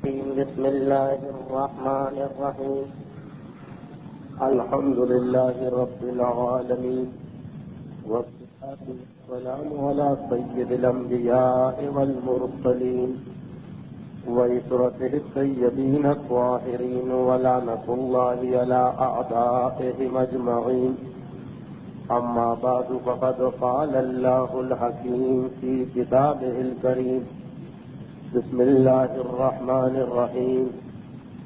بسم الله الرحمن الرحيم الحمد لله رب العالمين والصلاة والسلام على سيد الأنبياء والمرسلين وإسرته الطيبين الطاهرين ولعنة الله على أعدائهم أجمعين. أما بعد فقد قال الله الحكيم في كتابه الكريم: بسم الله الرحمن الرحيم.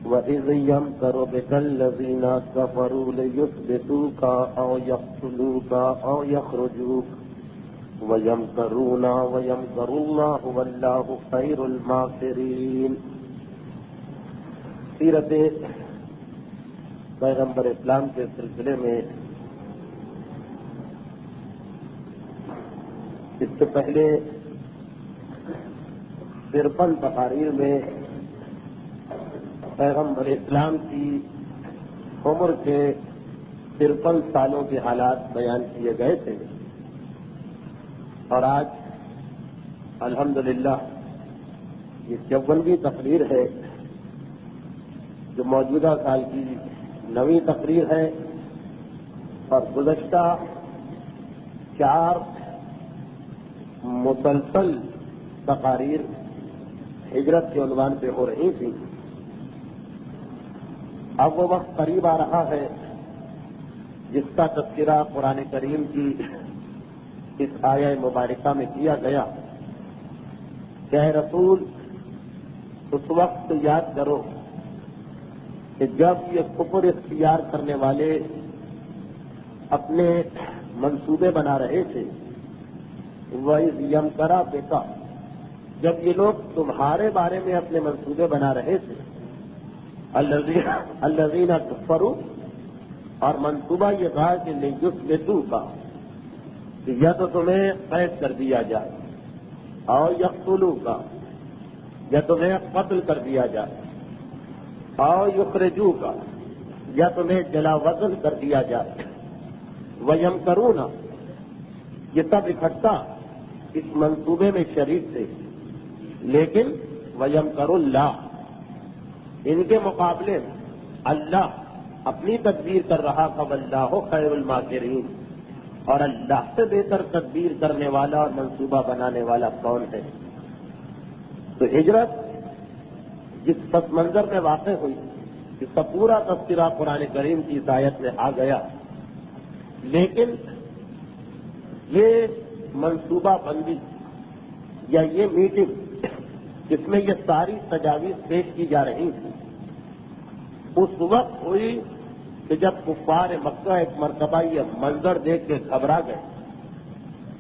وَإِذْ يَمْكَرُ بِكَ الَّذِينَ كَفَرُوا لِيُثْبِتُوكَ أَوْ يَقْتُلُوكَ أَوْ يَخْرُجُوكَ وَيَمْكَرُونَ وَيَمْكَرُ اللَّهُ وَاللَّهُ خَيْرُ الْمَاكِرِينَ. سیرت پیغمبر اسلام کے سلسلے میں اس سے پہلے 53 تقاریر میں پیغمبر اسلام کی عمر کے 53 سالوں کے حالات بیان کیے گئے تھے، اور آج الحمدللہ یہ 54ویں تقریر ہے جو موجودہ سال کی 9ویں تقریر ہے، اور گزشتہ 4 مسلسل تقاریر ہجرت کے عنوان پہ ہو رہی تھی. اب وہ وقت قریب آ رہا ہے جس کا تذکرہ قرآن کریم کی اس آیہ مبارکہ میں کیا گیا کہ اے رسول اس وقت یاد کرو کہ جب یہ کفر اختیار کرنے والے اپنے منصوبے بنا رہے تھے، وَإِذْ يَمْكَرُ بِكَ، جب یہ لوگ تمہارے بارے میں اپنے منصوبے بنا رہے تھے، الذین کفروا، اور منصوبہ یہ تھا کہ لیثبتوک، کہ یا تو تمہیں قید کر دیا جائے، اور یقتلوک، یا تمہیں قتل کر دیا جائے، اور یخرجوک، یا تمہیں جلا وطن کر دیا جائے. ویمکرون، یہ سب اکٹھا اس منصوبے میں شریک تھے، لیکن ویمکر اللہ، ان کے مقابلے میں اللہ اپنی تدبیر کر رہا تھا. واللہ خیر الماکرین، اور اللہ سے بہتر تدبیر کرنے والا اور منصوبہ بنانے والا کون ہے؟ تو ہجرت جس پس منظر میں واقع ہوئی، اس کا پورا تذکرہ قرآن کریم کی اس آیت میں آ گیا، لیکن یہ منصوبہ بندی یا یہ میٹنگ جس میں یہ ساری تجاویز پیش کی جا رہی تھی، اس وقت ہوئی کہ جب کفار مکہ ایک مرتبہ یہ منظر دیکھ کے گھبرا گئے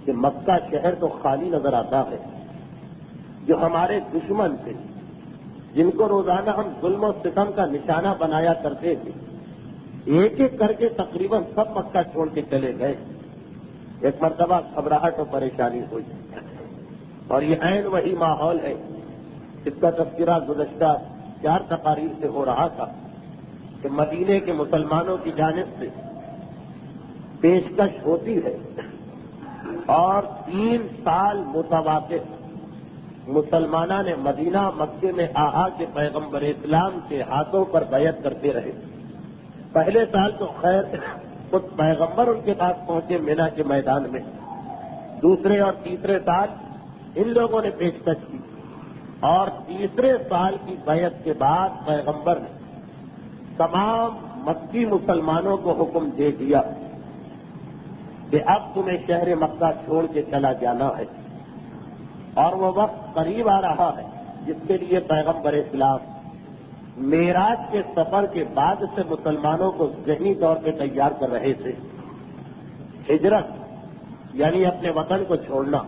کہ مکہ شہر تو خالی نظر آتا ہے. جو ہمارے دشمن تھے، جن کو روزانہ ہم ظلم و ستم کا نشانہ بنایا کرتے تھے، ایک ایک کر کے تقریباً سب مکہ چھوڑ کے چلے گئے. ایک مرتبہ گھبراہٹ و پریشانی ہوئی، اور یہ عین وہی ماحول ہے اس کا تذکرہ گزشتہ 4 تقاریر سے ہو رہا تھا کہ مدینے کے مسلمانوں کی جانب سے پیشکش ہوتی ہے، اور 3 سال متواتر مسلمانوں نے مدینہ مکے میں آہا کے پیغمبر اسلام کے ہاتھوں پر بیعت کرتے رہے. پہلے سال تو خیر خود پیغمبر ان کے پاس پہنچے مینا کے میدان میں، دوسرے اور تیسرے سال ان لوگوں نے پیشکش کی، اور تیسرے سال کی بیعت کے بعد پیغمبر نے تمام مکی مسلمانوں کو حکم دے دیا کہ اب تمہیں شہر مکہ چھوڑ کے چلا جانا ہے. اور وہ وقت قریب آ رہا ہے جس کے لیے پیغمبر اسلام معراج کے سفر کے بعد سے مسلمانوں کو ذہنی طور پہ تیار کر رہے تھے. ہجرت یعنی اپنے وطن کو چھوڑنا،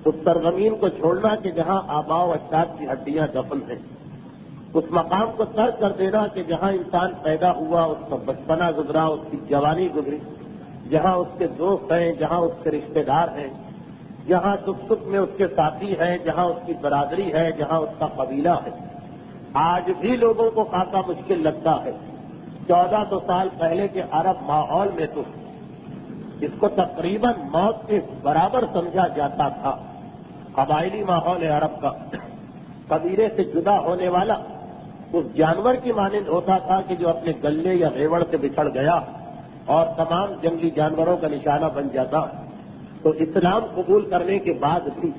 اس سرزمین کو چھوڑنا کہ جہاں آباء و اجداد کی ہڈیاں دفن ہیں، اس مقام کو ترک کر دینا کہ جہاں انسان پیدا ہوا، اس کا بچپنا گزرا، اس کی جوانی گزری، جہاں اس کے دوست ہیں، جہاں اس کے رشتے دار ہیں، جہاں دکھ سکھ میں اس کے ساتھی ہیں، جہاں اس کی برادری ہے، جہاں اس کا قبیلہ ہے. آج بھی لوگوں کو خاصا مشکل لگتا ہے. 1400 سال پہلے کے عرب ماحول میں تو اس کو تقریباً موت کے برابر سمجھا جاتا تھا. قبائلی ماحول ہے عرب کا، قبیلے سے جدا ہونے والا اس جانور کی مانند ہوتا تھا کہ جو اپنے گلے یا ریوڑ سے بچھڑ گیا اور تمام جنگلی جانوروں کا نشانہ بن جاتا. تو اسلام قبول کرنے کے بعد بھی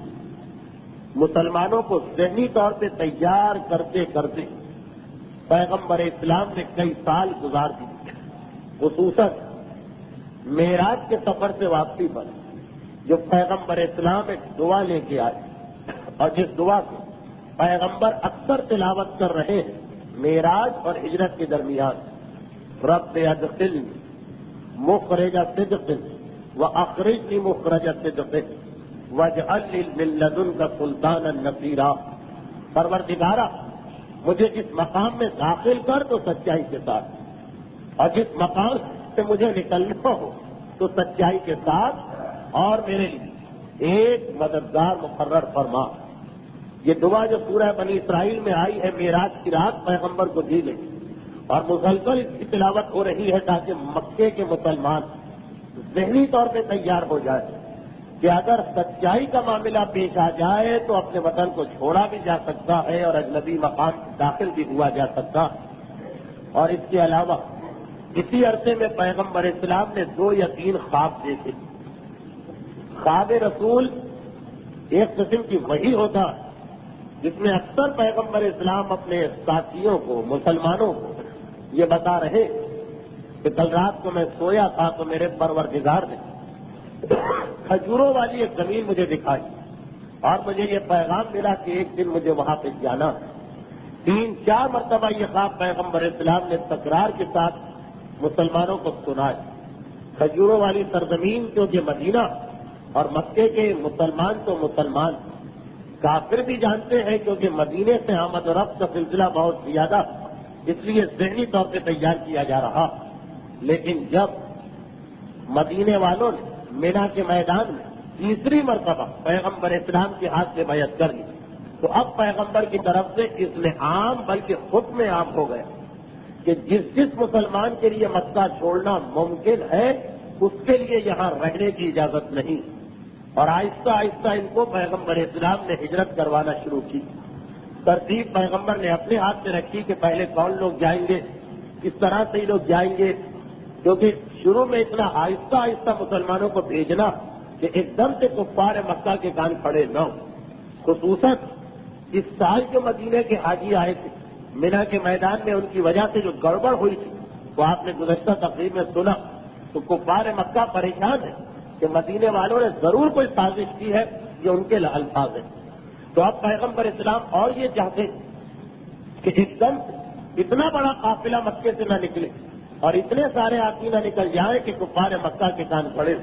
مسلمانوں کو ذہنی طور پہ تیار کرتے کرتے پیغمبر اسلام نے کئی سال گزار دیے. خصوصاً معراج کے سفر سے واپسی پر جو پیغمبر اسلام ایک دعا لے کے آئے اور جس دعا کو پیغمبر اکثر تلاوت کر رہے ہیں معراج اور ہجرت کے درمیان، رب ادخلنی مخرج صدق واخرجنی مخرج صدق واجعل لی من لدنک سلطانا نصیرا. پروردگارا مجھے جس مقام میں داخل کر تو سچائی کے ساتھ، اور جس مقام سے مجھے نکلنا ہو تو سچائی کے ساتھ، اور میرے لیے ایک مددگار مقرر فرما. یہ دعا جو سورہ بنی اسرائیل میں آئی ہے معراج کی رات پیغمبر کو دی گئی اور مسلسل اس کی تلاوت ہو رہی ہے تاکہ مکے کے مسلمان ذہنی طور پہ تیار ہو جائے کہ اگر سچائی کا معاملہ پیش آ جائے تو اپنے وطن کو چھوڑا بھی جا سکتا ہے اور اجنبی مقام داخل بھی ہوا جا سکتا. اور اس کے علاوہ اسی عرصے میں پیغمبر اسلام نے 2 یا 3 خواب دیکھے. خواب رسول ایک قسم کی وحی ہوتا جس میں اکثر پیغمبر اسلام اپنے ساتھیوں کو، مسلمانوں کو یہ بتا رہے کہ کل رات کو میں سویا تھا تو میرے پروردگار نے کھجوروں والی ایک زمین مجھے دکھائی اور مجھے یہ پیغام ملا کہ ایک دن مجھے وہاں پہ جانا. 3-4 مرتبہ یہ خواب پیغمبر اسلام نے تکرار کے ساتھ مسلمانوں کو سنائے. کھجوروں والی سرزمین کیونکہ مدینہ اور مکے کے مسلمان تو مسلمان، کافر بھی جانتے ہیں کیونکہ مدینے سے آمد و رفت کا سلسلہ بہت زیادہ، اس لیے ذہنی طور پہ تیار کیا جا رہا. لیکن جب مدینے والوں نے مینا کے میدان میں تیسری مرتبہ پیغمبر اسلام کے ہاتھ سے بیعت کر لی تو اب پیغمبر کی طرف سے اس میں عام بلکہ حکم عام ہو گیا کہ جس مسلمان کے لیے مکہ چھوڑنا ممکن ہے اس کے لیے یہاں رہنے کی اجازت نہیں. اور آہستہ آہستہ ان کو پیغمبر اسلام نے ہجرت کروانا شروع کی. ترتیب پیغمبر نے اپنے ہاتھ میں رکھی کہ پہلے کون لوگ جائیں گے، کس طرح سے یہ لوگ جائیں گے، کیونکہ شروع میں اتنا آہستہ آہستہ مسلمانوں کو بھیجنا کہ ایک دم سے کفار مکہ کے کان کھڑے نہ ہو. خصوصاً اس سال جو مدینے کے حاجی آئے تھے مینا کے میدان میں ان کی وجہ سے جو گڑبڑ ہوئی تھی وہ آپ نے گزشتہ تقریب میں سنا. تو کفار مکہ پریشان ہے کہ مدینے والوں نے ضرور کوئی سازش کی ہے، یہ ان کے الفاظ ہیں. تو اب پیغمبر اسلام اور یہ چاہتے کہ ایک دم اتنا بڑا قافلہ مکے سے نہ نکلے اور اتنے سارے آدمی نہ نکل جائیں کہ کفار مکہ کے کان پڑے.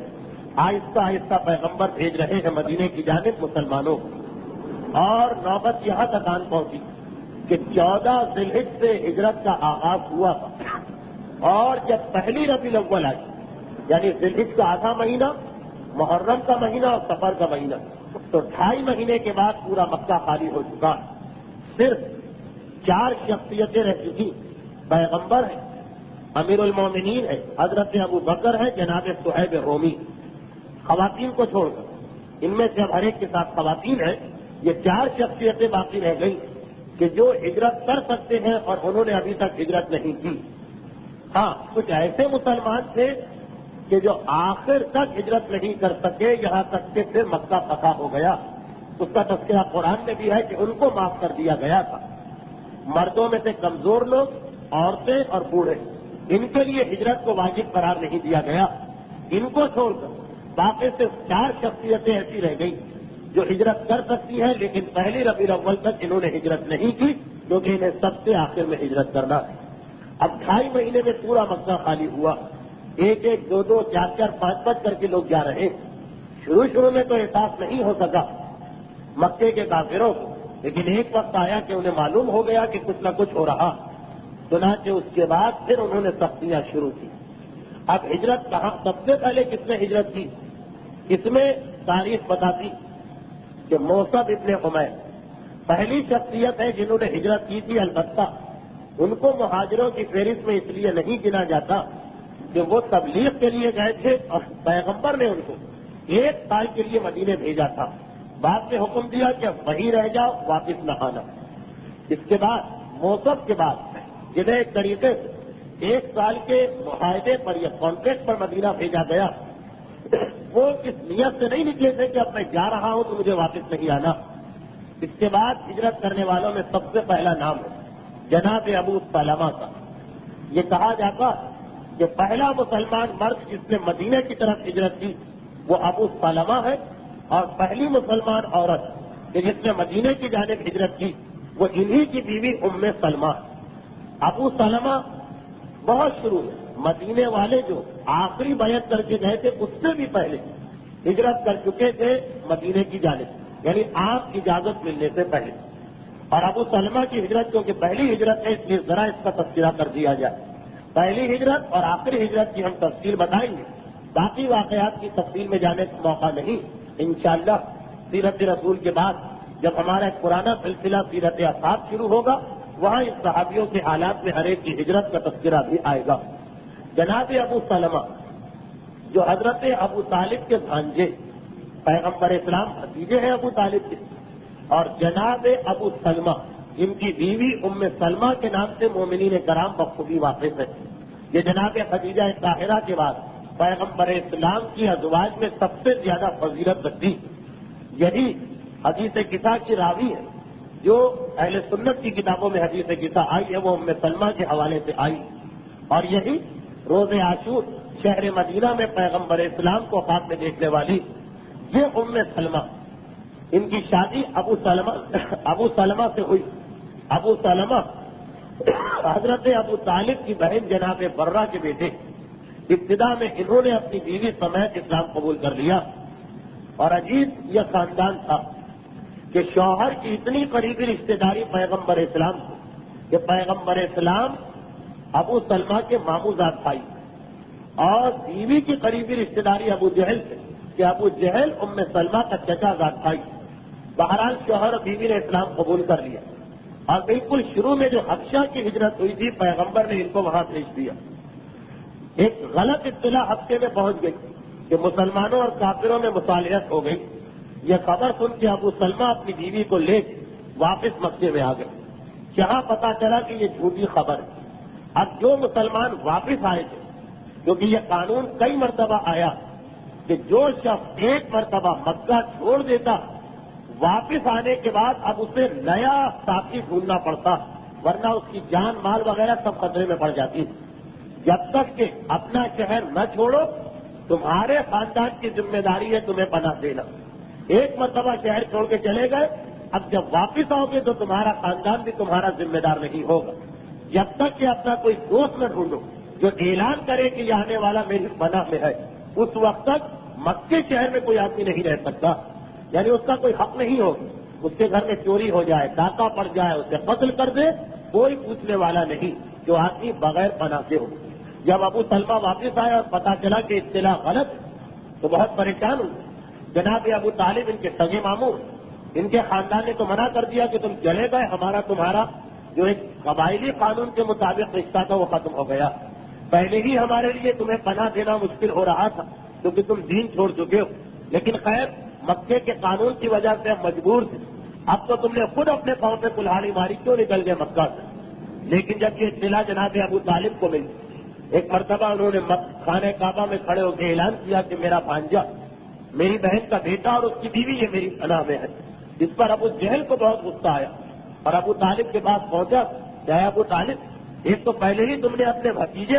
آہستہ آہستہ پیغمبر بھیج رہے ہیں مدینے کی جانب مسلمانوں کو. اور نوبت یہاں تک آن پہنچی کہ 14 ذی الحجہ سے ہجرت کا آغاز ہوا تھا اور جب پہلی ربیع الاول آئی یعنی ذی الحجہ کا آدھا مہینہ، محرم کا مہینہ اور صفر کا مہینہ، تو 2.5 مہینے کے بعد پورا مکہ خالی ہو چکا. صرف 4 شخصیتیں رہ چکی. پیغمبر ہیں، امیر المومنین ہے حضرت ابو بکر ہے، جناب صہیب رومی. خواتین کو چھوڑ کر ان میں سے اب ہر ایک کے ساتھ خواتین ہیں. یہ 4 شخصیتیں باقی رہ گئی کہ جو ہجرت کر سکتے ہیں اور انہوں نے ابھی تک ہجرت نہیں کی. ہاں کچھ ایسے مسلمان تھے کہ جو آخر تک ہجرت نہیں کر سکے، یہاں تک کہ پھر مکہ فتح ہو گیا. اس کا تذکرہ قرآن میں بھی ہے کہ ان کو معاف کر دیا گیا تھا. مردوں میں سے کمزور لوگ، عورتیں اور بوڑھے، ان کے لیے ہجرت کو واجب قرار نہیں دیا گیا. ان کو چھوڑ کر باقی صرف 4 شخصیتیں ایسی رہ گئی جو ہجرت کر سکتی ہیں، لیکن پہلی ربیع الاول تک انہوں نے ہجرت نہیں کی کیونکہ انہیں سب سے آخر میں ہجرت کرنا ہے. اب 2.5 مہینے میں پورا مکہ خالی ہوا. 1-1, 2-2, 4-4, 5-5 کر کے لوگ جا رہے. شروع میں تو احساس نہیں ہو سکا مکے کے کافروں کو، لیکن ایک وقت آیا کہ انہیں معلوم ہو گیا کہ کچھ نہ کچھ ہو رہا. چنانچہ اس کے بعد پھر انہوں نے سختیاں شروع کی. اب ہجرت کہاں؟ سب سے پہلے کس نے ہجرت کی؟ اس میں تاریخ بتاتی کہ موصب ابن عمیر پہلی شخصیت ہے جنہوں نے ہجرت کی تھی. البتہ ان کو مہاجروں کی فہرست میں اس لیے نہیں گنا جاتا کہ وہ تبلیغ کے لیے گئے تھے اور پیغمبر نے ان کو 1 سال کے لیے مدینے بھیجا تھا. بعد میں حکم دیا کہ اب وہیں رہ جاؤ، واپس نہ آنا. اس کے بعد موسم کے بعد جنہیں ایک طریقے سے 1 سال کے معاہدے پر یا کانٹریکٹ پر مدینہ بھیجا گیا، وہ اس نیت سے نہیں نکلے تھے کہ اب میں جا رہا ہوں تو مجھے واپس نہیں آنا۔ اس کے بعد ہجرت کرنے والوں میں سب سے پہلا نام ہے جناب ابو سلمہ کا۔ یہ کہا جاتا کہ پہلا مسلمان مرد جس نے مدینے کی طرف ہجرت کی وہ ابو سلمہ ہے، اور پہلی مسلمان عورت کہ جس نے مدینے کی جانب ہجرت کی وہ انہی کی بیوی ام سلمہ ہے۔ ابو سلمہ بہت شروع میں مدینے والے جو آخری بیعت کر کے گئے تھے اس سے بھی پہلے ہجرت کر چکے تھے مدینے کی جانب، یعنی آپ اجازت ملنے سے پہلے۔ اور ابو سلمہ کی ہجرت کیونکہ پہلی ہجرت ہے اس لیے ذرا اس کا تذکرہ کر دیا جائے۔ پہلی ہجرت اور آخری ہجرت کی ہم تفصیل بتائیں گے، باقی واقعات کی تفصیل میں جانے کا موقع نہیں۔ انشاءاللہ سیرت رسول کے بعد جب ہمارا ایک پرانا سلسلہ سیرت اصحاب شروع ہوگا وہاں اس صحابیوں کے حالات میں ہر ایک کی ہجرت کا تذکرہ بھی آئے گا۔ جناب ابو سلمہ جو حضرت ابو طالب کے بھانجے، پیغمبر اسلام بھتیجے ہیں ابو طالب کے، اور جناب ابو سلمہ جن کی بیوی ام سلمہ کے نام سے مومنین کرام بخوبی واقف ہے۔ یہ جناب خدیجہ طاہرہ کے بعد پیغمبر اسلام کی ازواج میں سب سے زیادہ فضیلت رکھتی، یہی حدیث قصہ کی راوی ہے جو اہل سنت کی کتابوں میں حدیث قصہ آئی ہے وہ ام سلمہ کے حوالے سے آئی، اور یہی روز عاشور شہر مدینہ میں پیغمبر اسلام کو خواب میں دیکھنے والی یہ ام سلمہ، ان کی شادی ابو سلمہ سے ہوئی۔ ابو سلمہ حضرت ابو طالب کی بہن جناب برہ کے بیٹے، ابتدا میں انہوں نے اپنی بیوی سمیت اسلام قبول کر لیا، اور عجیب یہ خاندان تھا کہ شوہر کی اتنی قریبی رشتہ داری پیغمبر اسلام کو کہ پیغمبر اسلام ابو سلمہ کے ماموں زاد بھائی، اور بیوی کی قریبی رشتہ داری ابو جہل سے کہ ابو جہل ام سلمہ کا چچا زاد بھائی۔ بہرحال شوہر اور بیوی نے اسلام قبول کر لیا، اور بالکل شروع میں جو حبشہ کی ہجرت ہوئی تھی پیغمبر نے ان کو وہاں بھیج دیا۔ ایک غلط اطلاع ہفتے میں پہنچ گئی کہ مسلمانوں اور کافروں میں مصالحت ہو گئی۔ یہ خبر سن کے ابو سلمہ اپنی بیوی کو لے کے واپس مکے میں آ گئے۔ جہاں پتا چلا کہ یہ جھوٹی خبر ہے۔ اب جو مسلمان واپس آئے تھے، کیونکہ یہ قانون کئی مرتبہ آیا کہ جو شخص ایک مرتبہ مکہ چھوڑ دیتا واپس آنے کے بعد اب اسے نیا ساتھی ڈھونڈنا پڑتا، ورنہ اس کی جان مال وغیرہ سب خطرے میں پڑ جاتی۔ جب تک کہ اپنا شہر نہ چھوڑو تمہارے خاندان کی ذمہ داری ہے تمہیں پناہ دینا۔ ایک مرتبہ شہر چھوڑ کے چلے گئے، اب جب واپس آؤ گے تو تمہارا خاندان بھی تمہارا ذمہ دار نہیں ہوگا۔ جب تک کہ اپنا کوئی دوست نہ ڈھونڈو جو اعلان کرے کہ یہ آنے والا میری پناہ میں ہے، اس وقت تک مکے شہر میں کوئی آدمی نہیں رہ سکتا، یعنی اس کا کوئی حق نہیں ہوگا۔ اس کے گھر میں چوری ہو جائے، ڈاکہ پڑ جائے، اسے قتل کر دے، کوئی پوچھنے والا نہیں، جو آدمی بغیر پناہ سے ہو۔ جب ابو سلمہ واپس آیا اور پتا چلا کہ اطلاع غلط تو بہت پریشان ہوئے۔ جناب ابو طالب ان کے سگے ماموں، ان کے خاندان نے تو منع کر دیا کہ تم چلے گئے، ہمارا تمہارا جو ایک قبائلی قانون کے مطابق رشتہ تھا وہ ختم ہو گیا۔ پہلے ہی ہمارے لیے تمہیں پناہ دینا مشکل ہو رہا تھا کیونکہ تم دین چھوڑ چکے ہو، لیکن خیر مکے کے قانون کی وجہ سے ہم مجبور تھے۔ اب تو تم نے خود اپنے پاؤں پہ کلہاڑی ماری، کیوں نکل گئے مکہ سے؟ لیکن جب یہ اطلاع جناب ابو طالب کو ملی، ایک مرتبہ انہوں نے خانہ کعبہ میں کھڑے ہو کے اعلان کیا کہ میرا بھانجا، میری بہن کا بیٹا اور اس کی بیوی یہ میری پناہ میں ہے۔ اس پر ابو جہل کو بہت غصہ آیا اور ابو طالب کے پاس پہنچا، کیا ابو طالب، ایک تو پہلے ہی تم نے اپنے بھتیجے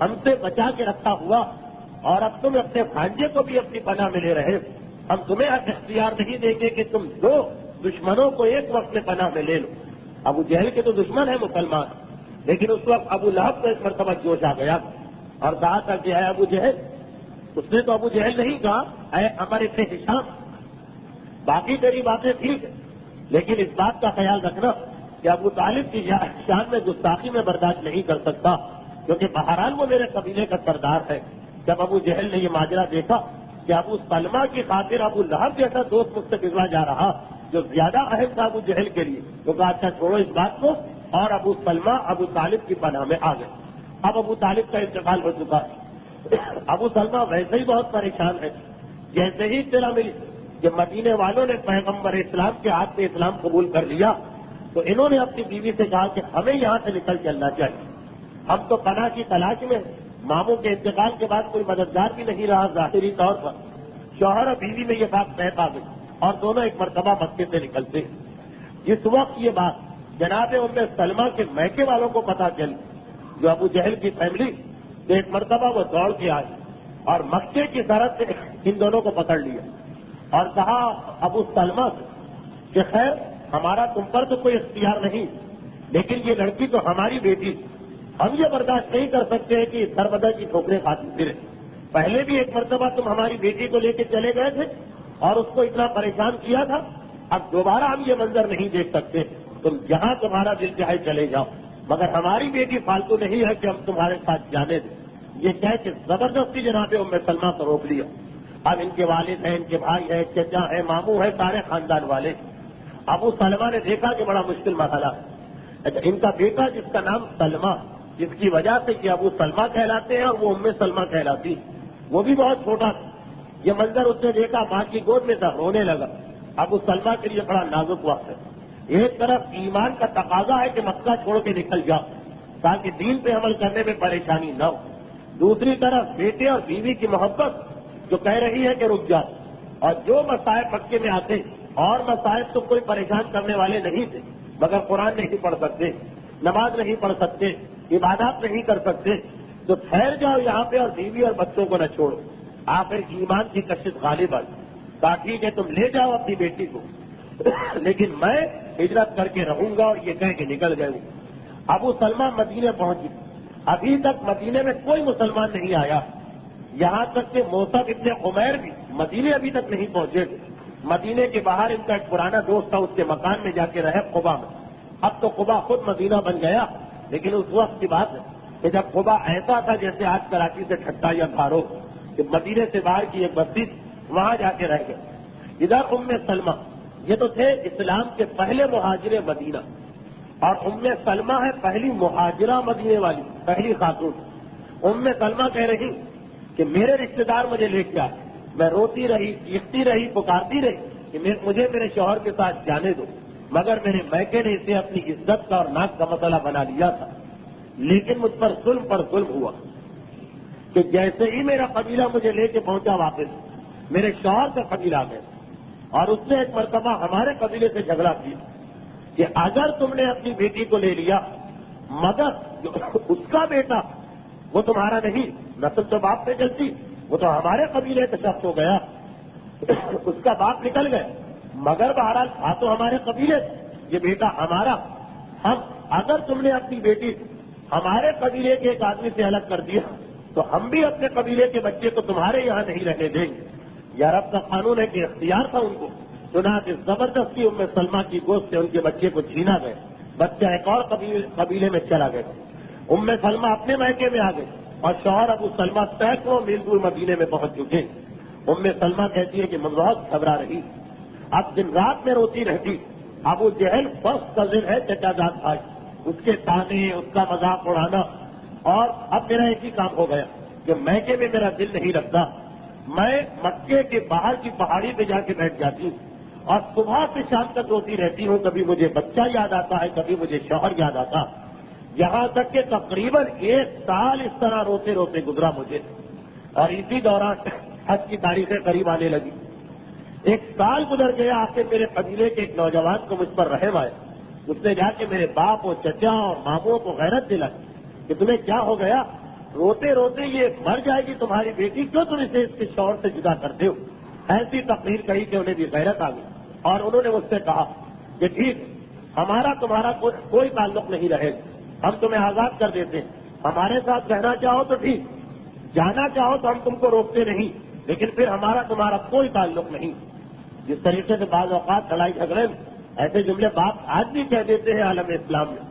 ہم سے بچا کے رکھا ہوا، اور اب تم اپنے بھانجے کو بھی اپنی پناہ میں لے رہے، ہم تمہیں اختیار نہیں دیں گے کہ تم دو دشمنوں کو ایک وقت میں پناہ میں لے لو۔ ابو جہل کے تو دشمن ہے مسلمان، لیکن اس وقت ابو لہب کو ایک مرتبہ جوش آ گیا اور کہا تھا کہ اے ابو جہل، اس نے تو ابو جہل نہیں کہا اے عمر ابن ہشام، باقی تیری باتیں ٹھیک ہے لیکن اس بات کا خیال رکھنا کہ ابو طالب کی شان میں گستاخی میں برداشت نہیں کر سکتا، کیونکہ بہرحال وہ میرے قبیلے کا سردار ہے۔ جب ابو جہل نے یہ ماجرا دیکھا کہ ابو سلمہ کی خاطر ابو لہب جیسا دوست مجھ سے بگڑا جا رہا جو زیادہ اہم تھا ابو جہل کے لیے، تو کہا اچھا چھوڑو اس بات کو، اور ابو سلمہ ابو طالب کی پناہ میں آ گئے۔ اب ابو طالب کا انتقال ہو چکا ہے۔ ابو سلمہ ویسے ہی بہت پریشان ہے۔ جیسے ہی اطلاع ملی کہ مدینے والوں نے پیغمبر اسلام کے ہاتھ میں اسلام قبول کر لیا، تو انہوں نے اپنی بیوی سے کہا کہ ہمیں یہاں سے نکل چلنا چاہیے، ہم تو پناہ کی تلاش میں، ماموں کے انتقال کے بعد کوئی مددگار بھی نہیں رہا ظاہری طور پر۔ شوہر اور بیوی میں یہ بات طے پا گئی اور دونوں ایک مرتبہ مکے سے نکلتے۔ جس وقت یہ بات جناب ام سلمہ کے میکے والوں کو پتا چلی، جو ابو جہل کی فیملی، تو ایک مرتبہ وہ دوڑ کے آئی اور مکے کی سرحد سے ان دونوں کو پکڑ لیا اور کہا ابو سلمہ سے کہ خیر ہمارا تم پر تو کوئی اختیار نہیں، لیکن یہ لڑکی تو ہماری بیٹی، ہم یہ برداشت نہیں کر سکتے کہ سر بدر کی ٹھوکریں کھاتی پھرے۔ پہلے بھی ایک مرتبہ تم ہماری بیٹی کو لے کے چلے گئے تھے اور اس کو اتنا پریشان کیا تھا، اب دوبارہ ہم یہ منظر نہیں دیکھ سکتے، تم جہاں تمہارا دل چاہے چلے جاؤ، مگر ہماری بیٹی فالتو نہیں ہے کہ ہم تمہارے ساتھ جانے دیں۔ یہ کہہ کے زبردستی جناب ام سلمہ کو روک لیا۔ اب ان کے والد ہیں، ان کے بھائی ہیں، چچا ہیں، ماموں ہیں، سارے خاندان والے۔ ابو سلمہ نے دیکھا کہ بڑا مشکل مرحلہ ہے، ان کا بیٹا جس کا نام سلمہ، جس کی وجہ سے یہ ابو سلمہ کہلاتے ہیں اور وہ ام سلمہ کہلاتی، وہ بھی بہت چھوٹا تھا۔ یہ منظر اس نے دیکھا، ماں کی گود میں تھا، رونے لگا۔ ابو سلمہ کے لیے بڑا نازک وقت ہے۔ ایک طرف ایمان کا تقاضا ہے کہ مکہ چھوڑ کے نکل جاؤ تاکہ دین پہ عمل کرنے میں پریشانی نہ ہو، دوسری طرف بیٹے اور بیوی کی محبت جو کہہ رہی ہے کہ رک جاؤ، اور جو مصائب مکے میں آتے اور مصائب تو کوئی پریشان کرنے والے نہیں تھے، مگر قرآن نہیں پڑھ سکتے، نماز نہیں پڑھ سکتے، عبادات نہیں کر سکتے، تو ٹھہر جاؤ یہاں پہ اور بیوی اور بچوں کو نہ چھوڑو۔ آخر ایمان کی کشش غالب آئی، کہا ٹھیک ہے تم لے جاؤ اپنی بیٹی کو، لیکن میں ہجرت کر کے رہوں گا، اور یہ کہہ کے نکل گئے۔ ابو سلمہ مدینے پہنچی، ابھی تک مدینے میں کوئی مسلمان نہیں آیا، یہاں تک کہ موسیٰ ابن عمیر بھی مدینے ابھی تک نہیں پہنچے تھے۔ مدینے کے باہر ان کا ایک پرانا دوست تھا، اس کے مکان میں جا کے رہے قبا میں۔ اب تو قبا خود مدینہ بن گیا، لیکن اس وقت کی بات ہے کہ جب قبا ایسا تھا جیسے آج کراچی سے ٹھٹا یا گھارو، کہ مدینے سے باہر کی ایک بستی، وہاں جا کے رہ گئے۔ ادھر ام سلمہ، یہ تو تھے اسلام کے پہلے مہاجر مدینہ، اور ام سلمہ ہے پہلی مہاجرہ مدینے والی، پہلی خاتون۔ ام سلمہ کہہ رہی کہ میرے رشتہ دار مجھے لے کے آئے، میں روتی رہی، چیختی رہی، پکارتی رہی کہ مجھے میرے شوہر کے ساتھ جانے دو، مگر میرے میکے نے اسے اپنی عزت کا اور ناک کا مسئلہ بنا لیا تھا۔ لیکن مجھ پر ظلم ہوا کہ جیسے ہی میرا قبیلہ مجھے لے کے پہنچا واپس، میرے شوہر کا قبیلہ آ گیا، اور اس نے ایک مرتبہ ہمارے قبیلے سے جھگڑا کیا کہ اگر تم نے اپنی بیٹی کو لے لیا مگر اس کا بیٹا وہ تمہارا نہیں، نسل تو باپ پہ چلتی، وہ تو ہمارے قبیلے کا شخص ہو گیا، اس کا باپ نکل گئے، مگر بہرحال تھا تو ہمارے قبیلے، یہ بیٹا ہمارا، ہم اگر تم نے اپنی بیٹی ہمارے قبیلے کے ایک آدمی سے الگ کر دیا تو ہم بھی اپنے قبیلے کے بچے کو تمہارے یہاں نہیں رہنے دیں گے۔ یا رب کا قانون ہے کہ اختیار تھا ان کو، چنانچہ زبردستی ام سلمہ کی گود سے ان کے بچے کو چھینا گئے، بچہ ایک اور قبیلے میں چلا گیا۔ ام سلمہ اپنے میکے میں آ گئے اور شوہر ابو سلمہ سینکڑوں میل دور مدینے میں پہنچ چکے۔ ام سلمہ کہتی ہے کہ میں بہت گھبرا رہی، اب دن رات میں روتی رہتی۔ ابو جہل فرسٹ کزن ہے، چچا جان بھائی، اس کے تانے، اس کا مذاق اڑانا، اور اب میرا ایک ہی کام ہو گیا کہ میکے میں میرا دل نہیں لگتا، میں مکے کے باہر کی پہاڑی پہ جا کے بیٹھ جاتی ہوں اور صبح سے شام تک روتی رہتی ہوں، کبھی مجھے بچہ یاد آتا ہے، کبھی مجھے شوہر یاد آتا، یہاں تک کہ تقریباً 1 سال اس طرح روتے روتے گزرا مجھے۔ اور اسی دوران حج کی تاریخیں قریب آنے لگی، 1 سال گزر گیا، آخر میرے قبیلے کے ایک نوجوان کو مجھ پر رحم آیا، اس نے جا کے میرے باپ اور چچا اور ماموں کو غیرت دلائی کہ تمہیں کیا ہو گیا، روتے روتے یہ مر جائے گی تمہاری بیٹی، کیوں تم اسے اس کے شوہر سے جدا کرتے ہو؟ ایسی تقریر کہی کہ انہیں بھی غیرت آ گئی، اور انہوں نے مجھ سے کہا کہ ٹھیک، ہمارا تمہارا کوئی تعلق نہیں رہے گا، ہم تمہیں آزاد کر دیتے ہیں، ہمارے ساتھ رہنا چاہو تو ٹھیک، جانا چاہو تو ہم تم کو روکتے نہیں، لیکن پھر ہمارا تمہارا کوئی تعلق نہیں۔ جس طریقے سے بعض اوقات لڑائی جھگڑے میں ایسے جملے باپ آج بھی کہہ دیتے ہیں عالم اسلام میں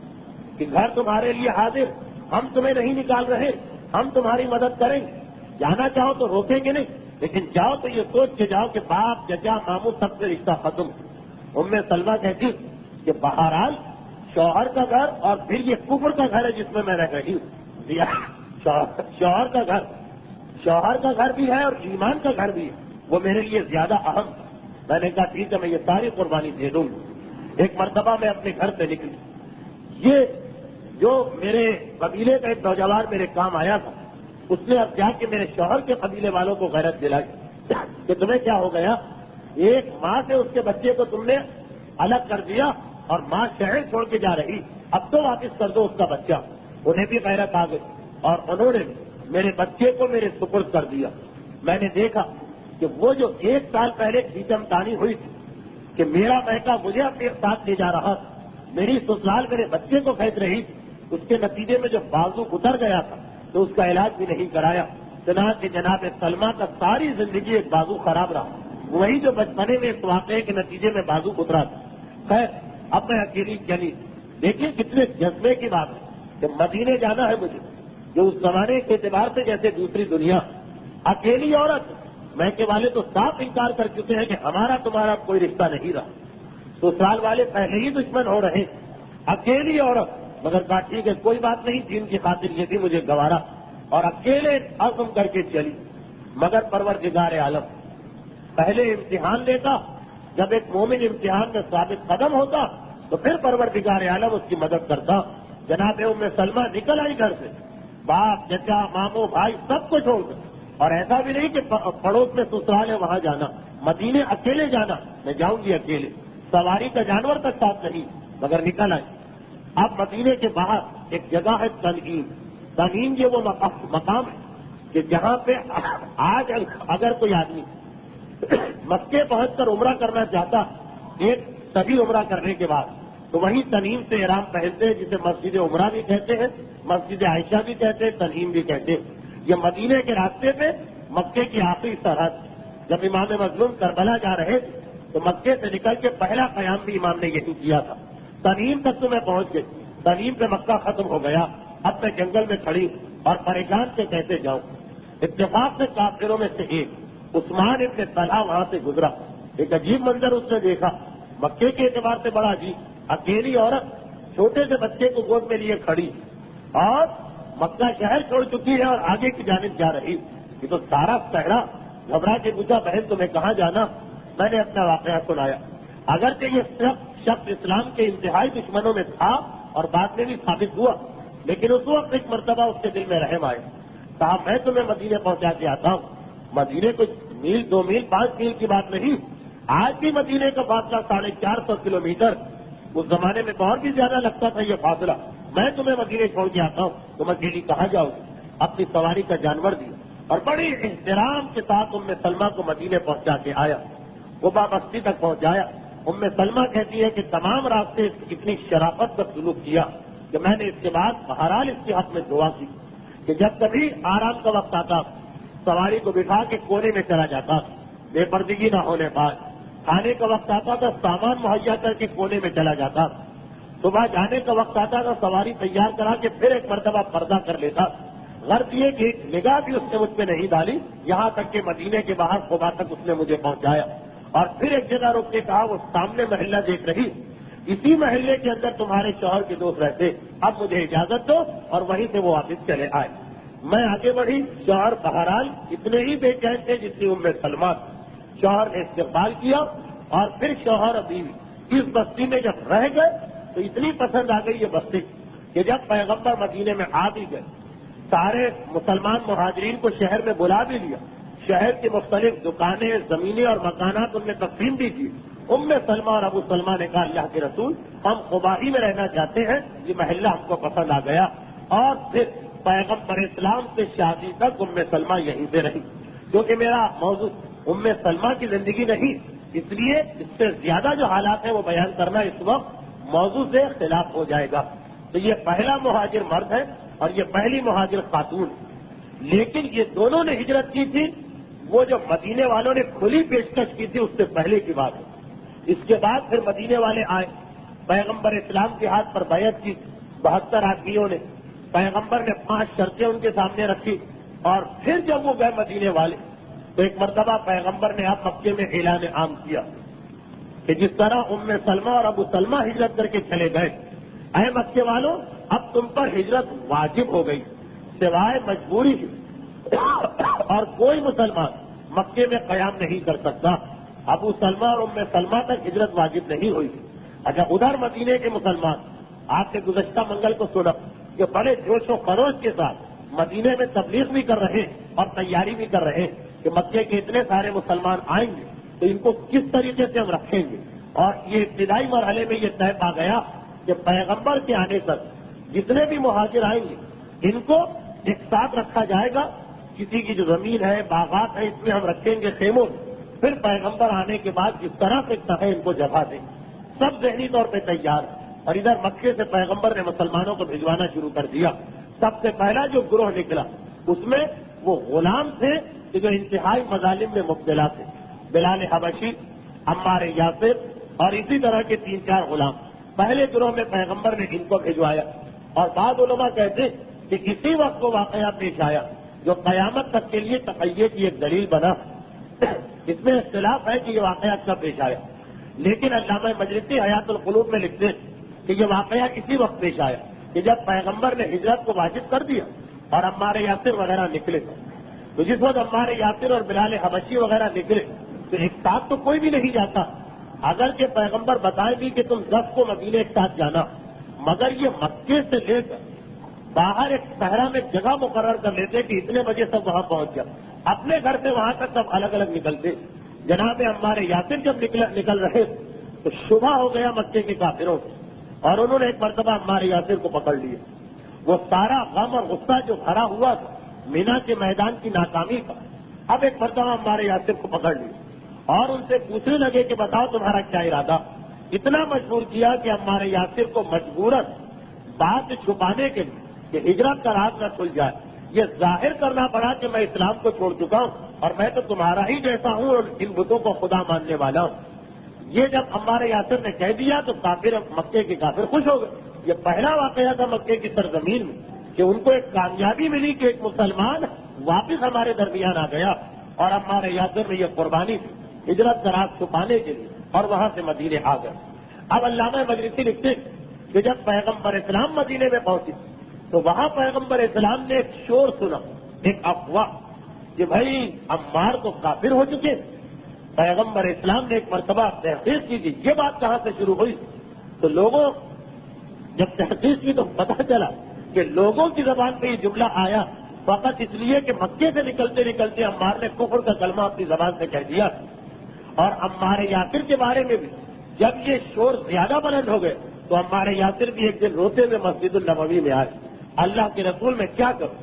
کہ گھر تمہارے لیے حاضر، ہم تمہیں نہیں نکال رہے، ہم تمہاری مدد کریں گے، جانا چاہو تو روکیں گے نہیں، لیکن جاؤ تو یہ سوچ کے جاؤ کہ باپ چچا ماموں سب سے رشتہ ختم۔ ام سلمہ کہتی کہ بہرحال شوہر کا گھر اور پھر یہ کفر کا گھر ہے جس میں میں رہ رہی ہوں، شوہر کا گھر بھی ہے اور ایمان کا گھر بھی ہے، وہ میرے لیے زیادہ اہم۔ میں نے کہا ٹھیک ہے، میں یہ ساری قربانی دے دوں گی۔ ایک مرتبہ میں اپنے گھر سے نکلی، یہ جو میرے قبیلے کا ایک نوجوان میرے کام آیا تھا، اس نے اب جا کے میرے شوہر کے قبیلے والوں کو غیرت دلائی کہ تمہیں کیا ہو گیا، ایک ماں سے اس کے بچے کو تم نے الگ کر دیا اور ماں شہر چھوڑ کے جا رہی، اب تو واپس کر دو اس کا بچہ۔ انہیں بھی غیرت آ گئی اور انہوں نے میرے بچے کو میرے سپرد کر دیا۔ میں نے دیکھا کہ وہ جو 1 سال پہلے کھیچم تانی ہوئی تھی کہ میرا بیٹا مجھے اپنے ساتھ لے جا رہا تھا، میری سسرال میرے بچے کو کھینچ رہی تھی، اس کے نتیجے میں جو بازو اتر گیا تھا تو اس کا علاج بھی نہیں کرایا، چنانچہ جناب سلمہ کا ساری زندگی ایک بازو خراب رہا، وہی جو بچپنے میں اس واقعے کے نتیجے میں بازو اترا تھا۔ خیر اب میں اکیلی چلی، دیکھیے کتنے جذبے کی بات ہے کہ مدینے جانا ہے مجھے، جو اس زمانے کے اعتبار سے جیسے دوسری دنیا، اکیلی عورت، میں کے والے تو صاف انکار کر چکے ہیں کہ ہمارا تمہارا کوئی رشتہ نہیں رہا، سسرال والے پہلے ہی دشمن ہو رہے، اکیلی عورت، مگر کہا ٹھیک ہے کوئی بات نہیں، دین کی خاطر یہ تھی مجھے گوارا، اور اکیلے عزم کر کے چلی۔ مگر پروردگار عالم پہلے امتحان لیتا، جب ایک مومن امتحان میں ثابت قدم ہوتا تو پھر پروردگار عالم اس کی مدد کرتا۔ جناب ام سلمہ نکل آئی گھر سے، باپ چچا ماموں بھائی سب کو چھوڑ کر، اور ایسا بھی نہیں کہ پڑوس میں سسرال ہے وہاں جانا، مدینے اکیلے جانا، میں جاؤں گی اکیلے، سواری کا جانور تک ساتھ نہیں، مگر نکل آئی۔ اب مدینے کے باہر ایک جگہ ہے تنعیم، تنعیم یہ وہ مقام ہے کہ جہاں پہ آج اگر کوئی آدمی مکے پہنچ کر عمرہ کرنا چاہتا، ایک سبھی عمرہ کرنے کے بعد تو وہیں تنعیم سے احرام پہنتے ہیں، جسے مسجد عمرہ بھی کہتے ہیں، مسجد عائشہ بھی کہتے ہیں، تنعیم بھی کہتے ہیں۔ یہ مدینے کے راستے پہ مکے کی آخری سرحد، جب امام مظلوم کربلا جا رہے تھے تو مکے سے نکل کے پہلا قیام بھی امام نے یہی کیا تھا۔ تنعیم تک تو میں پہنچ گئی، تنعیم پہ مکہ ختم ہو گیا، اب میں جنگل میں کھڑی اور پریشان سے کیسے جاؤں۔ اتفاق سے کافروں میں سے ایک عثمان ابن طلحہ وہاں سے گزرا، ایک عجیب منظر اس نے دیکھا، مکے کے اعتبار سے بڑا عجیب، اکیلی عورت چھوٹے سے بچے کو گود میں لیے کھڑی اور مکہ شہر چھوڑ چکی ہے اور آگے کی جانب جا رہی، یہ تو سارا صحرا۔ گھبرا کے پوچھا بہن تمہیں کہاں جانا؟ میں نے اپنا واقعہ سنایا۔ اگرچہ یہ شخص اسلام کے انتہائی دشمنوں میں تھا اور بعد میں بھی ثابت ہوا، لیکن اس وقت ایک مرتبہ اس کے دل میں رحم آئے، کہا میں تمہیں مدینے پہنچا کے آتا ہوں۔ مدینے کچھ میل 2 میل 5 میل کی بات نہیں، آج بھی مدینے کا فاصلہ 450 کلومیٹر، اس زمانے میں اور بھی زیادہ لگتا تھا یہ فاصلہ۔ میں تمہیں مدینے چھوڑ کے آتا ہوں، تم اکیلی کہاں جاؤ؟ اپنی سواری کا جانور دیا اور بڑی احترام کے ساتھ ام سلمہ کو مدینے پہنچا کے آیا، وہ بستی تک پہنچایا۔ ام سلمہ کہتی ہے کہ تمام راستے اتنی شرافت کا سلوک کیا کہ میں نے اس کے بعد بہرحال اس کے حق میں دعا کی کہ جب کبھی آرام کا وقت آتا سواری کو بٹھا کے کونے میں چلا جاتا، بے پردگی نہ ہونے پائے، کھانے کا وقت آتا تھا سامان مہیا کر کے کونے میں چلا جاتا، صبح جانے کا وقت آتا تھا سواری تیار کرا کے پھر ایک مرتبہ پردہ کر لیتا۔ غرض یہ کہ ایک نگاہ بھی اس نے مجھ پہ نہیں ڈالی، یہاں تک کہ مدینے کے باہر قباء تک اس نے مجھے پہنچایا اور پھر ایک جگہ روک کے کہا وہ سامنے محلہ دیکھ رہی، اسی محلے کے اندر تمہارے شوہر کے دوست رہتے، اب مجھے اجازت دو، اور وہیں سے وہ واپس چلے آئے۔ میں آگے بڑھی، شوہر بہرحال اتنے ہی بے چین تھے جتنی ام سلمہ، شوہر نے استقبال کیا اور پھر شوہر اور بیوی اس بستی میں جب رہ گئے تو اتنی پسند آ گئی یہ بستی کہ جب پیغمبر مدینے میں آ بھی گئے، سارے مسلمان مہاجرین کو شہر میں بلا بھی لیا، شہر کی مختلف دکانیں، زمینیں اور مکانات ان میں تقسیم بھی کی۔ ام سلمہ اور ابو سلمہ نے کہا اللہ کے رسول ہم قباء ہی میں رہنا چاہتے ہیں، یہ محلہ ہم کو پسند آ گیا، اور پھر پیغمبر اسلام سے شادی تک ام سلمہ یہیں پہ رہی۔ کیونکہ میرا موضوع ام سلمہ کی زندگی نہیں، اس لیے اس سے زیادہ جو حالات ہیں وہ بیان کرنا اس وقت موضوع سے خلاف ہو جائے گا۔ تو یہ پہلا مہاجر مرد ہے اور یہ پہلی مہاجر خاتون، لیکن یہ دونوں نے ہجرت کی تھی، وہ جو مدینے والوں نے کھلی پیشکش کی تھی اس سے پہلے کی بات ہے۔ اس کے بعد پھر مدینے والے آئے، پیغمبر اسلام کے ہاتھ پر بیعت کی 72 آدمیوں نے، پیغمبر نے 5 شرطیں ان کے سامنے رکھی، اور پھر جب وہ گئے مدینے والے تو ایک مرتبہ پیغمبر نے آپ مکے میں اعلان عام کیا کہ جس طرح ام سلمہ اور ابو سلمہ ہجرت کر کے چلے گئے، اے مکے والوں اب تم پر ہجرت واجب ہو گئی سوائے مجبوری کی، اور کوئی مسلمان مکے میں قیام نہیں کر سکتا۔ ابو سلمہ اور ام سلمہ تک ہجرت واجب نہیں ہوئی، اچھا ادھر مدینے کے مسلمان، آپ نے گزشتہ منگل کو سنا کہ بڑے جوش و خروش کے ساتھ مدینے میں تبلیغ بھی کر رہے ہیں اور تیاری بھی کر رہے ہیں کہ مکے کے اتنے سارے مسلمان آئیں گے تو ان کو کس طریقے سے ہم رکھیں گے. اور یہ ابتدائی مرحلے میں یہ طے پا گیا کہ پیغمبر کے آنے تک جتنے بھی مہاجر آئیں گے ان کو ایک ساتھ رکھا جائے گا. کسی کی جو زمین ہے، باغات ہے، اس میں ہم رکھیں گے خیموں. پھر پیغمبر آنے کے بعد جس طرح سے چاہے ان کو جگہ دیں. سب ذہنی طور پہ تیار. اور ادھر مکے سے پیغمبر نے مسلمانوں کو بھجوانا شروع کر دیا. سب سے پہلا جو گروہ نکلا اس میں وہ غلام تھے کہ جو انتہائی مظالم میں مبتلا تھے. بلال حبشی، عمار یاسر اور اسی طرح کے 3-4 غلام پہلے گروہ میں پیغمبر نے ان کو بھجوایا. اور بعض علماء کہتے ہیں کہ اسی وقت کو واقعہ پیش آیا جو قیامت تک کے لیے تقیہ کی ایک دلیل بنا. اس میں اختلاف ہے کہ یہ واقعہ کب پیش آیا، لیکن علامہ مجلسی حیات القلوب میں لکھتے ہیں کہ یہ واقعہ اسی وقت پیش آیا کہ جب پیغمبر نے ہجرت کو واجب کر دیا اور عمار یاسر وغیرہ نکلے. تو جس وقت عمار یاسر اور بلال حبشی وغیرہ نکلے تو ایک ساتھ تو کوئی بھی نہیں جاتا. اگر کہ پیغمبر بتائیں بھی کہ تم 10 کو مدینے ایک ساتھ جانا، مگر یہ مکے سے لے کر باہر ایک صحرا میں جگہ مقرر کر لیتے کہ اتنے بجے سب وہاں پہنچ جائے. اپنے گھر سے وہاں تک سب الگ الگ نکلتے. جناب عمار یاسر جب نکل رہے تو شبہ ہو گیا مکے کے کافروں سے اور انہوں نے ایک مرتبہ عمار یاسر کو پکڑ لیا. وہ سارا غم اور غصہ جو بھرا ہوا تھا مینا کے میدان کی ناکامی کا، اب ایک مرتبہ عمار یاسر کو پکڑ لیا اور ان سے پوچھنے لگے کہ بتاؤ تمہارا کیا ارادہ. اتنا مجبور کیا کہ عمار یاسر کو مجبوراً بات چھپانے کے لیے کہ ہجرت کا راز نہ کھل جائے یہ ظاہر کرنا پڑا کہ میں اسلام کو چھوڑ چکا ہوں اور میں تو تمہارا ہی جیسا ہوں اور ان بتوں کو خدا ماننے والا ہوں. یہ جب عمار یاسر نے کہہ دیا تو کافر مکے کے کافر خوش ہو گئے. یہ پہلا واقعہ تھا مکے کی سرزمین میں کہ ان کو ایک کامیابی ملی کہ ایک مسلمان واپس ہمارے درمیان آ گیا. اور عمار یاسر نے یہ قربانی دی ہجرت کا راز چھپانے کے لیے اور وہاں سے مدینے آ گئے. اب علامہ مجلسی لکھتے کہ جب پیغمبر اسلام مدینے میں پہنچی تو وہاں پیغمبر اسلام نے ایک شور سنا، ایک افواہ کہ بھائی عمار تو کافر ہو چکے. پیغمبر اسلام نے ایک مرتبہ تحقیق کی تھی یہ بات کہاں سے شروع ہوئی. تو لوگوں جب تحقیق کی تو پتہ چلا کہ لوگوں کی زبان پہ یہ جملہ آیا فقط اس لیے کہ مکے سے نکلتے نکلتے عمار نے کفر کا کلمہ اپنی زبان سے کہہ دیا. اور عمار یاسر کے بارے میں بھی جب یہ شور زیادہ بلند ہو گئے تو عمار یاسر بھی ایک دن روتے ہوئے مسجد النبوی میں آئے. اللہ کے رسول میں کیا کروں،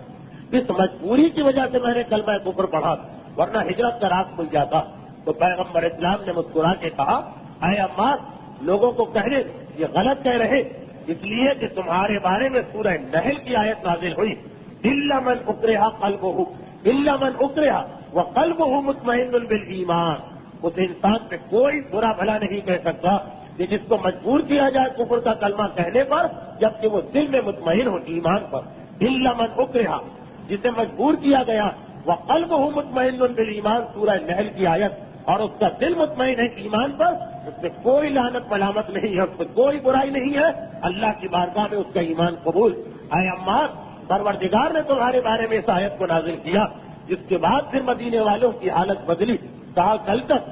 اس مجبوری کی وجہ سے میں نے کلمہ کفر پڑھا ورنہ ہجرت کا راز کھل جاتا. تو پیغمبر اسلام نے مسکرا کے کہا اے عمار لوگوں کو کہنے یہ غلط کہہ رہے اس لیے کہ تمہارے بارے میں سورہ نحل کی آیت نازل ہوئی الا من اکرہ قلبہ الا من اکرہ وقلبہ مطمئن بالایمان. اس انسان پہ کوئی برا بھلا نہیں کہہ سکتا کہ جس کو مجبور کیا جائے کفر کا کلمہ کہنے پر جبکہ وہ دل میں مطمئن ہو ایمان پر. الا من اکرہ جسے مجبور کیا گیا وقلبہ مطمئن بالایمان سورہ نحل کی آیت اور اس کا دل مطمئن ہے ایمان پر اس میں کوئی لعنت ملامت نہیں ہے، اس میں کوئی برائی نہیں ہے. اللہ کی بارگاہ میں اس کا ایمان قبول. اے عمار پروردگار نے تمہارے بارے میں اس آیت کو نازل کیا جس کے بعد پھر مدینے والوں کی حالت بدلی. کہا کل تک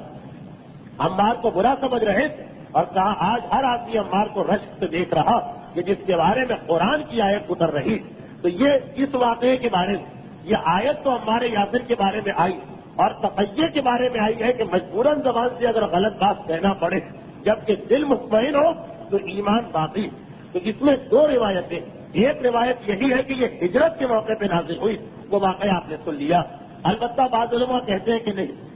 عمار کو برا سمجھ رہے تھے اور کہا آج ہر آدمی عمار کو رشک سے دیکھ رہا کہ جس کے بارے میں قرآن کی آیت اتر رہی. تو یہ اس واقعے کے بارے میں یہ آیت تو عمار یاسر کے بارے میں آئی اور تقیہ کے بارے میں آئی ہے کہ مجبوراً زبان سے اگر غلط بات کہنا پڑے جبکہ دل مطمئن ہو تو ایمان باقی. تو اس میں 2 روایتیں. ایک روایت یہی ہے کہ یہ ہجرت کے موقع پہ نازل ہوئی، وہ واقعہ آپ نے سن لیا. البتہ بعض علماء کہتے ہیں کہ نہیں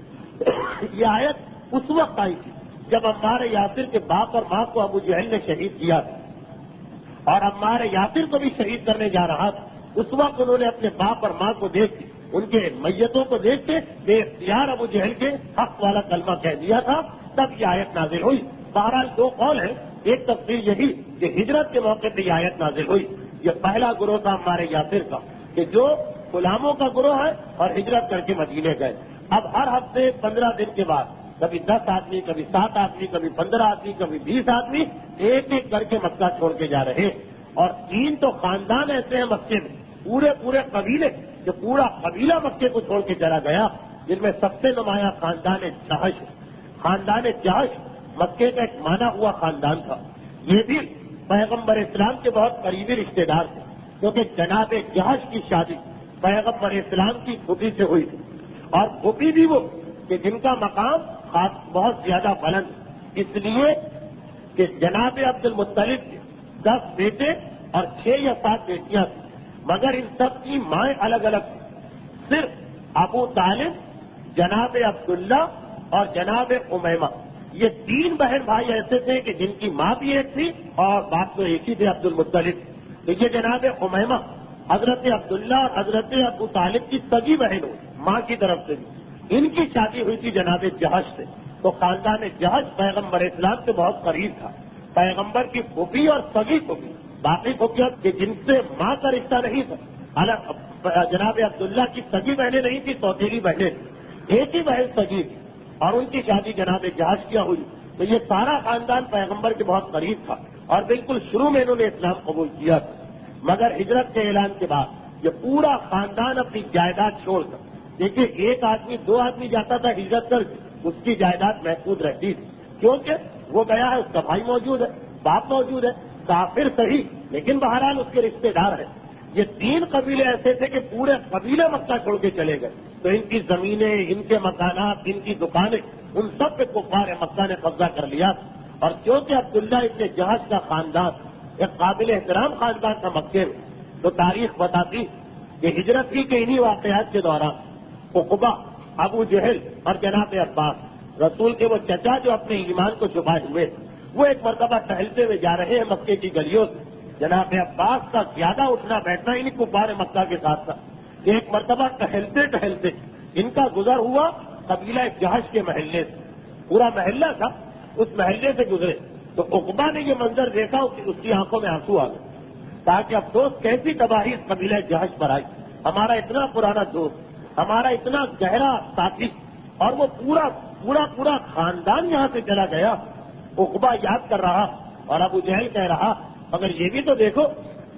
یہ آیت اس وقت آئی تھی جب عمار یاسر کے باپ اور ماں کو ابو جہل نے شہید کیا تھا اور عمار یاسر کو بھی شہید کرنے جا رہا تھا. اس وقت انہوں نے اپنے باپ اور ماں کو دیکھ کے ان کے میتوں کو دیکھ کے بے اختیار ابو جہل کے حق والا کلمہ کہہ دیا تھا. تب یہ آیت نازل ہوئی. بہرحال 2 قول ہیں. ایک تفصیل یہی کہ ہجرت کے موقع پہ یہ آیت نازل ہوئی. یہ پہلا گروہ تھا عمار یاسر کا کہ جو غلاموں کا گروہ ہے اور ہجرت کر کے مدینے گئے. اب ہر ہفتے 15 دن کے بعد کبھی 10 آدمی کبھی 7 آدمی کبھی 15 آدمی کبھی 20 آدمی ایک ایک کر کے مکہ چھوڑ کے جا رہے. اور 3 تو خاندان ایسے ہیں مکے میں پورے قبیلے جو پورا قبیلہ مکے کو چھوڑ کے چلا گیا جن میں سب سے نمایاں خاندان جہش مکے کا ایک مانا ہوا خاندان تھا. یہ بھی پیغمبر اسلام کے بہت قریبی رشتے دار تھے، کیونکہ جناب جہش کی شادی پیغمبر اسلام کی پھوپھی سے ہوئی تھی، اور پھوپھی بھی وہ کہ جن کا مقام بہت زیادہ بلند، اس لیے کہ جناب عبد المطلب کے 10 بیٹے اور 6 یا 7 بیٹیاں تھیں، مگر ان سب کی مائیں الگ الگ تھیں. صرف ابو طالب، جناب عبداللہ اور جناب امیمہ، یہ 3 بہن بھائی ایسے تھے کہ جن کی ماں بھی ایک تھی اور باپ تو ایک ہی تھے، عبد المطلب. تو یہ جناب امیمہ حضرت عبداللہ اور حضرت ابو طالب کی سگی بہن ہوئی، ماں کی طرف سے بھی. ان کی شادی ہوئی تھی جناب جہش سے. تو خاندان جہش پیغمبر اسلام سے بہت قریب تھا. پیغمبر کی پھوپھی اور سگی پھوپھی، باقی پھوپھیاں کہ جن سے ماں کا رشتہ نہیں تھا، جناب عبداللہ کی سگی بہنیں نہیں تھی، سوتیلی بہنیں تھیں، ایک ہی بہن سگی تھی، اور ان کی شادی جناب جہش کیا ہوئی. تو یہ سارا خاندان پیغمبر کے بہت قریب تھا، اور بالکل شروع میں انہوں نے اسلام قبول کیا تھا. مگر ہجرت کے اعلان کے بعد یہ پورا خاندان اپنی جائیداد چھوڑ کر، دیکھیے 1 آدمی 2 آدمی جاتا تھا ہجرت کر کے، اس کی جائیداد محفوظ رہتی تھی، کیونکہ وہ گیا ہے، اس کا بھائی موجود ہے، باپ موجود ہے، کافر صحیح لیکن بہرحال اس کے رشتے دار ہیں. یہ 3 قبیلے ایسے تھے کہ پورے قبیلے مکہ چھوڑ کے چلے گئے. تو ان کی زمینیں، ان کے مکانات، ان کی دکانیں، ان سب پہ کفار مکہ نے قبضہ کر لیا. اور کیونکہ عبداللہ ابن جہش کا خاندان ایک قابل احترام خاندان تھا مکے میں، تو تاریخ بتاتی کہ ہجرت کی کہ انہی واقعات کے دوران عقبہ، ابو جہل اور جناب عباس، رسول کے وہ چچا جو اپنے ایمان کو چھپائے ہوئے، وہ ایک مرتبہ ٹہلتے ہوئے جا رہے ہیں مکے کی گلیوں سے. جناب عباس کا زیادہ اٹھنا بیٹھنا انہیں کفار مکہ کے ساتھ تھا. ایک مرتبہ ٹہلتے ٹہلتے ان کا گزر ہوا قبیلہ جہش کے محلے سے، پورا محلہ تھا، اس محلے سے گزرے تو عقبہ نے یہ منظر دیکھا، اس کی آنکھوں میں آنسو آ گئے. تاکہ افسوس کیسی تباہی اس قبیلہ جہش پر آئی. ہمارا اتنا پرانا دوست، ہمارا اتنا گہرا ساتھی، اور وہ پورا خاندان یہاں سے چلا گیا. عقبہ یاد کر رہا اور ابو جہل کہہ رہا، مگر یہ بھی تو دیکھو،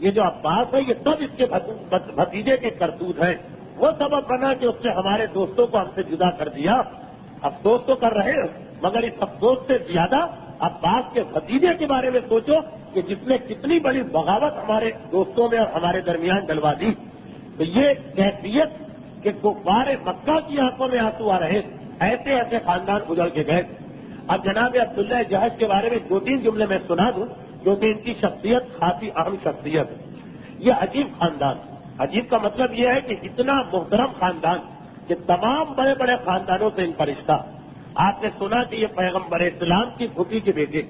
یہ جو عباس ہے یہ سب اس کے بھتیجے کے کرتوت ہیں. وہ سبب بنا کہ اس نے ہمارے دوستوں کو ہم سے جدا کر دیا. افسوس تو کر رہے ہیں، مگر اس افسوس سے زیادہ عباس کے بھتیجے کے بارے میں سوچو کہ جس نے کتنی بڑی بغاوت ہمارے دوستوں میں اور ہمارے درمیان ڈلوا دی. تو یہ کیفیت کہ کفار مکہ کی آنکھوں میں آنسو آ رہے، ایسے ایسے خاندان اجڑ کے گئے. اب جناب عبداللہ جہش کے بارے میں 2-3 جملے میں سنا دوں، کیونکہ ان کی شخصیت خاصی اہم شخصیت ہے. یہ عجیب خاندان، عجیب کا مطلب یہ ہے کہ اتنا محترم خاندان کہ تمام بڑے بڑے خاندانوں سے ان کا رشتہ. آپ نے سنا کہ یہ پیغمبر اسلام کی پھوپھی کے بیٹے،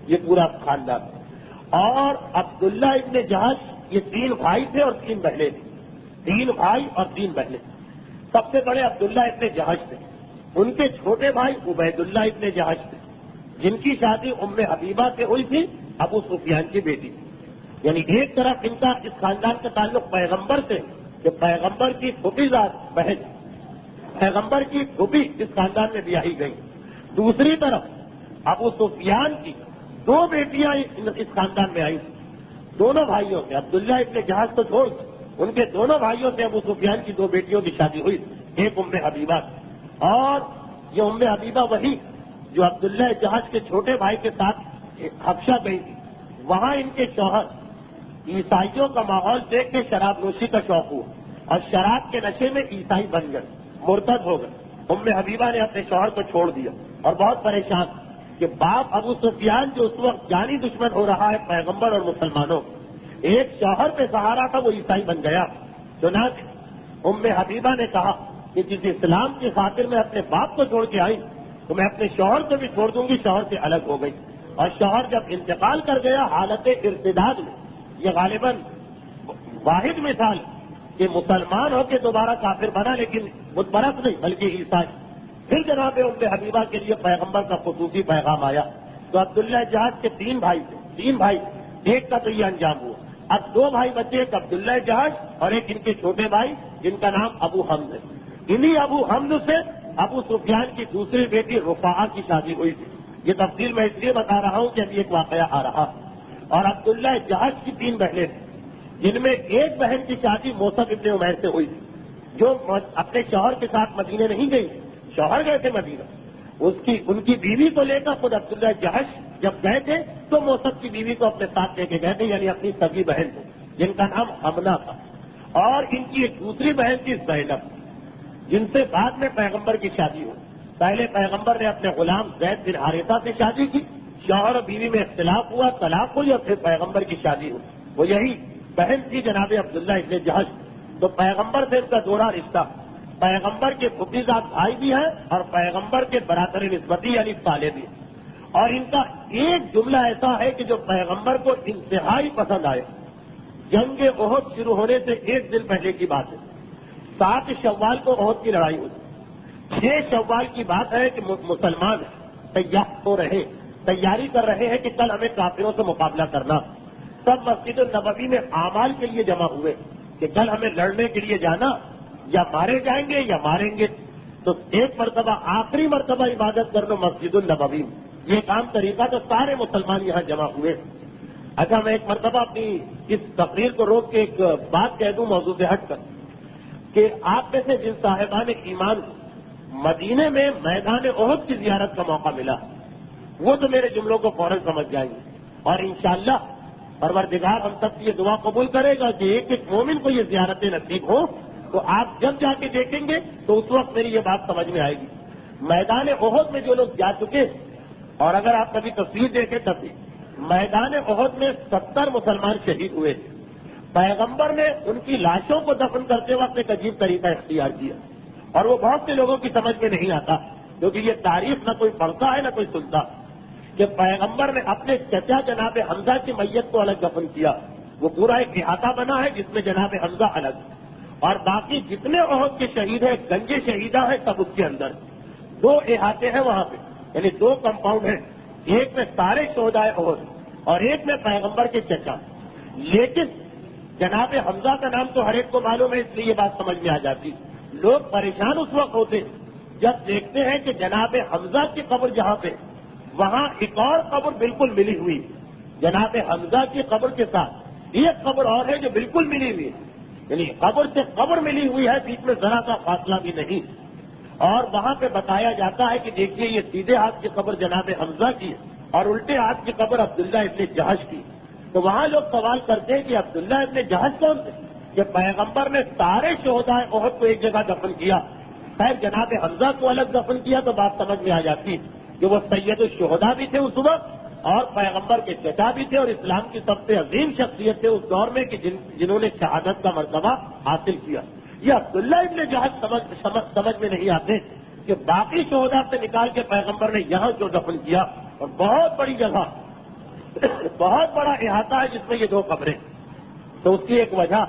یہ پورا خاندان. اور عبداللہ ابن جہش یہ 3 بھائی تھے اور 3 بہنیں تھیں. 3 بھائی اور 3 بہنیں. سب سے بڑے عبداللہ ابن جہش تھے. ان کے چھوٹے بھائی عبید اللہ ابن جہش تھے، جن کی شادی ام حبیبہ سے ہوئی تھی، ابو سفیان کی بیٹی. یعنی ایک طرف ان کا اس خاندان کا تعلق پیغمبر سے کہ پیغمبر کی پھوپھی ذات بہن، پیغمبر کی پھوپھی اس خاندان میں بیاہی گئی. دوسری طرف ابو سفیان کی 2 بیٹیاں اس خاندان میں آئی. دونوں بھائیوں سے، عبداللہ ابن جہش کو چھوڑ ان کے دونوں بھائیوں سے ابو سفیان کی 2 بیٹیوں کی شادی ہوئی. ایک ام حبیبہ، اور یہ ام حبیبہ وہی جو عبداللہ جہش کے چھوٹے بھائی کے ساتھ حبشہ گئی تھی. وہاں ان کے شوہر عیسائیوں کا ماحول دیکھ کے شراب نوشی کا شوق ہوا، اور شراب کے نشے میں عیسائی بن گئے، مرتد ہو گئے. ام حبیبہ نے اپنے شوہر کو چھوڑ دیا اور بہت پریشان کہ باپ ابو سفیان جو اس وقت جانی دشمن ہو رہا ہے پیغمبر اور مسلمانوں، ایک شوہر پہ سہارا تھا، وہ عیسائی بن گیا. چنانچہ ام حبیبہ نے کہا کہ جس اسلام کی خاطر میں اپنے باپ کو چھوڑ کے آئی تو میں اپنے شوہر کو بھی چھوڑ دوں گی. شوہر سے الگ ہو گئی، اور شوہر جب انتقال کر گیا حالت ارتداد میں، یہ غالباً واحد مثال کہ مسلمان ہو کے دوبارہ کافر بنا، لیکن بت پرست نہیں بلکہ عیسائی. پھر جناب ام حبیبہ کے لیے پیغمبر کا خصوصی پیغام آیا. تو عبداللہ جہش کے 3 بھائی تھے، 3 بھائی، ایک کا تو یہ انجام ہوا. اب 2 بھائی بچے، ایک عبداللہ جہش اور ایک ان کے چھوٹے بھائی جن کا نام ابو حمد ہے. انہی ابو حمد سے ابو سفیان کی دوسری بیٹی رفاعہ کی شادی ہوئی تھی. یہ تفصیل میں اس لیے بتا رہا ہوں کہ ابھی ایک واقعہ آ رہا. اور عبداللہ جہش کی 3 بہنیں تھیں، جن میں ایک بہن کی شادی موسیٰ ابن عمیر سے ہوئی تھی، جو اپنے شوہر کے ساتھ مدینے نہیں گئی، شوہر گئے تھے مدینہ، ان کی بیوی کو لے کر خود عبداللہ جہش جب گئے تھے تو موسد کی بیوی کو اپنے ساتھ لے کے گئے تھے، یعنی اپنی سگی بہن کو، جن کا نام حمنا تھا، اور ان کی ایک دوسری بہن تھی زینب، جن سے بعد میں پیغمبر کی شادی ہوئی۔ پہلے پیغمبر نے اپنے غلام زید بن حارثہ سے شادی کی، شوہر اور بیوی میں اختلاف ہوا، طلاق ہوئی، اور پھر پیغمبر کی شادی ہوئی۔ وہ یہی بہن تھی جناب عبداللہ ابن جہش۔ تو پیغمبر سے ان کا جوڑا رشتہ، پیغمبر کے پھپھیزاد بھائی بھی ہیں اور پیغمبر کے برادر نسبتی یعنی سالے بھی ہیں۔ اور ان کا ایک جملہ ایسا ہے کہ جو پیغمبر کو انتہائی پسند آئے۔ جنگ احد شروع ہونے سے ایک دن پہلے کی بات ہے، 7 شوال کو احد کی لڑائی ہوئی۔ 6 شوال کی بات ہے کہ مسلمان تیاری کر رہے ہیں کہ کل ہمیں کافروں سے مقابلہ کرنا۔ سب مسجد النبوی میں اعمال کے لیے جمع ہوئے کہ کل ہمیں لڑنے کے لیے جانا، یا مارے جائیں گے یا ماریں گے۔ تو ایک مرتبہ، آخری مرتبہ عبادت کر لو مسجد النبوی میں، یہ کام طریقہ تو سارے مسلمان یہاں جمع ہوئے۔ اچھا، میں ایک مرتبہ اپنی اس تقریر کو روک کے ایک بات کہہ دوں موضوع سے ہٹ کر، کہ آپ میں سے جن صاحبان ایمان مدینے میں میدان احد کی زیارت کا موقع ملا، وہ تو میرے جملوں کو فوراً سمجھ جائیں گے، اور انشاءاللہ پروردگار ہم سب کی یہ دعا قبول کرے گا کہ ایک ایک مومن کو یہ زیارتیں نصیب ہوں، تو آپ جب جا کے دیکھیں گے تو اس وقت میری یہ بات سمجھ میں آئے گی۔ میدان احد میں جو لوگ جا چکے، اور اگر آپ کبھی تصویر دیکھیں تب بھی، میدان احد میں 70 مسلمان شہید ہوئے تھے۔ پیغمبر نے ان کی لاشوں کو دفن کرتے وقت ایک عجیب طریقہ اختیار کیا، اور وہ بہت سے لوگوں کی سمجھ میں نہیں آتا، کیونکہ یہ تاریخ نہ کوئی پڑھتا ہے نہ کوئی سنتا، کہ پیغمبر نے اپنے چچا جناب حمزہ کی میت کو الگ دفن کیا۔ وہ پورا ایک احاطہ بنا ہے جس میں جناب حمزہ الگ، اور باقی جتنے احد کے شہید ہیں، گنجے شہیدہ ہیں، سب اس کے اندر 2 احاطے ہیں وہاں پہ، یعنی 2 کمپاؤنڈ ہیں، ایک میں سارے شہدائے احد اور ایک میں پیغمبر کے چچا۔ لیکن جناب حمزہ کا نام تو ہر ایک کو معلوم ہے، اس لیے یہ بات سمجھ میں آ جاتی۔ لوگ پریشان اس وقت ہوتے جب دیکھتے ہیں کہ جناب حمزہ کی قبر جہاں پہ، وہاں ایک اور قبر بالکل ملی ہوئی، جناب حمزہ کی قبر کے ساتھ ایک قبر اور ہے جو بالکل ملی ہوئی ہے، یعنی قبر سے قبر ملی ہوئی ہے، بیچ میں ذرا کا فاصلہ بھی نہیں۔ اور وہاں پہ بتایا جاتا ہے کہ دیکھیے یہ سیدھے ہاتھ کی قبر جناب حمزہ کی ہے اور الٹے ہاتھ کی قبر عبداللہ ابن جہش کی۔ تو وہاں لوگ سوال کرتے ہیں کہ عبداللہ ابن جہش کون تھے؟ کہ پیغمبر نے سارے شہدائے احد کو ایک جگہ دفن کیا، خیر جناب حمزہ کو الگ دفن کیا تو بات سمجھ میں آ جاتی کہ وہ سید الشہداء بھی تھے اس وقت، اور پیغمبر کے چچا بھی تھے، اور اسلام کی سب سے عظیم شخصیت تھے اس دور میں کہ جنہوں نے شہادت کا مرتبہ حاصل کیا۔ یہ عبداللہ ابن جہش سمجھ میں نہیں آتے کہ باقی شہداء سے نکال کے پیغمبر نے یہاں جو دفن کیا، اور بہت بڑی جگہ، بہت بڑا احاطہ ہے جس میں یہ 2 قبریں۔ تو اس کی ایک وجہ،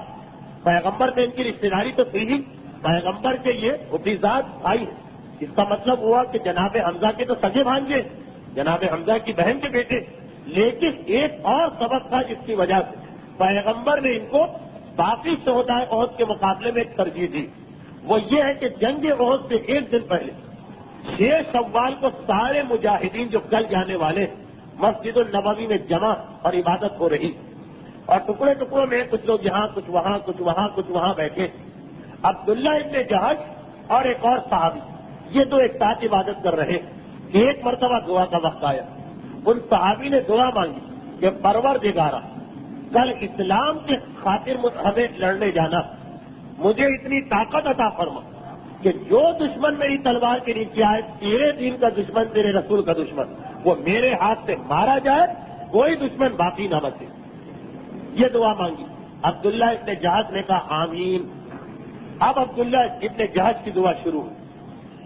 پیغمبر نے ان کی رشتے داری تو کی ہی، پیغمبر کے یہ حفیظات بھائی ہیں، اس کا مطلب ہوا کہ جناب حمزہ کے تو سگے بھانجے، جناب حمزہ کی بہن کے بیٹے۔ لیکن ایک اور سبب تھا جس کی وجہ سے پیغمبر نے ان کو باقی شہدائے احد کے مقابلے میں ایک ترجیح دی، وہ یہ ہے کہ جنگ احد سے ایک دن پہلے 6 شوال کو سارے مجاہدین جو کل جانے والے مسجد النبوی میں جمع اور عبادت ہو رہی، اور ٹکڑے ٹکڑوں میں کچھ لوگ یہاں، کچھ وہاں، کچھ وہاں، کچھ وہاں بیٹھے۔ عبداللہ ابن جہش اور ایک اور صحابی، یہ 2 ایک ساتھ عبادت کر رہے کہ ایک مرتبہ دعا کا وقت آیا۔ ان صحابی نے دعا مانگی کہ پروردگارا، کل اسلام کے خاطر ہمیں لڑنے جانا، مجھے اتنی طاقت عطا فرما کہ جو دشمن میری تلوار کے نیچے آئے، تیرے دین کا دشمن، تیرے رسول کا دشمن، وہ میرے ہاتھ سے مارا جائے، کوئی دشمن باقی نہ بچے۔ یہ دعا مانگی۔ عبداللہ ابن جہش نے کہا آمین۔ اب عبداللہ ابن جہش کی دعا شروع ہوئی۔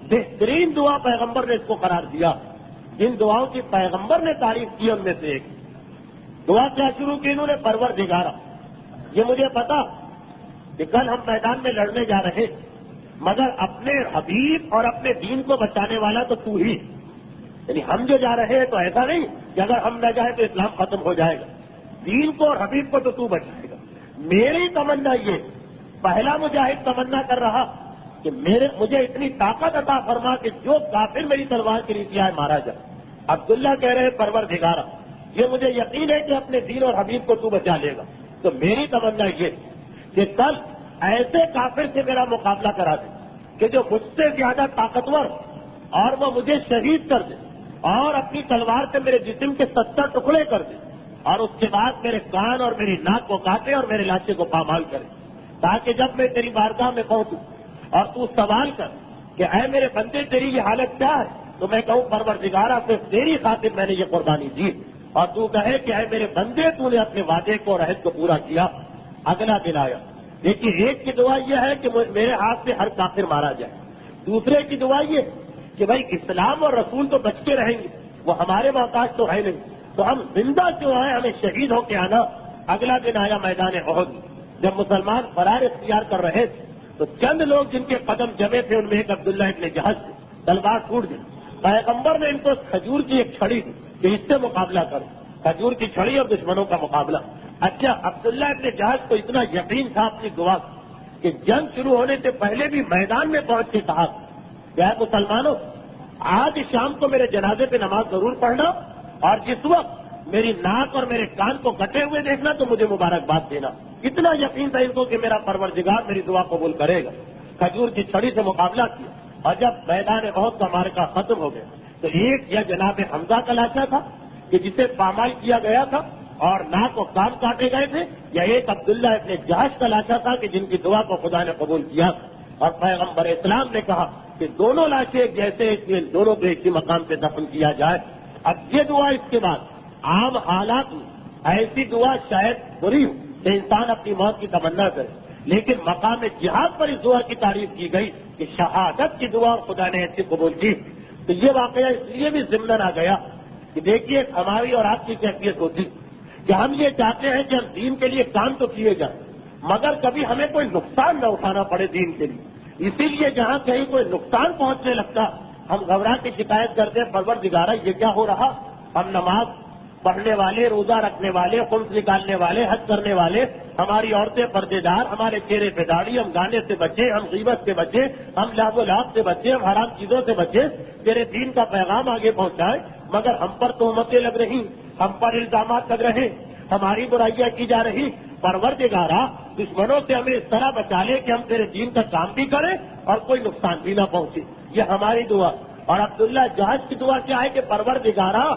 بہترین دعا پیغمبر نے اس کو قرار دیا، جن دعاؤں کی پیغمبر نے تعریف کی ان میں سے ایک دعا کیا شروع کی انہوں نے، پروردگارا، یہ مجھے پتا کہ کل ہم میدان میں لڑنے جا رہے، مگر اپنے حبیب اور اپنے دین کو بچانے والا تو تو ہی، یعنی ہم جو جا رہے ہیں تو ایسا نہیں کہ اگر ہم نہ جائیں تو اسلام ختم ہو جائے گا، دین کو اور حبیب کو تو بچائے گا۔ میری تمنا یہ، پہلا مجاہد تمنا کر رہا کہ مجھے اتنی طاقت عطا فرما کہ جو کافر میری تلوار کے نیچے آئے مارا جائے۔ عبداللہ کہہ رہے پروردگارا، یہ مجھے یقین ہے کہ اپنے دین اور حبیب کو تو بچا لے گا، تو میری تمنا یہ کہ کل ایسے کافر سے میرا مقابلہ کرا دے کہ جو مجھ سے زیادہ طاقتور اور وہ مجھے شہید کر دے اور اپنی تلوار سے میرے جسم کے 70 ٹکڑے کر دے اور اس کے بعد میرے کان اور میری ناک کو کاٹے اور میرے لاشے کو پامال کرے، تاکہ جب میں تیری بارگاہ میں پہنچوں اور تو سوال کر کہ اے میرے بندے تیری یہ حالت کیا ہے، تو میں کہوں پروردگارہ صرف تیری خاطر میں نے یہ قربانی دی، اور تو کہے کہ اے میرے بندے تو نے اپنے وعدے کو اور عہد کو پورا کیا۔ اگلا دن آیا، دیکھیے ایک کی دعا یہ ہے کہ میرے ہاتھ سے ہر کافر مارا جائے، دوسرے کی دعا یہ کہ بھائی اسلام اور رسول تو بچ کے رہیں گے، وہ ہمارے محتاج تو ہے نہیں، تو ہم زندہ کیوں آئے، ہمیں شہید ہو کے آنا۔ اگلا دن آیا میدان احد، جب مسلمان فرار اختیار کر رہے تھے تو چند لوگ جن کے قدم جمے تھے ان میں ایک عبداللہ ابن جہش تھے، تلوار ٹوٹ گئی، پیغمبر نے ان کو کھجور کی ایک چھڑی دی کہ اس سے مقابلہ کرو، کھجور کی چھڑی اور دشمنوں کا مقابلہ۔ اچھا عبداللہ ابن جہش کو اتنا یقین تھا اپنی دعا کہ جنگ شروع ہونے سے پہلے بھی میدان میں پہنچ کے کہا کہ اے مسلمانوں، آج شام کو میرے جنازے پہ نماز ضرور پڑھنا، اور جس وقت میری ناک اور میرے کان کو کٹے ہوئے دیکھنا تو مجھے مبارکباد دینا۔ اتنا یقین تھا ان کو کہ میرا پروردگار میری دعا قبول کرے گا۔ کھجور کی چھڑی سے مقابلہ کیا، اور جب میدان احد کا معرکہ ختم ہو گیا تو ایک یا جناب حمزہ کا لاشا تھا کہ جسے پامال کیا گیا تھا اور ناک و کان کاٹے گئے تھے، یا ایک عبداللہ ابن جہش کا لاشا تھا کہ جن کی دعا کو خدا نے قبول کیا، اور پیغمبر اسلام نے کہا کہ دونوں لاشیں ایک جیسے، اس لیے دونوں کو ایک ہی مقام پہ دفن کیا جائے۔ اب یہ دعا اس کے بعد عام حالات میں ایسی دعا شاید بری ہو کہ انسان اپنی موت کی تمنا کرے، لیکن مقام جہاد پر اس دعا کی تعریف کی گئی کہ شہادت کی دعا اور خدا نے ایسی قبول کی۔ تو یہ واقعہ اس لیے بھی ضمن آ گیا کہ دیکھیے ہماری اور آپ کی کیفیت ہوتی کہ ہم یہ چاہتے ہیں کہ ہم دین کے لیے کام تو کیے جائیں مگر کبھی ہمیں کوئی نقصان نہ اٹھانا پڑے دین کے لیے، اسی لیے جہاں کہیں کوئی نقصان پہنچنے لگتا ہم گھبرا کے شکایت کرتے ہیں پروردگارہ یہ کیا ہو رہا۔ ہم نماز پڑھنے والے، روزہ رکھنے والے، خمس نکالنے والے، حج کرنے والے، ہماری عورتیں پردے دار، ہمارے چہرے پہ داڑھی، ہم گانے سے بچے، ہم غیبت سے بچے، ہم لہو و لعب سے بچے، ہم حرام چیزوں سے بچے، تیرے دین کا پیغام آگے پہنچائے، مگر ہم پر تہمتیں لگ رہی، ہم پر الزامات لگ رہے، ہماری برائیاں کی جا رہی۔ پروردگارہ دشمنوں سے ہمیں اس طرح بچا لے کہ ہم تیرے دین کا کام بھی کریں اور کوئی نقصان بھی نہ پہنچے، یہ ہماری دعا۔ اور عبداللہ جہش کی دعا کیا ہے کہ پروردگارہ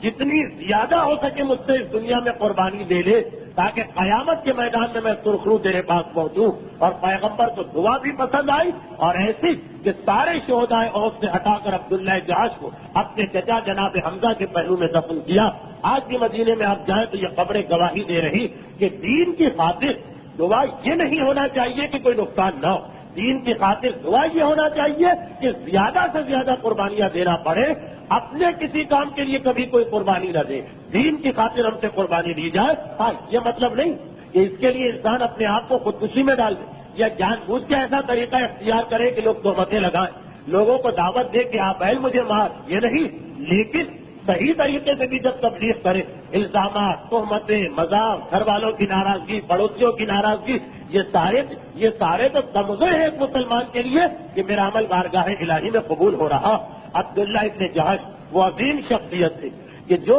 جتنی زیادہ ہو سکے مجھ سے اس دنیا میں قربانی دے لے تاکہ قیامت کے میدان میں میں سرخرو تیرے پاس پہنچوں۔ اور پیغمبر کو دعا بھی پسند آئی اور ایسی کہ سارے شہدائے احد سے ہٹا کر عبداللہ جہش کو اپنے چچا جناب حمزہ کے پہلو میں دفن کیا۔ آج بھی مدینے میں آپ جائیں تو یہ قبریں گواہی دے رہی کہ دین کی خاطر دعا یہ نہیں ہونا چاہیے کہ کوئی نقصان نہ ہو، دین کی خاطر دعا یہ ہونا چاہیے کہ زیادہ سے زیادہ قربانیاں دینا پڑے، اپنے کسی کام کے لیے کبھی کوئی قربانی نہ دے، دین کی خاطر ہم سے قربانی دی جائے۔ ہاں یہ مطلب نہیں کہ اس کے لیے انسان اپنے آپ کو خودکشی میں ڈال دے یا جان بوجھ کے ایسا طریقہ اختیار کرے کہ لوگ تہمتیں لگائیں، لوگوں کو دعوت دے کہ آپ بیل مجھے مار، یہ نہیں، لیکن صحیح طریقے سے بھی جب تبلیغ کرے، الزامات، تہمتیں، مذاق، گھر والوں کی ناراضگی، پڑوسیوں کی ناراضگی، یہ سارے تو تمغے ہیں ایک مسلمان کے لیے کہ میرا عمل بارگاہ الہی میں قبول ہو رہا۔ عبداللہ ابن جہش وہ عظیم شخصیت تھی کہ جو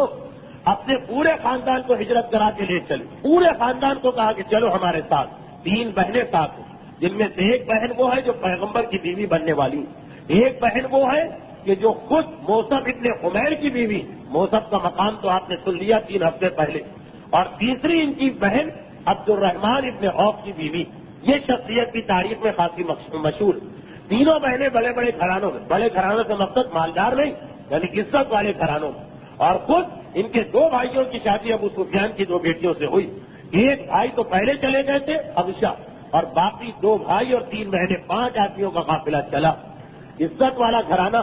اپنے پورے خاندان کو ہجرت کرا کے لے چلے، پورے خاندان کو کہا کہ چلو ہمارے ساتھ، 3 بہنیں ساتھ ہیں، جن میں سے ایک بہن وہ ہے جو پیغمبر کی بیوی بننے والی، ایک بہن وہ ہے کہ جو خود موصب ابن عمیر کی بیوی، موصب کا مقام تو آپ نے سن لیا 3 ہفتے پہلے، اور تیسری ان کی بہن عبد الرحمان ابن عوف کی بیوی۔ یہ شخصیت کی تاریخ میں خاصی مشہور، تینوں بہنیں بڑے بڑے گھرانوں میں، بڑے گھرانوں سے مقصد مالدار نہیں یعنی عزت والے گھرانوں میں، اور خود ان کے 2 بھائیوں کی شادی ابو سفیان کی 2 بیٹیوں سے ہوئی، ایک بھائی تو پہلے چلے گئے تھے حبشہ، اور باقی 2 بھائی اور 3 بہنیں، 5 آدمیوں کا قافلہ چلا، عزت والا گھرانہ،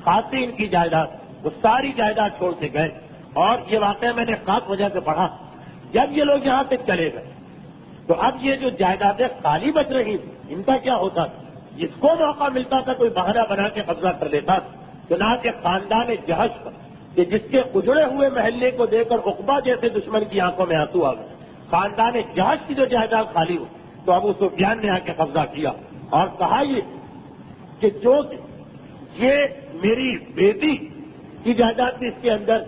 خاصی ان کی جائیداد، وہ ساری جائیداد چھوڑ کے گئے۔ اور یہ واقعہ میں نے خاص وجہ سے پڑھا، جب یہ لوگ یہاں سے چلے گئے تو اب یہ جو جائیدادیں خالی بچ رہی تھیں ان کا کیا ہوتا تھا، جس کو موقع ملتا تھا کوئی بہانہ بنا کے قبضہ کر لیتا تھا۔ چنانچہ خاندان جہش پر کہ جس کے اجڑے ہوئے محلے کو دیکھ کر عقبہ جیسے دشمن کی آنکھوں میں آنسو آ گئے، خاندان جہش کی جو جائیداد خالی ہو تو ابو سفیان نے آ کے قبضہ کیا اور کہا یہ کہ جو یہ میری بیٹی کی جائیداد بھی اس کے اندر،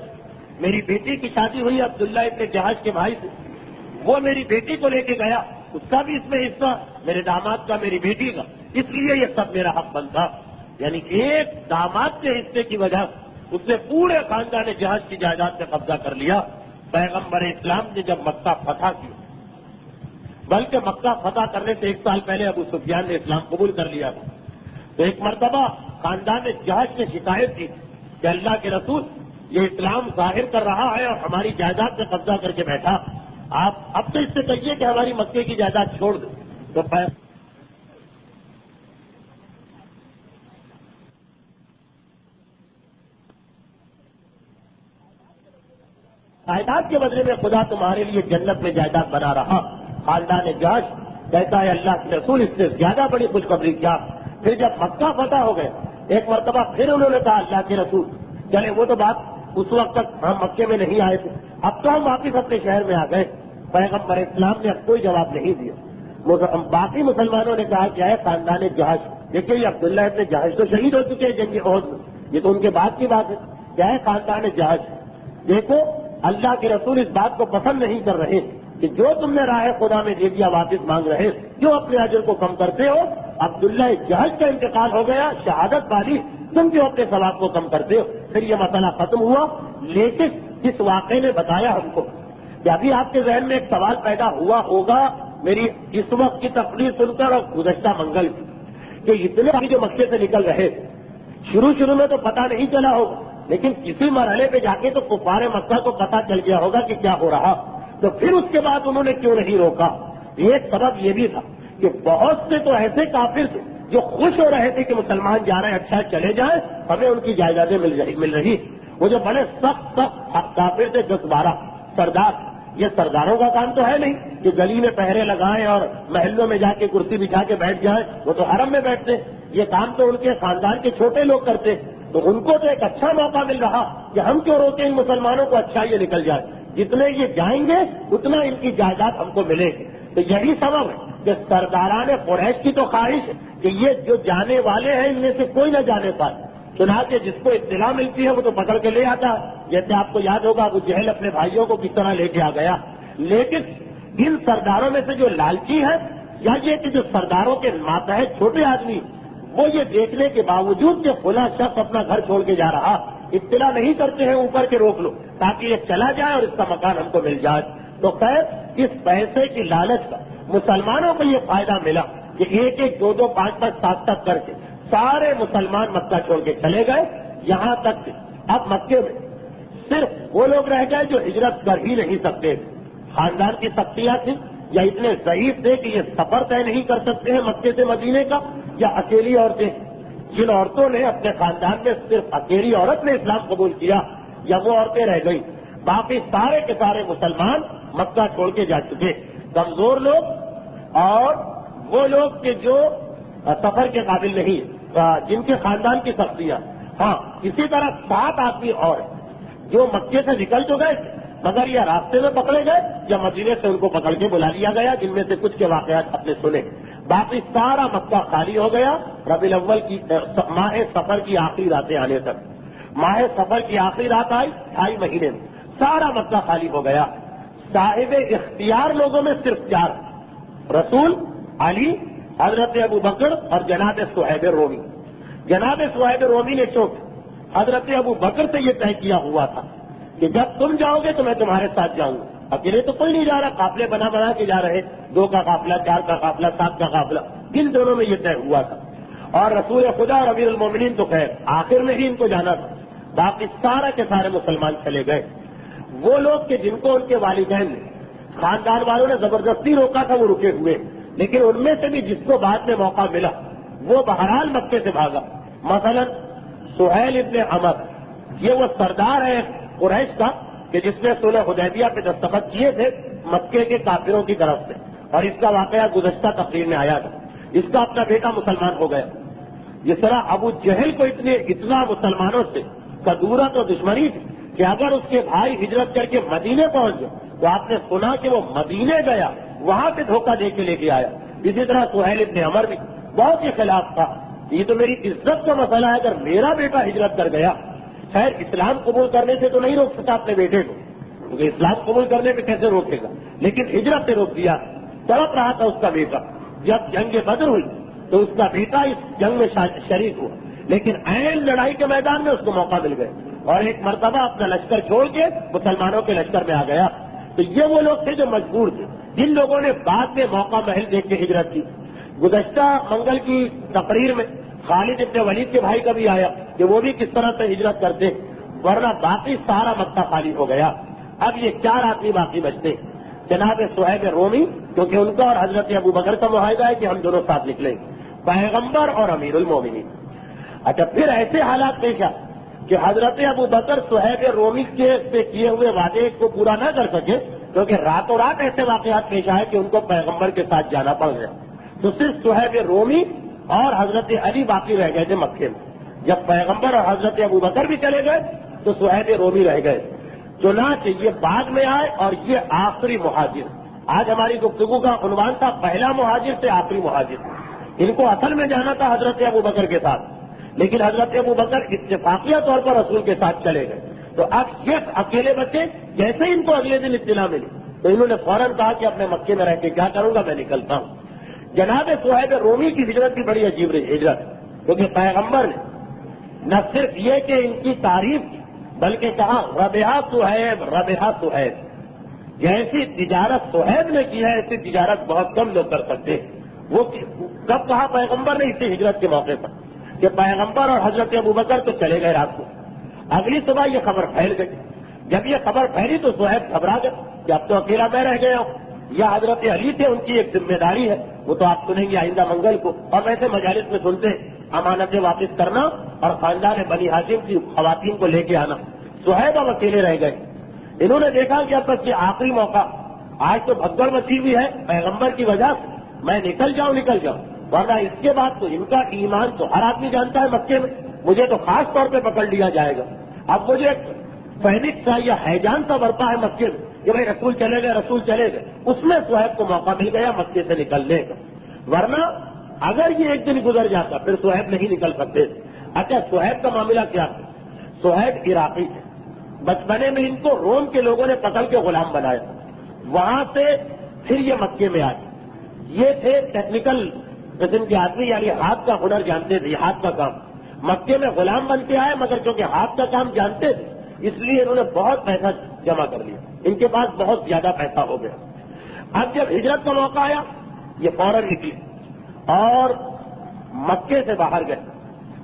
میری بیٹی کی شادی ہوئی عبداللہ ابن جہش کے بھائی سے، وہ میری بیٹی کو لے کے گیا، اس کا بھی اس میں حصہ، میرے داماد کا، میری بیٹی کا، اس لیے یہ سب میرا حق بنتا۔ یعنی ایک داماد کے حصے کی وجہ اس نے پورے خاندان جہاز کی جائیداد پہ قبضہ کر لیا. پیغمبر اسلام نے جب مکہ فتح کیا، بلکہ مکہ فتح کرنے سے 1 سال پہلے ابو سفیان نے اسلام قبول کر لیا تھا، تو ایک مرتبہ خاندان جہاز نے شکایت کی کہ اللہ کے رسول یہ اسلام ظاہر کر رہا ہے اور ہماری جائیداد پہ قبضہ کر کے بیٹھا، آپ اب تو اس سے کہیے کہ ہماری مکے کی جائیداد چھوڑ دیں. تو جائیداد کے بدلے میں خدا تمہارے لیے جنت میں جائیداد بنا رہا. خاندان جہاز کہتا ہے اللہ کے رسول اس سے زیادہ بڑی خوشخبری کیا. پھر جب مکہ فتح ہو گیا ایک مرتبہ پھر انہوں نے کہا اللہ کے رسول چلے وہ تو بات اس وقت تک ہم مکے میں نہیں آئے تھے، اب تو ہم واپس اپنے شہر میں آ گئے. پیغمبر اسلام نے اب کوئی جواب نہیں دیا. باقی مسلمانوں نے کہا کیا ہے خاندان جہاز، دیکھیے یہ عبداللہ ابن جہاز تو شہید ہو چکے ہیں جنگ احد میں، یہ تو ان کے بعد کی بات ہے. کیا ہے خاندان جہاز، دیکھو اللہ کے رسول اس بات کو پسند نہیں کر رہے کہ جو تم نے راہ خدا میں دے دیا واپس مانگ رہے، جو اپنے اجر کو کم کرتے ہو. عبداللہ جہاز کا انتقال ہو گیا شہادت والی، تم جو اپنے ثواب کو کم کرتے ہو. پھر یہ مسئلہ ختم ہوا. لیکن اس واقعے نے بتایا ہم کو کہ ابھی آپ کے ذہن میں ایک سوال پیدا ہوا ہوگا میری اس وقت کی تقریر سن کر اور گزشتہ منگل کی، کہ اتنے ابھی جو مکے سے نکل رہے شروع میں تو پتہ نہیں چلا ہوگا، لیکن کسی مرحلے پہ جا کے تو کفار مکہ کو پتہ چل گیا ہوگا کہ کیا ہو رہا. تو پھر اس کے بعد انہوں نے کیوں نہیں روکا؟ ایک سبب یہ بھی تھا کہ بہت سے تو ایسے کافر تھے جو خوش ہو رہے تھے کہ مسلمان جا رہے ہیں، اچھا چلے جائیں ہمیں ان کی جائیدادیں مل رہی. وہ جو بڑے سخت کافر تھے 10-12 سردار، یہ سرداروں کا کام تو ہے نہیں کہ گلی میں پہرے لگائیں اور محلوں میں جا کے کرسی بچھا کے بیٹھ جائیں، وہ تو حرم میں بیٹھتے. یہ کام تو ان کے خاندان کے چھوٹے لوگ کرتے. تو ان کو تو ایک اچھا موقع مل رہا کہ ہم کیوں روکیں ان مسلمانوں کو، اچھا یہ نکل جائے، جتنے یہ جائیں گے اتنا ان کی جائیداد ہم کو ملے گی. تو یہی سبب ہے کہ سرداران قریش کی تو خواہش ہے کہ یہ جو جانے والے ہیں ان میں سے کوئی نہ جانے پائے. چنانچہ جس کو اطلاع ملتی ہے وہ تو پکڑ کے لے آتا ہے. جیسے آپ کو یاد ہوگا ابو جہل اپنے بھائیوں کو کس طرح لے کے آ گیا. لیکن ان سرداروں میں سے جو لالچی ہے یا یہ کہ جو سرداروں کے ماتحت چھوٹے آدمی، وہ یہ دیکھنے کے باوجود کہ فلاں شخص اپنا گھر چھوڑ کے جا رہا، اطلاع نہیں کرتے ہیں اوپر کے روک لو تاکہ یہ چلا جائے اور اس کا مکان ہم کو مل جائے. تو خیر اس پیسے کی لالچ کا مسلمانوں کو یہ فائدہ ملا کہ 1-1, 2-2, 5-5, 7-7 کر کے سارے مسلمان مکہ چھوڑ کے چلے گئے. یہاں تک کہ اب مکے میں صرف وہ لوگ رہ گئے جو ہجرت کر ہی نہیں سکتے. خاندان کی سختیاں تھیں یا اتنے ضعیف تھے کہ یہ سفر طے نہیں کر سکتے ہیں مکے سے مدینے کا، یا اکیلی عورتیں، جن عورتوں نے اپنے خاندان میں صرف اکیلی عورت نے اسلام قبول کیا یا وہ عورتیں رہ گئی. باقی سارے کے سارے مسلمان مکہ چھوڑ کے جا چکے. کمزور لوگ اور وہ لوگ کہ جو سفر کے قابل نہیں، جن کے خاندان کی سختیاں. ہاں اسی طرح 7 آدمی اور جو مکے سے نکل تو گئے مگر یہ راستے میں پکڑے گئے یا مدینے سے ان کو پکڑ کے بلا لیا گیا، جن میں سے کچھ کے واقعات اپنے سنے. باقی سارا مکہ خالی ہو گیا ربیع الاول کی ماہ سفر کی آخری راتیں آنے تک. ماہ سفر کی آخری رات آئی 2.5 مہینے میں سارا مکہ خالی ہو گیا. صاحب اختیار لوگوں میں صرف 4، رسول، علی، حضرت ابو بکر اور جناب صہیب رومی. جناب صہیب رومی نے چونکہ حضرت ابو بکر سے یہ طے کیا ہوا تھا کہ جب تم جاؤ گے تو میں تمہارے ساتھ جاؤں گا، اکیلے تو کوئی نہیں جا رہا، قافلے بنا کے جا رہے، 2 کا قافلہ، 4 کا قافلہ، 7 کا قافلہ، ان دونوں میں یہ طے ہوا تھا. اور رسول خدا اور امیر المومنین تو خیر آخر میں ہی ان کو جانا تھا. باقی سارا کے سارے مسلمان چلے گئے. وہ لوگ کہ جن کو ان کے والدین نے، خاندان والوں نے زبردستی روکا تھا وہ رکے ہوئے، لیکن ان میں سے بھی جس کو بعد میں موقع ملا وہ بہرحال مکے سے بھاگا. مثلا سہیل ابن عمر، یہ وہ سردار ہے قریش کا کہ جس نے صلح حدیبیہ پہ دستخط کیے تھے مکے کے کافروں کی طرف سے، اور اس کا واقعہ گزشتہ تقریر میں آیا تھا. اس کا اپنا بیٹا مسلمان ہو گیا. جس طرح ابو جہل کو اتنا مسلمانوں سے کدورت اور دشمنی تھی کہ اگر اس کے بھائی ہجرت کر کے مدینے پہنچ گئے تو آپ نے سنا کہ وہ مدینے گیا، وہاں سے دھوکہ دے کے لے کے آیا. اسی طرح سہیل ابن عمر بھی بہت ہی خلاف تھا. یہ تو میری عزت کا مسئلہ ہے، اگر میرا بیٹا ہجرت کر گیا، خیر اسلام قبول کرنے سے تو نہیں روک سکتا اپنے بیٹے کو، کیونکہ اسلام قبول کرنے پہ کیسے روکے گا، لیکن ہجرت سے روک دیا. تڑپ رہا تھا اس کا بیٹا. جب جنگ بدر ہوئی تو اس کا بیٹا اس جنگ میں شریک ہوا، لیکن عین لڑائی کے میدان میں اس کو موقع مل گئے اور ایک مرتبہ اپنا لشکر چھوڑ کے مسلمانوں کے لشکر میں آ گیا. تو یہ وہ لوگ تھے جو مجبور تھے، جن لوگوں نے بعد میں موقع محل دیکھ کے ہجرت کی. گزشتہ منگل کی تقریر میں خالد ابن ولید کے بھائی کا بھی آیا کہ وہ بھی کس طرح سے ہجرت کرتے، ورنہ باقی سارا مکہ خالی ہو گیا. اب یہ 4 آدمی باقی بچتے، جناب صہیب رومی، کیونکہ ان کا اور حضرت ابو بکر کا معاہدہ ہے کہ ہم دونوں ساتھ نکلیں، پیغمبر اور امیر المومنین. اچھا پھر ایسے حالات پیش آئے کہ حضرت ابو بکر صہیب رومی کے سے کیے ہوئے وعدے کو پورا نہ کر سکے، کیونکہ راتوں رات ایسے واقعات پیش آئے کہ ان کو پیغمبر کے ساتھ جانا پڑ گیا. تو صرف صہیب رومی اور حضرت علی باقی رہ گئے تھے مکے میں. جب پیغمبر اور حضرت ابو بکر بھی چلے گئے تو صہیب رومی رہ گئے. چنانچہ یہ بعد میں آئے اور یہ آخری مہاجر. آج ہماری گفتگو کا عنوان تھا پہلا مہاجر سے آخری مہاجر. ان کو اصل میں جانا تھا حضرت ابو بکر کے ساتھ، لیکن حضرت ابو بکر اتفاقیہ طور پر رسول کے ساتھ چلے گئے. تو اب یہ اکیلے بچے. جیسے ان کو اگلے دن اطلاع ملی تو انہوں نے فوراً کہا کہ اپنے مکے میں رہ کے کیا کروں گا، میں نکلتا ہوں. جناب صہیب رومی کی ہجرت بھی بڑی عجیب رہی ہجرت، کیونکہ پیغمبر نے نہ صرف یہ کہ ان کی تعریف کی بلکہ کہا ربحا صہیب ربحا صہیب. جیسی تجارت صہیب نے کی ہے ایسی تجارت بہت کم لوگ کر سکتے ہیں. وہ کب کہا پیغمبر نے اسی ہجرت کے موقع پر کہ پیغمبر اور حضرت ابو بکر تو چلے گئے رات کو. اگلی صبح یہ خبر پھیل گئی. جب یہ خبر پھیلی تو صہیب گھبرا گئے کہ اب تو اکیلا میں رہ گیا ہوں. یا حضرت علی تھے، ان کی ایک ذمہ داری ہے، وہ تو آپ سنیں گے آئندہ منگل کو. اور ویسے مجالس میں سنتے ہیں امانتیں واپس کرنا اور خاندان بنی ہاشم کی خواتین کو لے کے آنا. صہیب اب اکیلے رہ گئے. انہوں نے دیکھا کہ اب تک یہ آخری موقع، آج تو بھگدڑ مچی ہوئی ہے پیغمبر کی وجہ سے، میں نکل جاؤں، ورنہ اس کے بعد تو ان کا ایمان تو ہر آدمی جانتا ہے مکے میں، مجھے تو خاص طور پہ پکڑ لیا جائے گا. اب مجھے ایک پینک سا یا حیجان سا برپا ہے مکے میں کہ بھائی رسول چلے گئے. اس میں صہیب کو موقع مل گیا مکے سے نکلنے کا، ورنہ اگر یہ ایک دن گزر جاتا پھر صہیب نہیں نکل سکتے. اچھا صہیب کا معاملہ کیا تھا؟ صہیب عراقی تھے. بچپنے میں ان کو روم کے لوگوں نے پکڑ کے غلام بنایا، وہاں سے پھر یہ مکے میں آئے. یہ تھے ٹیکنیکل قسم کے آدمی، یعنی ہاتھ کا ہنر جانتے تھے، ہاتھ کا کام. مکے میں غلام بن کے آئے، مگر چونکہ ہاتھ کا کام جانتے تھے اس لیے انہوں نے بہت پیسہ جمع کر لیا. ان کے پاس بہت زیادہ پیسہ ہو گیا. اب جب ہجرت کا موقع آیا یہ فوراً نکلی اور مکے سے باہر گئے.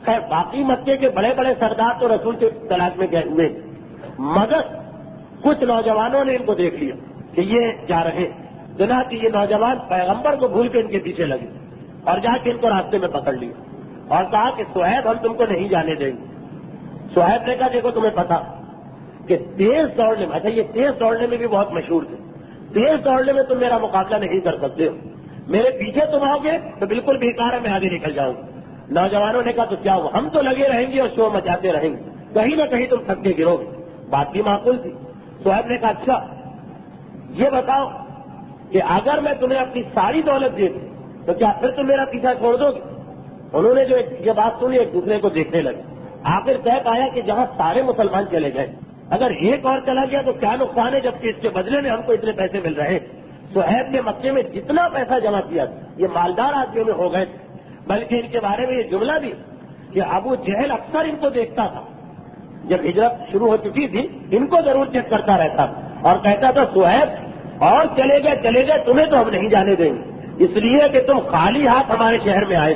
خیر باقی مکے کے بڑے بڑے سردار تو رسول کے تلاش میں گئے ہوئے، مگر کچھ نوجوانوں نے ان کو دیکھ لیا کہ یہ جا رہے ہیں. چنانچہ یہ نوجوان پیغمبر کو بھول کے ان کے پیچھے لگے اور جا کے ان کو راستے میں پکڑ لیا اور کہا کہ صہیب ہم تم کو نہیں جانے دیں گے. صہیب نے کہا دیکھو تمہیں پتا کہ تیز دوڑنے میں، اچھا یہ تیز دوڑنے میں بھی بہت مشہور تھے، تیز دوڑنے میں تم میرا مقابلہ نہیں کر سکتے ہو، میرے پیچھے تم آؤ گے تو بالکل بیکار ہے، میں آگے نکل جاؤں گا. نوجوانوں نے کہا تو کیا ہوا، ہم تو لگے رہیں گے اور شو مچاتے رہیں گے، کہیں نہ کہیں تم تھک کے گرو گے. بات بھی معقول تھی. صہیب نے کہا اچھا یہ بتاؤ کہ اگر میں تمہیں اپنی ساری دولت دے دوں تو کیا پھر تم میرا پیچھا چھوڑ دو گے؟ انہوں نے جو یہ بات سنی ایک دوسرے کو دیکھنے لگے. آخر طے پایا کہ جہاں سارے مسلمان چلے گئے اگر ایک اور چلا گیا تو کیا نقصان ہے، جبکہ اس کے بدلے میں ہم کو اتنے پیسے مل رہے ہیں. صہیب نے مکے میں جتنا پیسہ جمع کیا یہ مالدار آدمیوں میں ہو گئے، بلکہ ان کے بارے میں یہ جملہ بھی کہ ابو جہل اکثر ان کو دیکھتا تھا، جب ہجرت شروع ہو چکی تھی ان کو ضرور چیک کرتا رہتا اور کہتا تھا صہیب اور چلے گئے تمہیں تو ہم نہیں جانے دیں گے، اس لیے کہ تم خالی ہاتھ ہمارے شہر میں آئے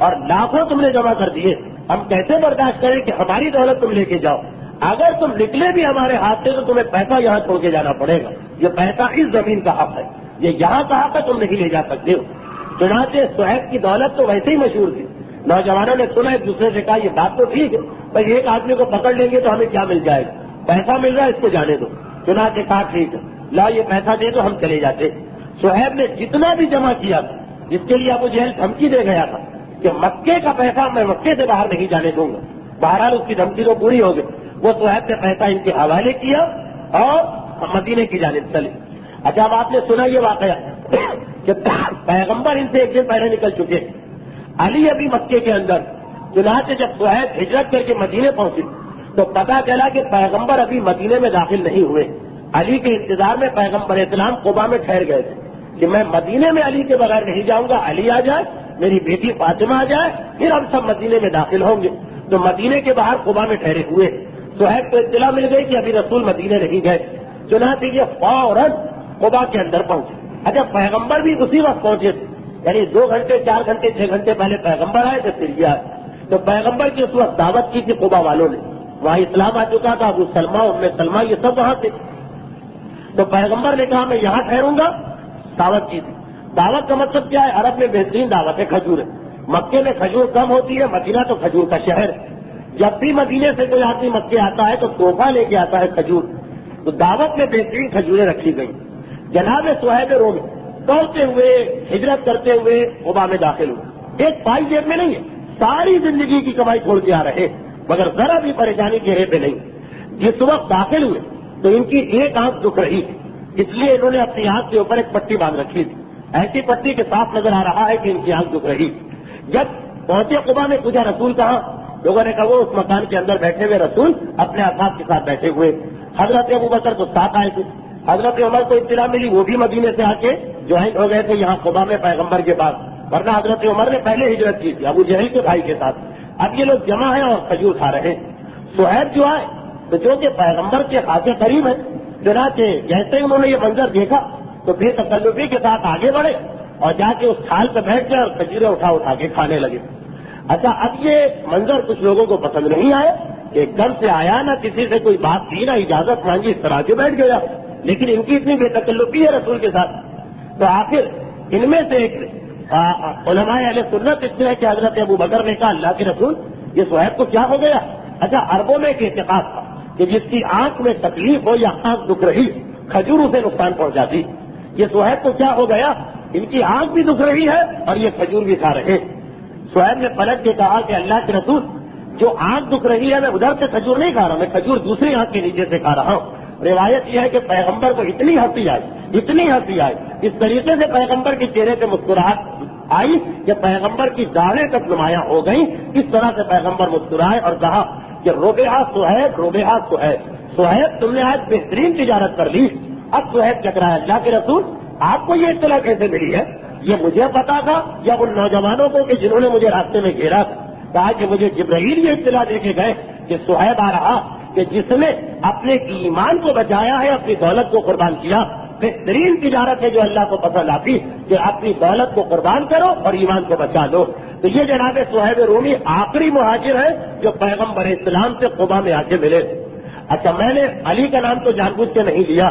اور لاکھوں تم نے جمع کر دیے، ہم کیسے برداشت کریں کہ ہماری دولت تم لے کے جاؤ، اگر تم نکلے بھی ہمارے ہاتھ سے تو تمہیں پیسہ یہاں چھوڑ کے جانا پڑے گا، یہ پیسہ اس زمین کا حق ہے، یہ یہاں کا حق ہے، تم نہیں لے جا سکتے ہو. چنانچہ صہیب کی دولت تو ویسے ہی مشہور تھی. نوجوانوں نے سنا ایک دوسرے سے کہا یہ بات تو ٹھیک ہے بھائی ایک آدمی کو پکڑ لیں گے تو ہمیں کیا مل جائے گا، پیسہ مل رہا ہے اس کو جانے دو. چنانچہ کہا ٹھیک ہے لا یہ پیسہ دے دو ہم چلے جاتے. صہیب نے جتنا بھی جمع کیا تھا جس کے لیے ابو جہل دھمکی دے گیا تھا کہ مکے کا پیسہ میں مکے سے باہر نہیں جانے دوں گا، بہرحال اس کی دھمکی تو پوری ہو گئی. وہ صہیب نے پیسہ ان کے حوالے کیا اور مدینے کی جانب چلے. اچھا اب آپ نے سنا یہ واقعہ کہ پیغمبر ان سے ایک دن پہلے نکل چکے، علی ابھی مکے کے اندر. چنانچہ جب صہیب ہجرت کر کے مدینے پہنچے تو پتا چلا کہ پیغمبر ابھی مدینے میں داخل نہیں ہوئے. علی کے انتظار میں پیغمبر اسلام قبا میں ٹھہر گئے تھے کہ میں مدینے میں علی کے بغیر نہیں جاؤں گا، علی آ جائے، میری بیٹی فاطمہ آ جائے، پھر ہم سب مدینے میں داخل ہوں گے. تو مدینے کے باہر قبا میں ٹھہرے ہوئے. صہیب کو اطلاع مل گئی کہ ابھی رسول مدینے نہیں گئے. چنانچہ یہ فوراً قبا کے اندر پہنچے. اچھا پیغمبر بھی اسی وقت پہنچے تھے, یعنی 2 گھنٹے 4 گھنٹے 6 گھنٹے پہلے پیغمبر آئے تھے, پھر یہ آئے. تو پیغمبر کی اس وقت دعوت کی تھی قبا والوں نے, وہاں اسلام آ چکا تھا, ابو سلمہ ام سلمہ یہ سب وہاں تھے. تو پیغمبر نے کہا میں یہاں ٹھہروں گا, دعوت کی تھی. دعوت کا مطلب کیا ہے؟ عرب میں بہترین دعوت ہے کھجور ہے. مکے میں کھجور کم ہوتی ہے, مدینہ تو کھجور کا شہر ہے. جب بھی مدینے سے کوئی آدمی مکے آتا ہے تو تحفہ لے کے آتا ہے کھجور. تو دعوت میں بہترین کھجوریں رکھی گئی. جناب صہیب رومی دوڑتے ہوئے ہجرت کرتے ہوئے قبا میں داخل ہوئے. ایک پائی جیب میں نہیں ہے, ساری زندگی کی کمائی چھوڑ کے آ رہے, مگر ذرا بھی پریشانی چہرے پہ نہیں. جس وقت داخل ہوئے تو ان کی ایک آنکھ دکھ رہی تھی, اس لیے انہوں نے اپنی آنکھ کے اوپر ایک پٹی باندھ رکھی تھی. ایسی پٹی کے صاف نظر آ رہا ہے کہ ان کی آنکھ دکھ رہی. جب پہنچے قبا میں پوچھا رسول کہاں؟ لوگوں نے کہا وہ اس مکان کے اندر بیٹھے ہوئے رسول اپنے اصحاب کے ساتھ بیٹھے ہوئے. حضرت ابوبکر تو ساتھ آئے تھے. حضرت عمر کو اطلاع ملی, وہ بھی مدینے سے آ کے جوائن ہو گئے تھے یہاں قبا میں پیغمبر کے پاس, ورنہ حضرت عمر نے پہلے ہجرت کی تھی ابو جہل کے بھائی کے ساتھ. اب یہ لوگ جمع ہیں اور کھجور کھا رہے ہیں. صہیب جو آئے تو جو کہ پیغمبر کے خاصے قریب ہیں, چنانچہ جیسے ہی انہوں نے یہ منظر دیکھا تو پھر تکلفی کے ساتھ آگے بڑھے اور جا کے اس تھال پہ بیٹھ گئے اور کھجوریں اٹھا کے کھانے لگے. اچھا اب یہ منظر کچھ لوگوں کو پسند نہیں آیا کہ ایک دم سے آیا, نہ کسی سے کوئی بات کی, نہ اجازت مانگی, اس طرح کے بیٹھ گیا. لیکن ان کی اتنی بے تکلفی ہے رسول کے ساتھ. تو آخر ان میں سے ایک علماء اہل سنت اتنے ہیں کہ حضرت ابوبکر نے کہا اللہ کے رسول یہ صہیب کو کیا ہو گیا؟ اچھا عربوں میں ایک اعتقاد تھا کہ جس کی آنکھ میں تکلیف ہو یا آنکھ دکھ رہی, کھجور اسے نقصان پہنچاتی. یہ صہیب کو کیا ہو گیا؟ ان کی آنکھ بھی دکھ رہی ہے اور یہ کھجور بھی کھا رہے. صہیب نے پلٹ کے کہا کہ اللہ کے رسول جو آنکھ دکھ رہی ہے میں ادھر سے کھجور نہیں کھا رہا, میں کھجور دوسری آنکھ کے نیچے سے کھا رہا ہوں. روایت یہ ہے کہ پیغمبر کو اتنی ہنسی آئی, اس طریقے سے پیغمبر کے چہرے پہ مسکراہٹ آئی کہ پیغمبر کی داڑھیں تک نمایاں ہو گئی. اس طرح سے پیغمبر مسکرائے اور کہا کہ روبیہ صہیب تم نے آج بہترین تجارت کر لی. اب صہیب چکرا ہے, اللہ کے رسول آپ کو یہ اطلاع کیسے ملی ہے؟ یہ مجھے پتا تھا یا ان نوجوانوں کو کہ جنہوں نے مجھے راستے میں گھیرا تھا؟ کہا کہ مجھے جبرائیل یہ اطلاع دے کے گئے کہ صہیب آ رہا کہ جس نے اپنے ایمان کو بچایا ہے, اپنی دولت کو قربان کیا. بہترین تجارت ہے جو اللہ کو پسند آتی کہ اپنی دولت کو قربان کرو اور ایمان کو بچا لو. تو یہ جناب صہیب رومی آخری مہاجر ہے جو پیغمبر اسلام سے قبا میں آ کے ملے. اچھا میں نے علی کا نام تو جان بوجھ کے نہیں لیا,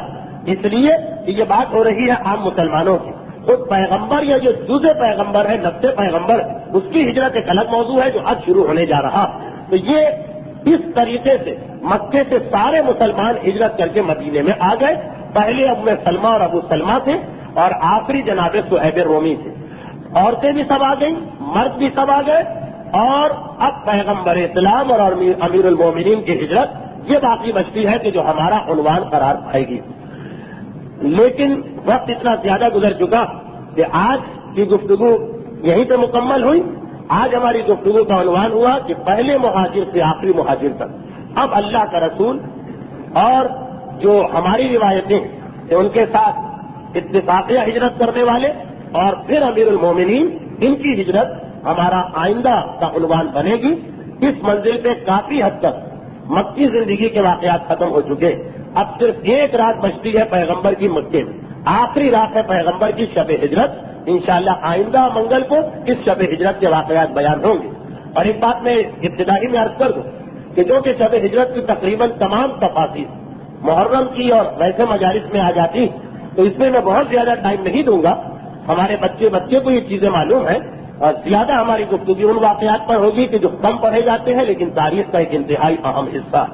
اس لیے کہ یہ بات ہو رہی ہے عام مسلمانوں کی. خود پیغمبر یا جو جزء پیغمبر ہے, نفس پیغمبر, اس کی ہجرت ایک الگ موضوع ہے جو اب شروع ہونے جا رہا. تو یہ اس طریقے سے مکے سے سارے مسلمان ہجرت کر کے مدینے میں آ گئے. پہلے ام سلمہ اور ابو سلمہ تھے اور آخری جناب صہیب رومی تھے. عورتیں بھی سب آ گئیں, مرد بھی سب آ گئے, اور اب پیغمبر اسلام اور امیر المومنین کی ہجرت یہ باقی بچتی ہے کہ جو ہمارا عنوان قرار پائے گی. لیکن وقت اتنا زیادہ گزر چکا کہ آج کی گفتگو یہیں پہ مکمل ہوئی. آج ہماری گفتگو کا عنوان ہوا کہ پہلے مہاجر سے آخری مہاجر تک. اب اللہ کا رسول اور جو ہماری روایتیں کہ ان کے ساتھ اتفاقیہ ہجرت کرنے والے اور پھر امیر المومنین, ان کی ہجرت ہمارا آئندہ کا عنوان بنے گی. اس منزل پہ کافی حد تک مکی زندگی کے واقعات ختم ہو چکے. اب صرف ایک رات بچتی ہے پیغمبر کی مکے میں, آخری رات ہے پیغمبر کی شب ہجرت. انشاءاللہ آئندہ منگل کو اس شب ہجرت کے واقعات بیان ہوں گے. اور ایک بات میں ابتدائی میں عرض کر دوں کہ جو کہ شب ہجرت کی تقریباً تمام تفاصیل محرم کی اور ویسے مجالس میں آ جاتی, تو اس میں بہت زیادہ ٹائم نہیں دوں گا. ہمارے بچے کو یہ چیزیں معلوم ہیں اور زیادہ ہماری گفتگو ان واقعات پر ہوگی کہ جو کم پڑھے جاتے ہیں لیکن تاریخ کا ایک انتہائی اہم حصہ.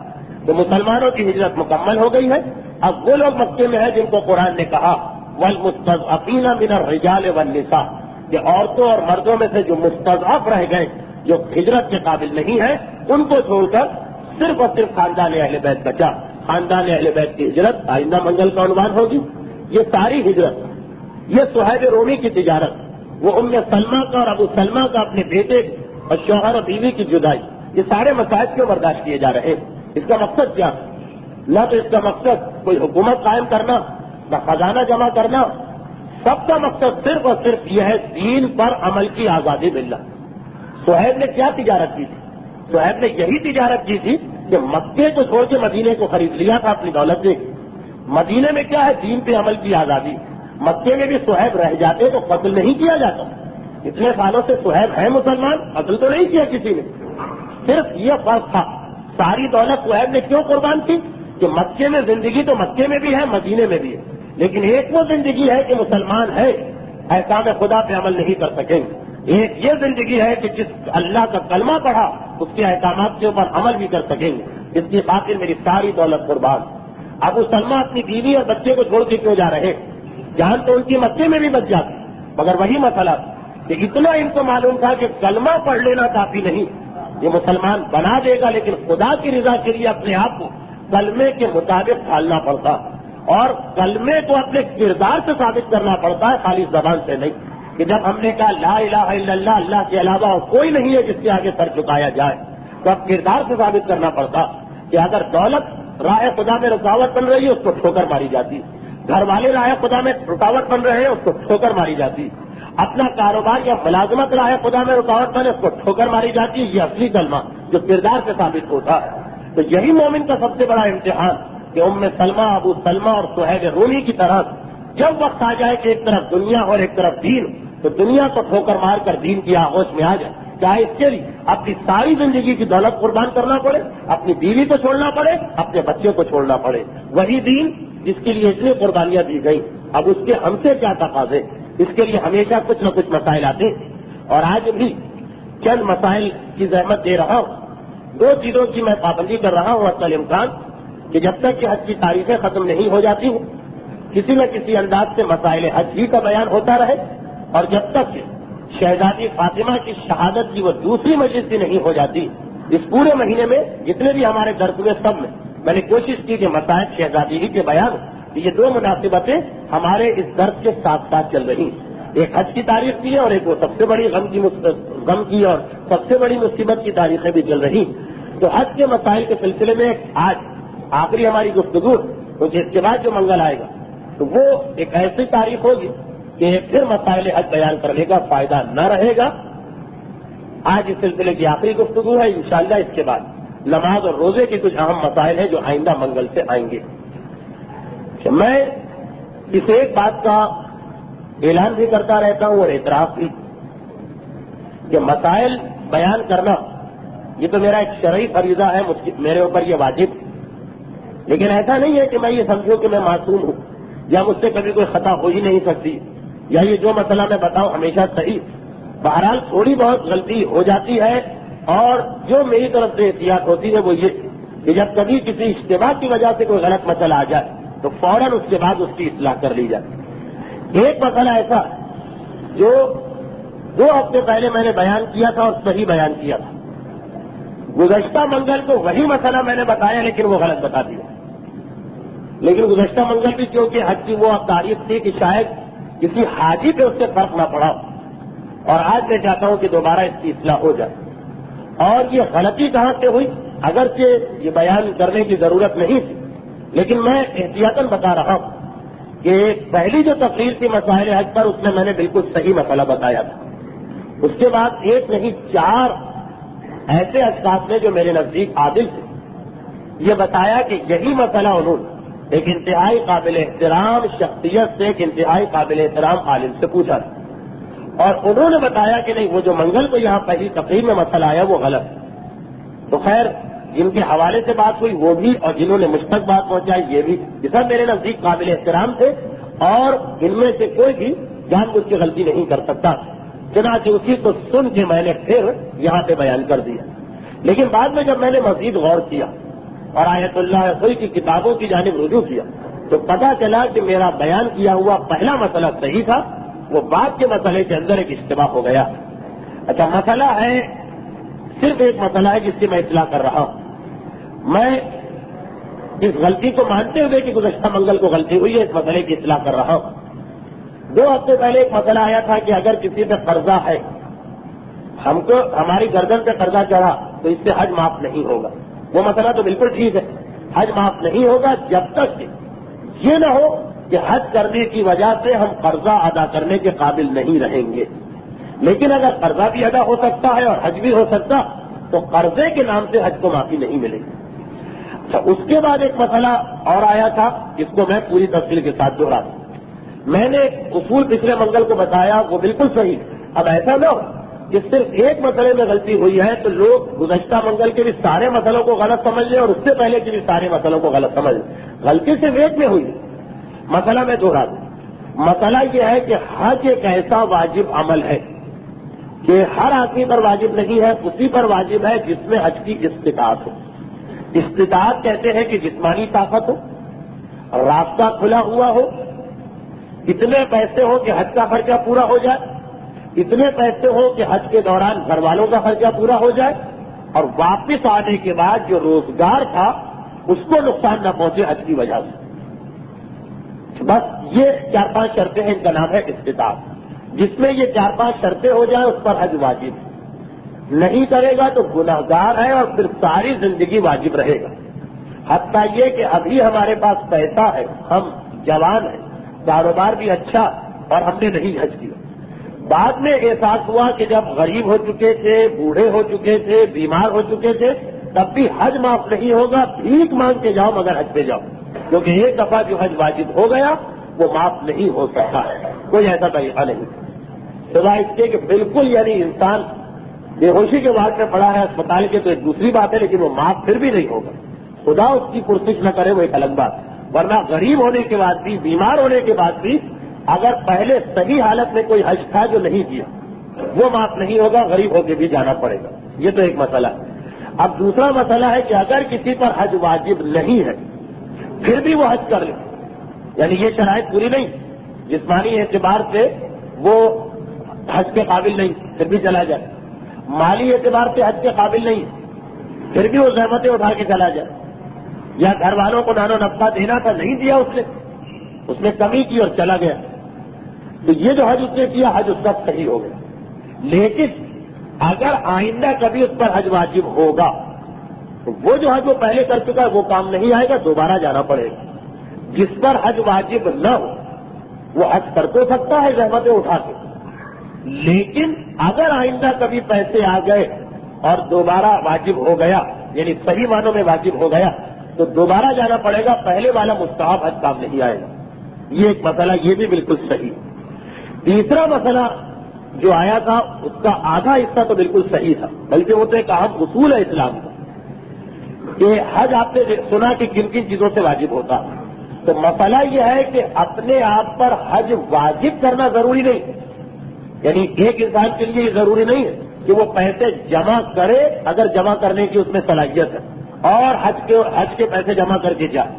تو مسلمانوں کی ہجرت مکمل ہو گئی ہے. اب وہ لوگ مکے میں ہیں جن کو قرآن نے کہا والمستضعفین من الرجال والنساء, کہ عورتوں اور مردوں میں سے جو مستضعف رہ گئے, جو ہجرت کے قابل نہیں ہیں, ان کو چھوڑ کر صرف اور صرف خاندان اہل بیت بچا. خاندان اہل بیت کی ہجرت آئندہ منگل کا عنوان ہوگی. یہ ساری ہجرت, یہ صہیب رومی کی تجارت, وہ ام سلمہ کا اور ابو سلمہ کا اپنے بیٹے اور شوہر اور بیوی کی جدائی, یہ سارے مسائل کیوں برداشت کیے جا رہے ہیں؟ اس کا مقصد کیا؟ نہ تو اس کا مقصد کوئی حکومت قائم کرنا, نہ خزانہ جمع کرنا. سب کا مقصد صرف اور صرف یہ ہے دین پر عمل کی آزادی ملنا. صہیب نے کیا تجارت کی تھی؟ صہیب نے یہی تجارت کی تھی کہ مکے کو چھوڑ کے مدینے کو خرید لیا تھا اپنی دولت سے. مدینے میں کیا ہے؟ دین پہ عمل کی آزادی. مکے میں بھی صہیب رہ جاتے تو قتل نہیں کیا جاتا. اتنے سالوں سے صہیب ہے مسلمان، قتل تو نہیں کیا کسی نے. صرف یہ فرق تھا. ساری دولت صہیب نے کیوں قربان کی کہ مکے میں زندگی تو مکے میں بھی ہے، مدینے میں بھی ہے، لیکن ایک وہ زندگی ہے کہ مسلمان ہے احکام خدا پہ عمل نہیں کر سکیں گے. ایک یہ زندگی ہے کہ جس اللہ کا کلمہ پڑھا اس کے احکامات کے اوپر عمل بھی کر سکیں گے. اس کی خاطر میری ساری دولت قربان. ابو سلمہ اپنی بیوی اور بچے کو چھوڑ کے کیوں جا رہے؟ جان تو ان کی مکے میں بھی بچ جاتی، مگر وہی مسئلہ کہ اتنا ان کو معلوم تھا کہ کلمہ پڑھ لینا کافی نہیں، یہ مسلمان بنا دے گا، لیکن خدا کی رضا کے لیے اپنے آپ کو کلمے کے مطابق ڈھالنا پڑتا اور کلمے کو اپنے کردار سے ثابت کرنا پڑتا ہے، خالی زبان سے نہیں. کہ جب ہم نے کہا لا الہ الا اللہ، اللہ کے علاوہ اور کوئی نہیں ہے جس کے آگے سر جھکایا جائے، تو اب کردار سے ثابت کرنا پڑتا کہ اگر دولت راہ خدا میں رکاوٹ بن رہی ہے اس کو ٹھوکر ماری جاتی، گھر والے راہ خدا میں رکاوٹ بن رہے ہیں اس کو ٹھوکر ماری جاتی، اپنا کاروبار یا ملازمت راہ خدا میں رکاوٹ بنے اس کو ٹھوکر ماری جاتی ہے. یہ اصلی کلمہ جو کردار سے ثابت ہوتا ہے. تو یہی مومن کا سب سے بڑا امتحان کہ ام سلمہ، ابو سلمہ اور صہیب رومی کی طرح جب وقت آ جائے کہ ایک طرف دنیا اور ایک طرف دین، تو دنیا کو ٹھوکر مار کر دین کی آغوش میں آ جائے، چاہے اس کے لیے اپنی ساری زندگی کی دولت قربان کرنا پڑے، اپنی بیوی کو چھوڑنا پڑے، اپنے بچے کو چھوڑنا پڑے. وہی دین جس کے لیے اتنی قربانیاں دی گئی، اب اس کے ہم سے کیا تقاضے؟ اس کے لیے ہمیشہ کچھ نہ کچھ مسائل آتے ہیں اور آج بھی چند مسائل کی زحمت دے رہا ہوں. دو چیزوں کی میں پابندی کر رہا ہوں اصل امکان کہ جب تک کہ حج کی تاریخیں ختم نہیں ہو جاتی ہوں کسی نہ کسی انداز سے مسائل حج ہی کا بیان ہوتا رہے، اور جب تک کہ شہزادی فاطمہ کی شہادت کی وہ دوسری مجلس بھی نہیں ہو جاتی، اس پورے مہینے میں جتنے بھی ہمارے درس ہوئے سب میں نے کوشش کی کہ مسائل شہزادی ہی کے بیان، یہ دو مناسبتیں ہمارے اس درس کے ساتھ ساتھ چل رہی. ایک حج کی تاریخ کی ہے اور ایک وہ سب سے بڑی غم کی اور سب سے بڑی مصیبت کی تاریخیں بھی چل رہی. تو حج کے مسائل کے سلسلے میں آج آخری ہماری گفتگو، کیونکہ اس کے بعد جو منگل آئے گا تو وہ ایک ایسی تاریخ ہوگی کہ پھر مسائل حج بیان کرنے کا فائدہ نہ رہے گا. آج اس سلسلے کی آخری گفتگو ہے. انشاءاللہ اس کے بعد نماز اور روزے کے کچھ اہم مسائل ہیں جو آئندہ منگل سے آئیں گے. میں اس ایک بات کا اعلان بھی کرتا رہتا ہوں اور اعتراف بھی کہ مسائل بیان کرنا یہ تو میرا ایک شرعی فریضہ ہے، میرے اوپر یہ واجب، لیکن ایسا نہیں ہے کہ میں یہ سمجھوں کہ میں معصوم ہوں یا مجھ سے کبھی کوئی خطا ہو ہی نہیں سکتی یا یہ جو مسئلہ میں بتاؤں ہمیشہ صحیح. بہرحال تھوڑی بہت غلطی ہو جاتی ہے اور جو میری طرف سے احتیاط ہوتی ہے وہ یہ کہ جب کبھی کسی اشتباہ کی وجہ سے کوئی غلط مسئلہ آ جائے تو فوراً اس کے بعد اس کی اصلاح کر لی جائے. ایک مسئلہ ایسا جو 2 ہفتے پہلے میں نے بیان کیا تھا اور صحیح بیان کیا تھا، گزشتہ منگل کو وہی مسئلہ میں نے بتایا لیکن وہ غلط بتا دیا. لیکن گزشتہ منگل بھی کیونکہ حج کی وہ تاریخ تھی کہ شاید کسی حاجی پہ اس سے فرق نہ پڑا، اور آج میں چاہتا ہوں کہ دوبارہ اس کی اصلاح ہو جائے. اور یہ غلطی کہاں سے ہوئی؟ اگرچہ یہ بیان کرنے کی ضرورت نہیں تھی لیکن میں احتیاطاً بتا رہا ہوں کہ پہلی جو تقریر تھی مسائل حج پر اس میں نے بالکل صحیح مسئلہ بتایا تھا. اس کے بعد 1 نہیں 4 ایسے اشخاص نے جو میرے نزدیک عادل تھے یہ بتایا کہ یہی مسئلہ انہوں نے ایک انتہائی قابل احترام شخصیت سے ایک انتہائی قابل احترام عالم سے پوچھا تھا اور انہوں نے بتایا کہ نہیں وہ جو منگل کو یہاں پہلی تقریر میں مسئلہ آیا وہ غلط. تو خیر جن کے حوالے سے بات ہوئی وہ بھی اور جنہوں نے مجھ تک بات پہنچائی یہ بھی، یہ سب میرے نزدیک قابل احترام تھے اور ان میں سے کوئی بھی جان بوجھ کے غلطی نہیں کر سکتا. چنانچہ اسی کو سن کے میں نے پھر یہاں پہ بیان کر دیا. لیکن بعد میں جب میں نے مزید غور کیا اور آیت اللہ خوئی کی کتابوں کی جانب رجوع کیا تو پتہ چلا کہ میرا بیان کیا ہوا پہلا مسئلہ صحیح تھا، وہ بعد کے مسئلے کے اندر ایک اشتباہ ہو گیا. اچھا مسئلہ ہے، صرف ایک مسئلہ ہے جس کی میں اطلاع کر رہا ہوں. میں اس غلطی کو مانتے ہوئے کہ گزشتہ منگل کو غلطی ہوئی ہے اس مسئلے کی اصلاح کر رہا ہوں. 2 ہفتے پہلے ایک مسئلہ آیا تھا کہ اگر کسی پہ قرضہ ہے، ہم کو ہماری گردن پہ قرضہ چڑھا تو اس سے حج معاف نہیں ہوگا. وہ مسئلہ تو بالکل ٹھیک ہے، حج معاف نہیں ہوگا جب تک کہ یہ نہ ہو کہ حج کرنے کی وجہ سے ہم قرضہ ادا کرنے کے قابل نہیں رہیں گے. لیکن اگر قرضہ بھی ادا ہو سکتا ہے اور حج بھی ہو سکتا تو قرضے کے نام سے حج کو معافی نہیں ملے گی. اچھا، اس کے بعد ایک مسئلہ اور آیا تھا جس کو میں پوری تفصیل کے ساتھ دوہرا دوں. میں نے اصول پچھلے منگل کو بتایا، وہ بالکل صحیح. اب ایسا نہ ہو کہ صرف ایک مسئلے میں غلطی ہوئی ہے تو لوگ گزشتہ منگل کے بھی سارے مسئلوں کو غلط سمجھ لیں اور اس سے پہلے کے بھی سارے مسئلوں کو غلط سمجھ لیں. غلطی صرف ایک میں ہوئی. مسئلہ میں دوہرا دوں. مسئلہ یہ ہے کہ حج ایک ایسا واجب عمل ہے کہ ہر آدمی پر واجب نہیں ہے، اسی پر واجب ہے جس میں حج کی استطاعت ہو. استطاعت کہتے ہیں کہ جسمانی طاقت ہو، راستہ کھلا ہوا ہو، اتنے پیسے ہو کہ حج کا خرچہ پورا ہو جائے، اتنے پیسے ہو کہ حج کے دوران گھر والوں کا خرچہ پورا ہو جائے، اور واپس آنے کے بعد جو روزگار تھا اس کو نقصان نہ پہنچے حج کی وجہ سے. بس یہ 4-5 شرطیں ہیں، ان کا نام ہے استطاعت. جس میں یہ 4-5 شرطیں ہو جائیں اس پر حج واجب ہے. نہیں کرے گا تو گنہگار ہے اور پھر ساری زندگی واجب رہے گا. حتیٰ یہ کہ ابھی ہمارے پاس پیسہ ہے، ہم جوان ہیں، کاروبار بھی اچھا، اور ہم نے نہیں حج کیا. بعد میں احساس ہوا کہ جب غریب ہو چکے تھے، بوڑھے ہو چکے تھے، بیمار ہو چکے تھے، تب بھی حج معاف نہیں ہوگا. بھیک مانگ کے جاؤ مگر حج پہ جاؤ، کیونکہ ایک دفعہ جو حج واجب ہو گیا وہ معاف نہیں ہو سکتا ہے. کوئی ایسا طریقہ نہیں سوائے اس کے کہ بالکل یعنی انسان بے ہوشی کے وارڈ میں پڑا ہے اسپتال کے تو ایک دوسری بات ہے، لیکن وہ معاف پھر بھی نہیں ہوگا. خدا اس کی پرسش نہ کرے، وہ ایک الگ بات. ورنہ غریب ہونے کے بعد بھی، بیمار ہونے کے بعد بھی، اگر پہلے صحیح حالت میں کوئی حج تھا جو نہیں کیا وہ معاف نہیں ہوگا، غریب ہو کے بھی جانا پڑے گا. یہ تو ایک مسئلہ ہے. اب دوسرا مسئلہ ہے کہ اگر کسی پر حج واجب نہیں ہے پھر بھی وہ حج کر لے، یعنی یہ شرائط پوری نہیں، جسمانی اعتبار سے وہ حج کے قابل نہیں پھر بھی چلا جائے، مالی اعتبار سے حج کے قابل نہیں پھر بھی وہ زحمتیں اٹھا کے چلا جائے، یا گھر والوں کو نان و نفقہ دینا تھا نہیں دیا اس نے کمی کی اور چلا گیا، تو یہ جو حج اس نے کیا حج اس کا صحیح ہو گیا. لیکن اگر آئندہ کبھی اس پر حج واجب ہوگا تو وہ جو حج وہ پہلے کر چکا ہے وہ کام نہیں آئے گا، دوبارہ جانا پڑے گا. جس پر حج واجب نہ ہو وہ حج کر تو سکتا ہے زحمتیں اٹھا کے، لیکن اگر آئندہ کبھی پیسے آ گئے اور دوبارہ واجب ہو گیا، یعنی صحیح معنوں میں واجب ہو گیا، تو دوبارہ جانا پڑے گا. پہلے والا مستحب حج کام نہیں آئے گا. یہ ایک مسئلہ، یہ بھی بالکل صحیح. تیسرا مسئلہ جو آیا تھا اس کا آدھا حصہ تو بالکل صحیح تھا، بلکہ وہ تو ایک اہم اصول ہے اسلام کا کہ حج آپ نے سنا کہ کن کن چیزوں سے واجب ہوتا. تو مسئلہ یہ ہے کہ اپنے آپ پر حج واجب کرنا ضروری نہیں، یعنی ایک انسان کے لیے یہ ضروری نہیں ہے کہ وہ پیسے جمع کرے اگر جمع کرنے کی اس میں صلاحیت ہے اور حج کے پیسے جمع کر کے جائے.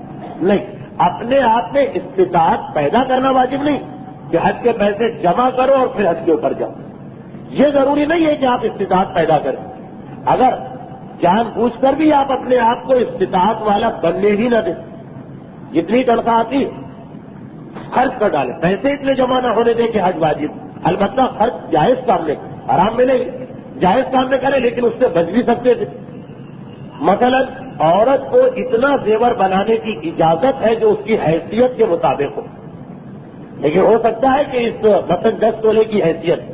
نہیں، اپنے آپ میں استطاعت پیدا کرنا واجب نہیں کہ حج کے پیسے جمع کرو اور پھر حج کے اوپر جاؤ. یہ ضروری نہیں ہے کہ آپ استطاعت پیدا کریں. اگر جان بوجھ کر بھی آپ اپنے آپ کو استطاعت والا بننے ہی نہ دیں، جتنی تنخواہ آتی خرچ کر ڈالیں، پیسے اتنے جمع نہ ہونے دیں کہ حج واجب. البتہ خرچ جائز کام میں، حرام میں نہیں، جائز کام میں کریں، لیکن اس سے بچ بھی سکتے تھے. مثلا عورت کو اتنا زیور بنانے کی اجازت ہے جو اس کی حیثیت کے مطابق ہو، لیکن ہو سکتا ہے کہ اس مثلا 10 تولے کی حیثیت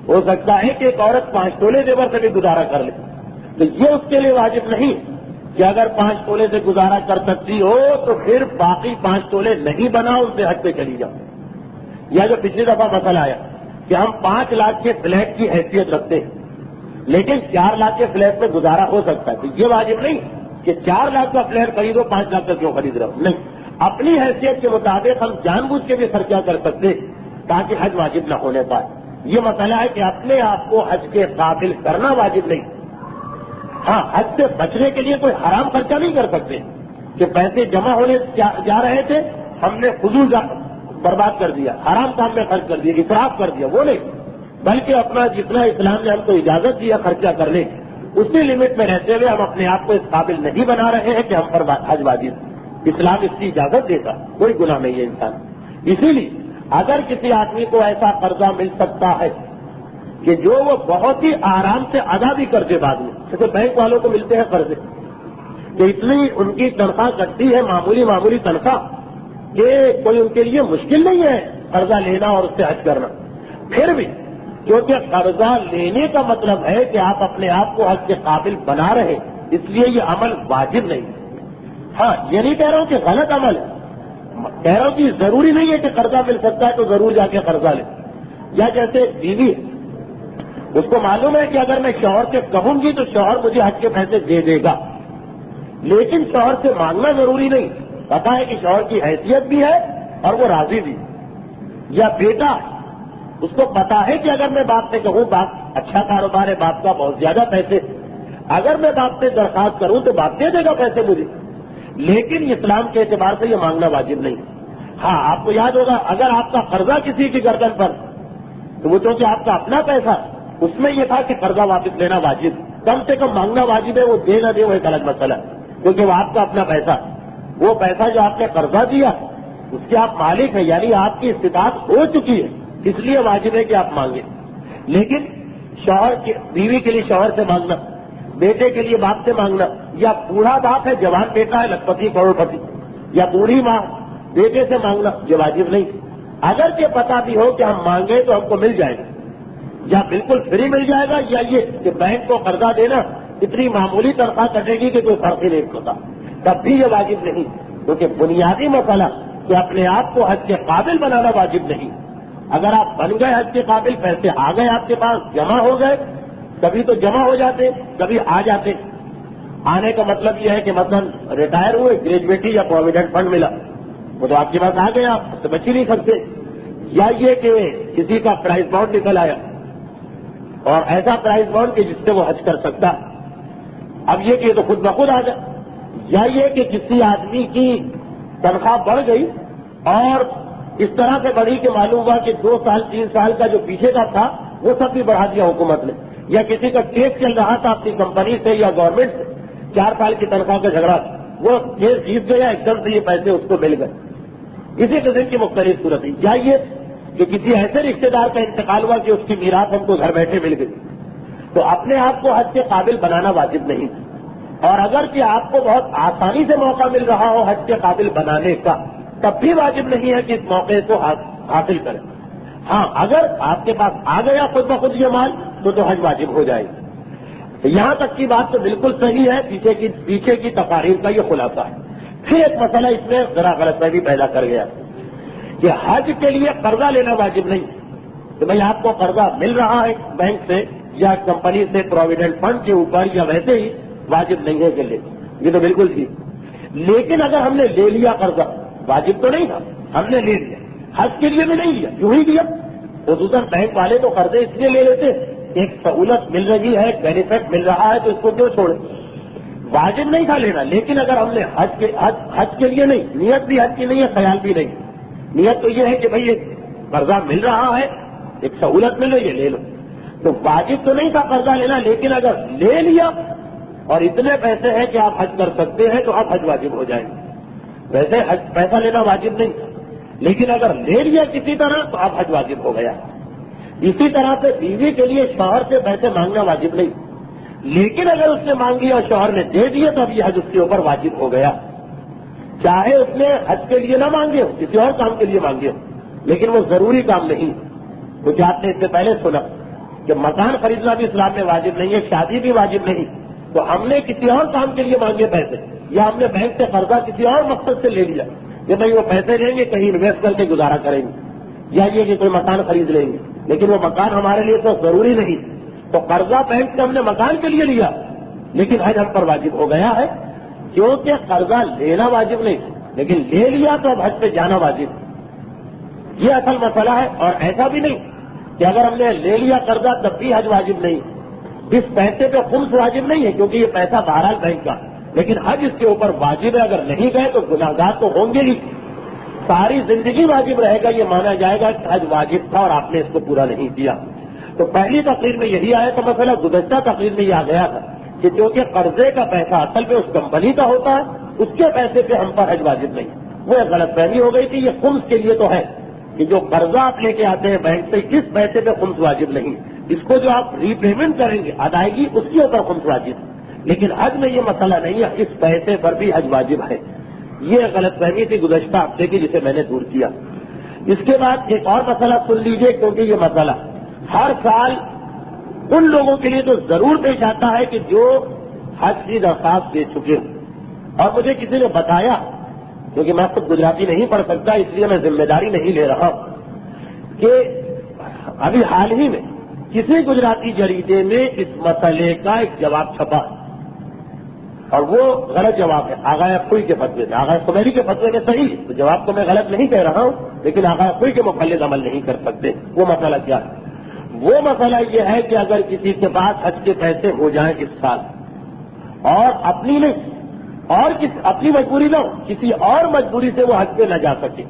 ہو سکتا ہے کہ ایک عورت 5 تولے زیور سے بھی گزارا کر لے. تو یہ اس کے لیے واجب نہیں کہ اگر 5 تولے سے گزارا کر سکتی ہو تو پھر باقی 5 تولے نہیں بناؤ، اس سے حج پہ چلی جاؤ. یا جو پچھلی دفعہ مسئلہ آیا کہ ہم 5 لاکھ کے فلیٹ کی حیثیت رکھتے ہیں لیکن 4 لاکھ کے فلیٹ میں گزارا ہو سکتا ہے، تو یہ واجب نہیں کہ 4 لاکھ کا فلیٹ خریدو 5 لاکھ کا کیوں خرید رہا ہو. نہیں، اپنی حیثیت کے مطابق ہم جان بوجھ کے بھی خرچہ کر سکتے تاکہ حج واجب نہ ہونے پائے. یہ مسئلہ ہے کہ اپنے آپ کو حج کے قابل کرنا واجب نہیں. ہاں، حج سے بچنے کے لیے کوئی حرام خرچہ نہیں کر سکتے کہ پیسے جمع ہونے جا رہے تھے ہم نے فضول برباد کر دیا، حرام کام میں خرچ کر دیا، اسراف کر دیا، وہ نہیں، بلکہ اپنا جتنا اسلام نے ہم کو اجازت دیا خرچہ کرنے کی اسی لمٹ میں رہتے ہوئے ہم اپنے آپ کو اس قابل نہیں بنا رہے ہیں کہ ہم پر حج واجب. اسلام اس کی اجازت دیتا، کوئی گناہ نہیں ہے انسان. اسی لیے اگر کسی آدمی کو ایسا قرضہ مل سکتا ہے کہ جو وہ بہت ہی آرام سے ادا بھی کر دے بعد میں، جیسے بینک والوں کو ملتے ہیں قرضے کہ اتنی ان کی تنخواہ کٹتی ہے، معمولی تنخواہ، کہ کوئی ان کے لیے مشکل نہیں ہے قرضہ لینا اور اس سے حج کرنا، پھر بھی کیونکہ قرضہ لینے کا مطلب ہے کہ آپ اپنے آپ کو حج کے قابل بنا رہے، اس لیے یہ عمل واجب نہیں۔ ہاں، یہ نہیں کہہ رہا ہوں کہ غلط عمل ہے، کہہ رہا ہوں کہ ضروری نہیں ہے کہ قرضہ مل سکتا ہے تو ضرور جا کے قرضہ لیں۔ یا جیسے بیوی ہے، اس کو معلوم ہے کہ اگر میں شوہر سے کہوں گی تو شوہر مجھے حج کے پیسے دے دے گا، لیکن شوہر سے مانگنا ضروری نہیں، پتا ہے کہ شوہر کی حیثیت بھی ہے اور وہ راضی بھی۔ یا بیٹا، اس کو پتا ہے کہ اگر میں باپ سے کہوں باپ اچھا کاروبار ہے، باپ کا بہت زیادہ پیسے، اگر میں باپ سے درخواست کروں تو باپ دے دے گا پیسے مجھے، لیکن اسلام کے اعتبار سے یہ مانگنا واجب نہیں۔ ہاں، آپ کو یاد ہوگا اگر آپ کا قرضہ کسی کی گردن پر تو وہ چونکہ آپ کا اپنا پیسہ، اس میں یہ تھا کہ قرضہ واپس لینا واجب، کم سے کم مانگنا واجب ہے، وہ دے نہ دے وہ ایک الگ مسئلہ ہے، کیونکہ وہ آپ کا اپنا پیسہ، وہ پیسہ جو آپ نے قرضہ دیا اس کے آپ مالک ہیں، یعنی آپ کی استطاعت ہو چکی ہے، اس لیے واجب ہے کہ آپ مانگیں۔ لیکن شوہر بیوی کے لیے شوہر سے مانگنا، بیٹے کے لیے باپ سے مانگنا، یا بوڑھا باپ ہے جوان بیٹا ہے لکھپتی کروڑ پتی، یا بوڑھی ماں بیٹے سے مانگنا، یہ واجب نہیں۔ اگر یہ پتا بھی ہو کہ ہم مانگیں تو ہم کو مل جائے گا، یا بالکل فری مل جائے گا، یا یہ کہ بینک کو قرضہ دینا اتنی معمولی تنخواہ کٹے گی کہ کوئی فرق ہی نہیں ہوتا، تب بھی یہ واجب نہیں، کیونکہ بنیادی مسئلہ کہ اپنے آپ کو حج کے قابل بنانا واجب نہیں۔ اگر آپ بن گئے حج کے قابل، پیسے آ گئے آپ کے پاس، جمع ہو گئے، کبھی تو جمع ہو جاتے کبھی آ جاتے۔ آنے کا مطلب یہ ہے کہ مثلا ریٹائر ہوئے، گریجویٹی یا پروویڈنٹ فنڈ ملا، وہ تو آپ کے پاس آ گیا، آپ تو بچ ہی نہیں سکتے۔ یا یہ کہ کسی کا پرائز بانڈ نکل آیا اور ایسا پرائز بانڈ کہ جس سے وہ حج کر سکتا، اب یہ کہ یہ تو خود بخود آ جائے۔ یا یہ کہ کسی آدمی کی تنخواہ بڑھ گئی اور اس طرح سے بڑھی کہ معلوم ہوا کہ 2 سال 3 سال کا جو پیچھے کا تھا وہ سب بھی بڑھا دیا حکومت نے، یا کسی کا کیس چل رہا تھا اپنی کمپنی سے یا گورنمنٹ سے، 4 سال کی تنخواہ کا جھگڑا، وہ کیس جیت گیا، ایک دم سے یہ پیسے اس کو مل گئے، اسی قسم کی مختلف صورت ہے۔ یا یہ کہ کسی ایسے رشتے دار کا انتقال ہوا کہ اس کی میراث ہم کو گھر بیٹھے مل گئی، تو اپنے آپ کو حج کے قابل بنانا واجب نہیں۔ اور اگر کہ آپ کو بہت آسانی سے موقع مل رہا ہو حج کے قابل بنانے کا، تب بھی واجب نہیں ہے کہ اس موقع کو حاصل کریں۔ ہاں، اگر آپ کے پاس آ گیا خود بخود یہ مال تو حج واجب ہو جائے گا۔ یہاں تک کی بات تو بالکل صحیح ہے، پیچھے کی تقاریر کا یہ خلاصہ ہے۔ پھر ایک مسئلہ اس میں ذرا غلط فہمی پیدا کر گیا کہ حج کے لیے قرضہ لینا واجب نہیں، کہ بھائی آپ کو قرضہ مل رہا ہے بینک سے یا کمپنی سے پروویڈنٹ فنڈ کے اوپر، یا ویسے ہی واجب نہیں ہے کہ لے، یہ تو بالکل ٹھیک۔ لیکن اگر ہم نے لے لیا قرضہ، واجب تو نہیں تھا، ہم نے لے لیا، حج کے لیے بھی نہیں لیا، یوں ہی لیا۔ خصوصاً بینک والے تو قرضے اس لیے لے لیتے، ایک سہولت مل رہی ہے، ایک بینیفٹ مل رہا ہے تو اس کو کیوں چھوڑے، واجب نہیں تھا لینا۔ لیکن اگر ہم نے حج کے لیے نہیں، نیت بھی حج کی نہیں ہے، خیال بھی نہیں، نیت تو یہ ہے کہ بھائی ایک قرضہ مل رہا ہے، ایک سہولت مل رہی ہے، لے لو، تو واجب تو نہیں تھا قرضہ لینا۔ لیکن اگر لے لیا اور اتنے پیسے ہیں کہ آپ حج کر سکتے ہیں تو اب حج واجب ہو جائے گا۔ ویسے حج پیسہ لینا واجب نہیں، لیکن اگر لے لیا کسی طرح تو اب حج واجب ہو گیا۔ اسی طرح سے بیوی کے لیے شوہر سے پیسے مانگنا واجب نہیں، لیکن اگر اس نے مانگی اور شوہر نے دے دیے تو اب یہ حج اس کے اوپر واجب ہو گیا، چاہے اس نے حج کے لیے نہ مانگے ہو، کسی اور کام کے لیے مانگے ہو، لیکن وہ ضروری کام نہیں۔ کچھ آپ نے اس سے پہلے سنا کہ مکان خریدنا بھی اسلام میں واجب نہیں ہے، شادی بھی واجب نہیں، تو ہم نے کسی اور کام کے لیے مانگے پیسے، یا ہم نے بینک سے قرضہ کسی اور مقصد سے لے لیا کہ بھائی وہ پیسے لیں گے کہیں انویسٹ کر کے گزارا کریں گے، یا یہ کہ کوئی مکان خرید لیں گے، لیکن وہ مکان ہمارے لیے تو ضروری نہیں، تو قرضہ بینک سے ہم نے مکان کے لیے لیا لیکن حج ہم پر واجب ہو گیا ہے، کیونکہ قرضہ لینا واجب نہیں، لیکن لے لیا تو اب حج پہ جانا واجب، یہ اصل مسئلہ ہے۔ اور ایسا بھی نہیں کہ اگر ہم نے لے لیا قرضہ تب بھی حج واجب نہیں، اس پیسے پہ خمس واجب نہیں ہے کیونکہ یہ پیسہ بہرحال بینک کا، لیکن حج اس کے اوپر واجب ہے، اگر نہیں گئے تو گناہگار تو ہوں گے ہی، ساری زندگی واجب رہے گا، یہ مانا جائے گا کہ حج واجب تھا اور آپ نے اس کو پورا نہیں کیا۔ تو پہلی تقریر میں یہی آیا تھا مسئلہ، گزشتہ تقریر میں یہ آ گیا تھا کہ جو کہ قرضے کا پیسہ اصل پہ اس کمپنی کا ہوتا ہے، اس کے پیسے پہ ہم پر حج واجب نہیں، وہ ایک غلط فہمی ہو گئی تھی۔ یہ خمس کے لیے تو ہے کہ جو قرضہ آپ لے کے آتے ہیں بینک سے، اس پیسے پہ خمس واجب نہیں، اس کو جو آپ ری پیمنٹ کریں گے ادائیگی، اس کے اوپر خمس واجب، لیکن حج میں یہ مسئلہ نہیں ہے، اس پیسے پر بھی حج واجب ہے۔ یہ غلط فہمی تھی گزشتہ ہفتے کی جسے میں نے دور کیا۔ اس کے بعد ایک اور مسئلہ سن لیجئے، کیونکہ یہ مسئلہ ہر سال ان لوگوں کے لیے تو ضرور پیش آتا ہے کہ جو حج کی درخواست دے چکے ہوں. اور مجھے کسی نے بتایا، کیونکہ میں خود گجراتی نہیں پڑھ سکتا اس لیے میں ذمہ داری نہیں لے رہا ہوں، کہ ابھی حال ہی میں کسی گجراتی جریدے میں اس مسئلے کا ایک جواب چھپا اور وہ غلط جواب ہے آغا خوئی کے فتوے سے. آغا خمینی کے فتوے میں صحیح، تو جواب کو میں غلط نہیں کہہ رہا ہوں، لیکن آغا خوئی کے مقلد عمل نہیں کر سکتے. وہ مسئلہ کیا ہے؟ وہ مسئلہ یہ ہے کہ اگر کسی کے پاس حج کے پیسے ہو جائیں اس سال اور اپنی نہیں اور اپنی مجبوری نہ ہو، کسی اور مجبوری سے وہ حج پہ نہ جا سکے،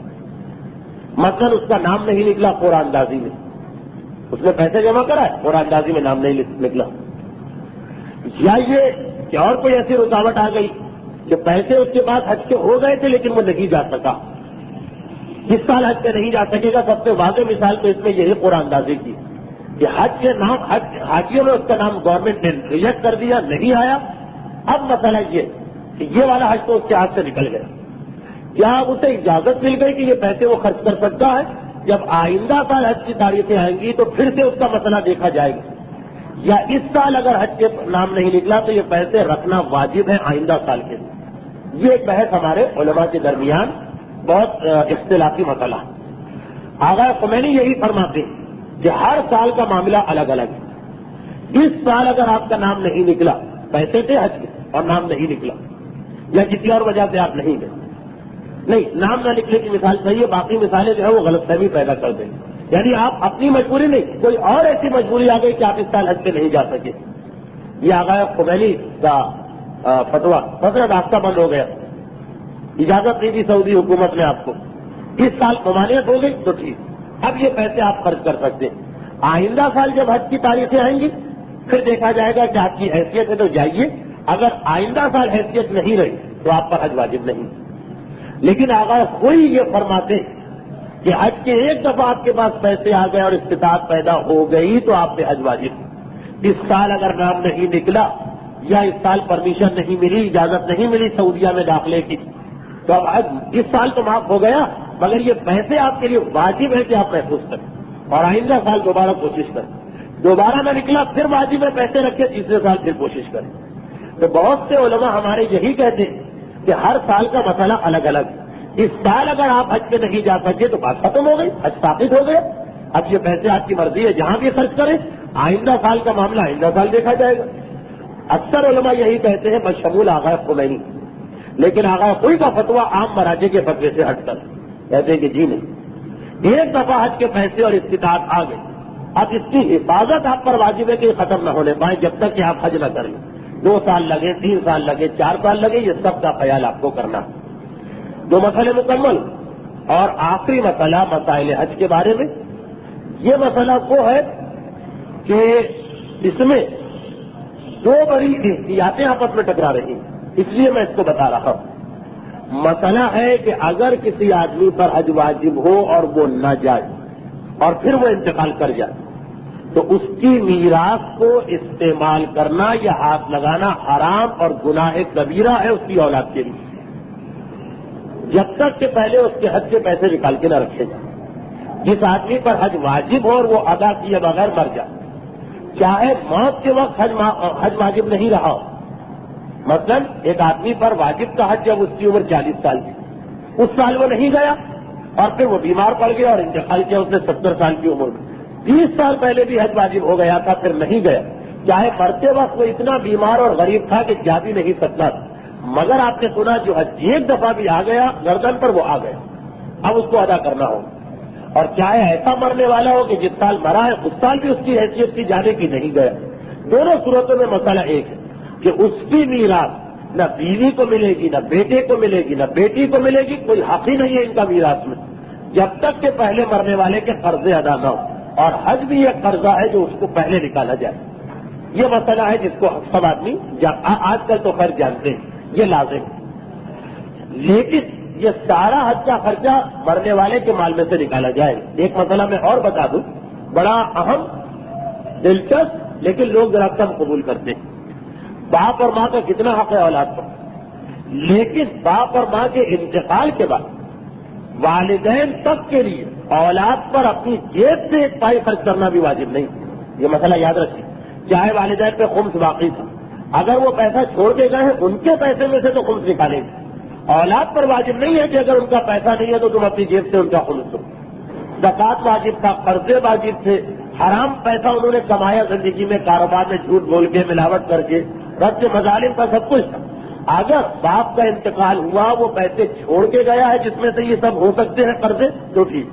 مثلا اس کا نام نہیں نکلا قرآن اندازی میں، اس نے پیسے جمع کرا ہے، قرآن اندازی میں نام نہیں نکلا، یا یہ کہ اور کوئی ایسی رکاوٹ آ گئی کہ پیسے اس کے پاس حج کے ہو گئے تھے لیکن وہ نہیں جا سکا، اس سال حج پہ نہیں جا سکے گا. سب سے واضح مثال تو اس میں یہی قرآن اندازی کی کہ حج کے نام حاجیوں میں اس کا نام گورنمنٹ نے ریجیکٹ کر دیا، نہیں آیا. اب مسئلہ یہ کہ یہ والا حج تو اس کے ہاتھ سے نکل گیا، کیا اسے اجازت مل گئی کہ یہ پیسے وہ خرچ کر سکتا ہے؟ جب آئندہ سال حج کی تاریخیں آئیں گی تو پھر سے اس کا مسئلہ دیکھا جائے گا. یا اس سال اگر حج کے نام نہیں نکلا تو یہ پیسے رکھنا واجب ہے آئندہ سال کے لیے. یہ ایک بحث ہمارے علماء کے درمیان بہت اختلافی مسئلہ ہے. آغا خمینی یہی فرماتے ہیں کہ ہر سال کا معاملہ الگ الگ ہے. اس سال اگر آپ کا نام نہیں نکلا، پیسے تھے حج کے اور نام نہیں نکلا، یا کسی اور وجہ سے آپ نہیں گئے، نہیں نام نہ نکلے کی مثال صحیح ہے، باقی مثالیں جو ہے وہ غلط فہمی پیدا کر دیں. یعنی آپ اپنی مجبوری نہیں، کوئی اور ایسی مجبوری آ گئی کہ آپ اس سال حج پہ نہیں جا سکے. یہ آغا خمینی کا فتویٰ مسئلہ راستہ بند ہو گیا، اجازت نہیں دی سعودی حکومت نے آپ کو، اس سال ممانعت ہو گئی تو ٹھیک، اب یہ پیسے آپ خرچ کر سکتے ہیں. آئندہ سال جب حج کی تاریخیں آئیں گی پھر دیکھا جائے گا کہ آپ کی حیثیت ہے تو جائیے، اگر آئندہ سال حیثیت نہیں رہی تو آپ پر حج واجب نہیں. لیکن آغا کوئی یہ فرماتے کہ حج کے ایک دفعہ آپ کے پاس پیسے آ گئے اور استطاعت پیدا ہو گئی تو آپ پہ حج واجب. اس سال اگر نام نہیں نکلا یا اس سال پرمیشن نہیں ملی، اجازت نہیں ملی سعودیہ میں داخلے کی، تو اب حج اس سال تو معاف ہو گیا، مگر یہ پیسے آپ کے لیے واجب ہے کہ آپ محفوظ کریں اور آئندہ سال دوبارہ کوشش کریں. دوبارہ نہ نکلا پھر واجب ہے پیسے رکھے، تیسرے سال پھر کوشش کریں. تو بہت سے علماء ہمارے یہی کہتے ہیں کہ ہر سال کا مسئلہ الگ الگ. اس سال اگر آپ حج پہ نہیں جا سکے تو بات ختم ہو گئی، حج ثابت ہو گیا، اب یہ پیسے آپ کی مرضی ہے جہاں بھی خرچ کریں، آئندہ سال کا معاملہ آئندہ سال دیکھا جائے گا. اکثر علماء یہی کہتے ہیں بشمول آغا خمینی. لیکن آغا کوئی کا فتویٰ عام مراجع کے فتوے سے ہٹ کر کہتے ہیں کہ جی نہیں، ایک دفعہ حج کے پیسے اور استطاعت آ گئے، اب اس کی حفاظت آپ پر واجب ہے کہ یہ ختم نہ ہونے پائے جب تک کہ آپ حج نہ کریں. 2 سال لگے، 3 سال لگے، 4 سال لگے، یہ سب کا خیال آپ کو کرنا. 2 مسئلے مکمل. اور آخری مسئلہ مسائل حج کے بارے میں، یہ مسئلہ وہ ہے کہ اس میں 2 بڑی احتیاطیں آپس میں ٹکرا رہی ہیں، اس لیے میں اس کو بتا رہا ہوں. مسئلہ ہے کہ اگر کسی آدمی پر حج واجب ہو اور وہ نہ جائے اور پھر وہ انتقال کر جائے تو اس کی میراث کو استعمال کرنا یا ہاتھ لگانا حرام اور گناہ کبیرہ ہے اس کی اولاد کے لیے، جب تک کہ پہلے اس کے حج کے پیسے نکال کے نہ رکھے جائیں. جس آدمی پر حج واجب ہو اور وہ ادا کیے بغیر مر جائے، چاہے موت کے وقت حج واجب نہیں رہا ہو. مثلا ایک آدمی پر واجب کا حج جب اس کی عمر 40 سال کی، اس سال وہ نہیں گیا اور پھر وہ بیمار پڑ گیا اور انتقال کیا اس نے 70 سال کی عمر میں، 20 سال پہلے بھی حج واجب ہو گیا تھا پھر نہیں گیا، چاہے مرتے وقت وہ اتنا بیمار اور غریب تھا کہ جا بھی نہیں سکتا تھا، مگر آپ نے سنا جو حج ایک دفعہ بھی آ گیا گردن پر وہ آ گیا، اب اس کو ادا کرنا ہوگا. اور چاہے ایسا مرنے والا ہو کہ جس سال مرا ہے اس سال بھی اس کی حیثیت کی جانے کی نہیں گیا. دونوں صورتوں میں مسئلہ ایک ہے کہ اس کی میراث نہ بیوی کو ملے گی، نہ بیٹے کو ملے گی، نہ بیٹی کو ملے گی، کوئی حق ہی نہیں ہے ان کا میراث میں جب تک کہ پہلے مرنے والے کے قرضے ادا نہ ہو. اور حج بھی ایک قرضہ ہے جو اس کو پہلے نکالا جائے. یہ مسئلہ ہے جس کو سب آدمی آج کل تو خیر جانتے ہیں، یہ لازم ہے. لیکن یہ سارا حج کا خرچہ مرنے والے کے مال میں سے نکالا جائے. ایک مسئلہ میں اور بتا دوں، بڑا اہم، دلچسپ، لیکن لوگ ذرا کم قبول کرتے ہیں. باپ اور ماں کا کتنا حق ہے اولاد پر، لیکن باپ اور ماں کے انتقال کے بعد والدین تک کے لیے اولاد پر اپنی جیب سے ایک پائی خرچ کرنا بھی واجب نہیں. یہ مسئلہ یاد رکھیے. چاہے والدین پہ خمس باقی تھا, اگر وہ پیسہ چھوڑ کے گئے ہیں ان کے پیسے میں سے تو خمس نکالیں گے. اولاد پر واجب نہیں ہے کہ اگر ان کا پیسہ نہیں ہے تو تم اپنی جیب سے ان کا خمس دو. زکات واجب تھا, قرضے واجب تھے, حرام پیسہ انہوں نے کمایا زندگی میں, کاروبار میں جھوٹ بول کے, ملاوٹ کر کے, رد کے مظالم کا سب کچھ تھا. اگر باپ کا انتقال ہوا, وہ پیسے چھوڑ کے گیا ہے جس میں سے یہ سب ہو سکتے ہیں قرضے, تو ٹھیک.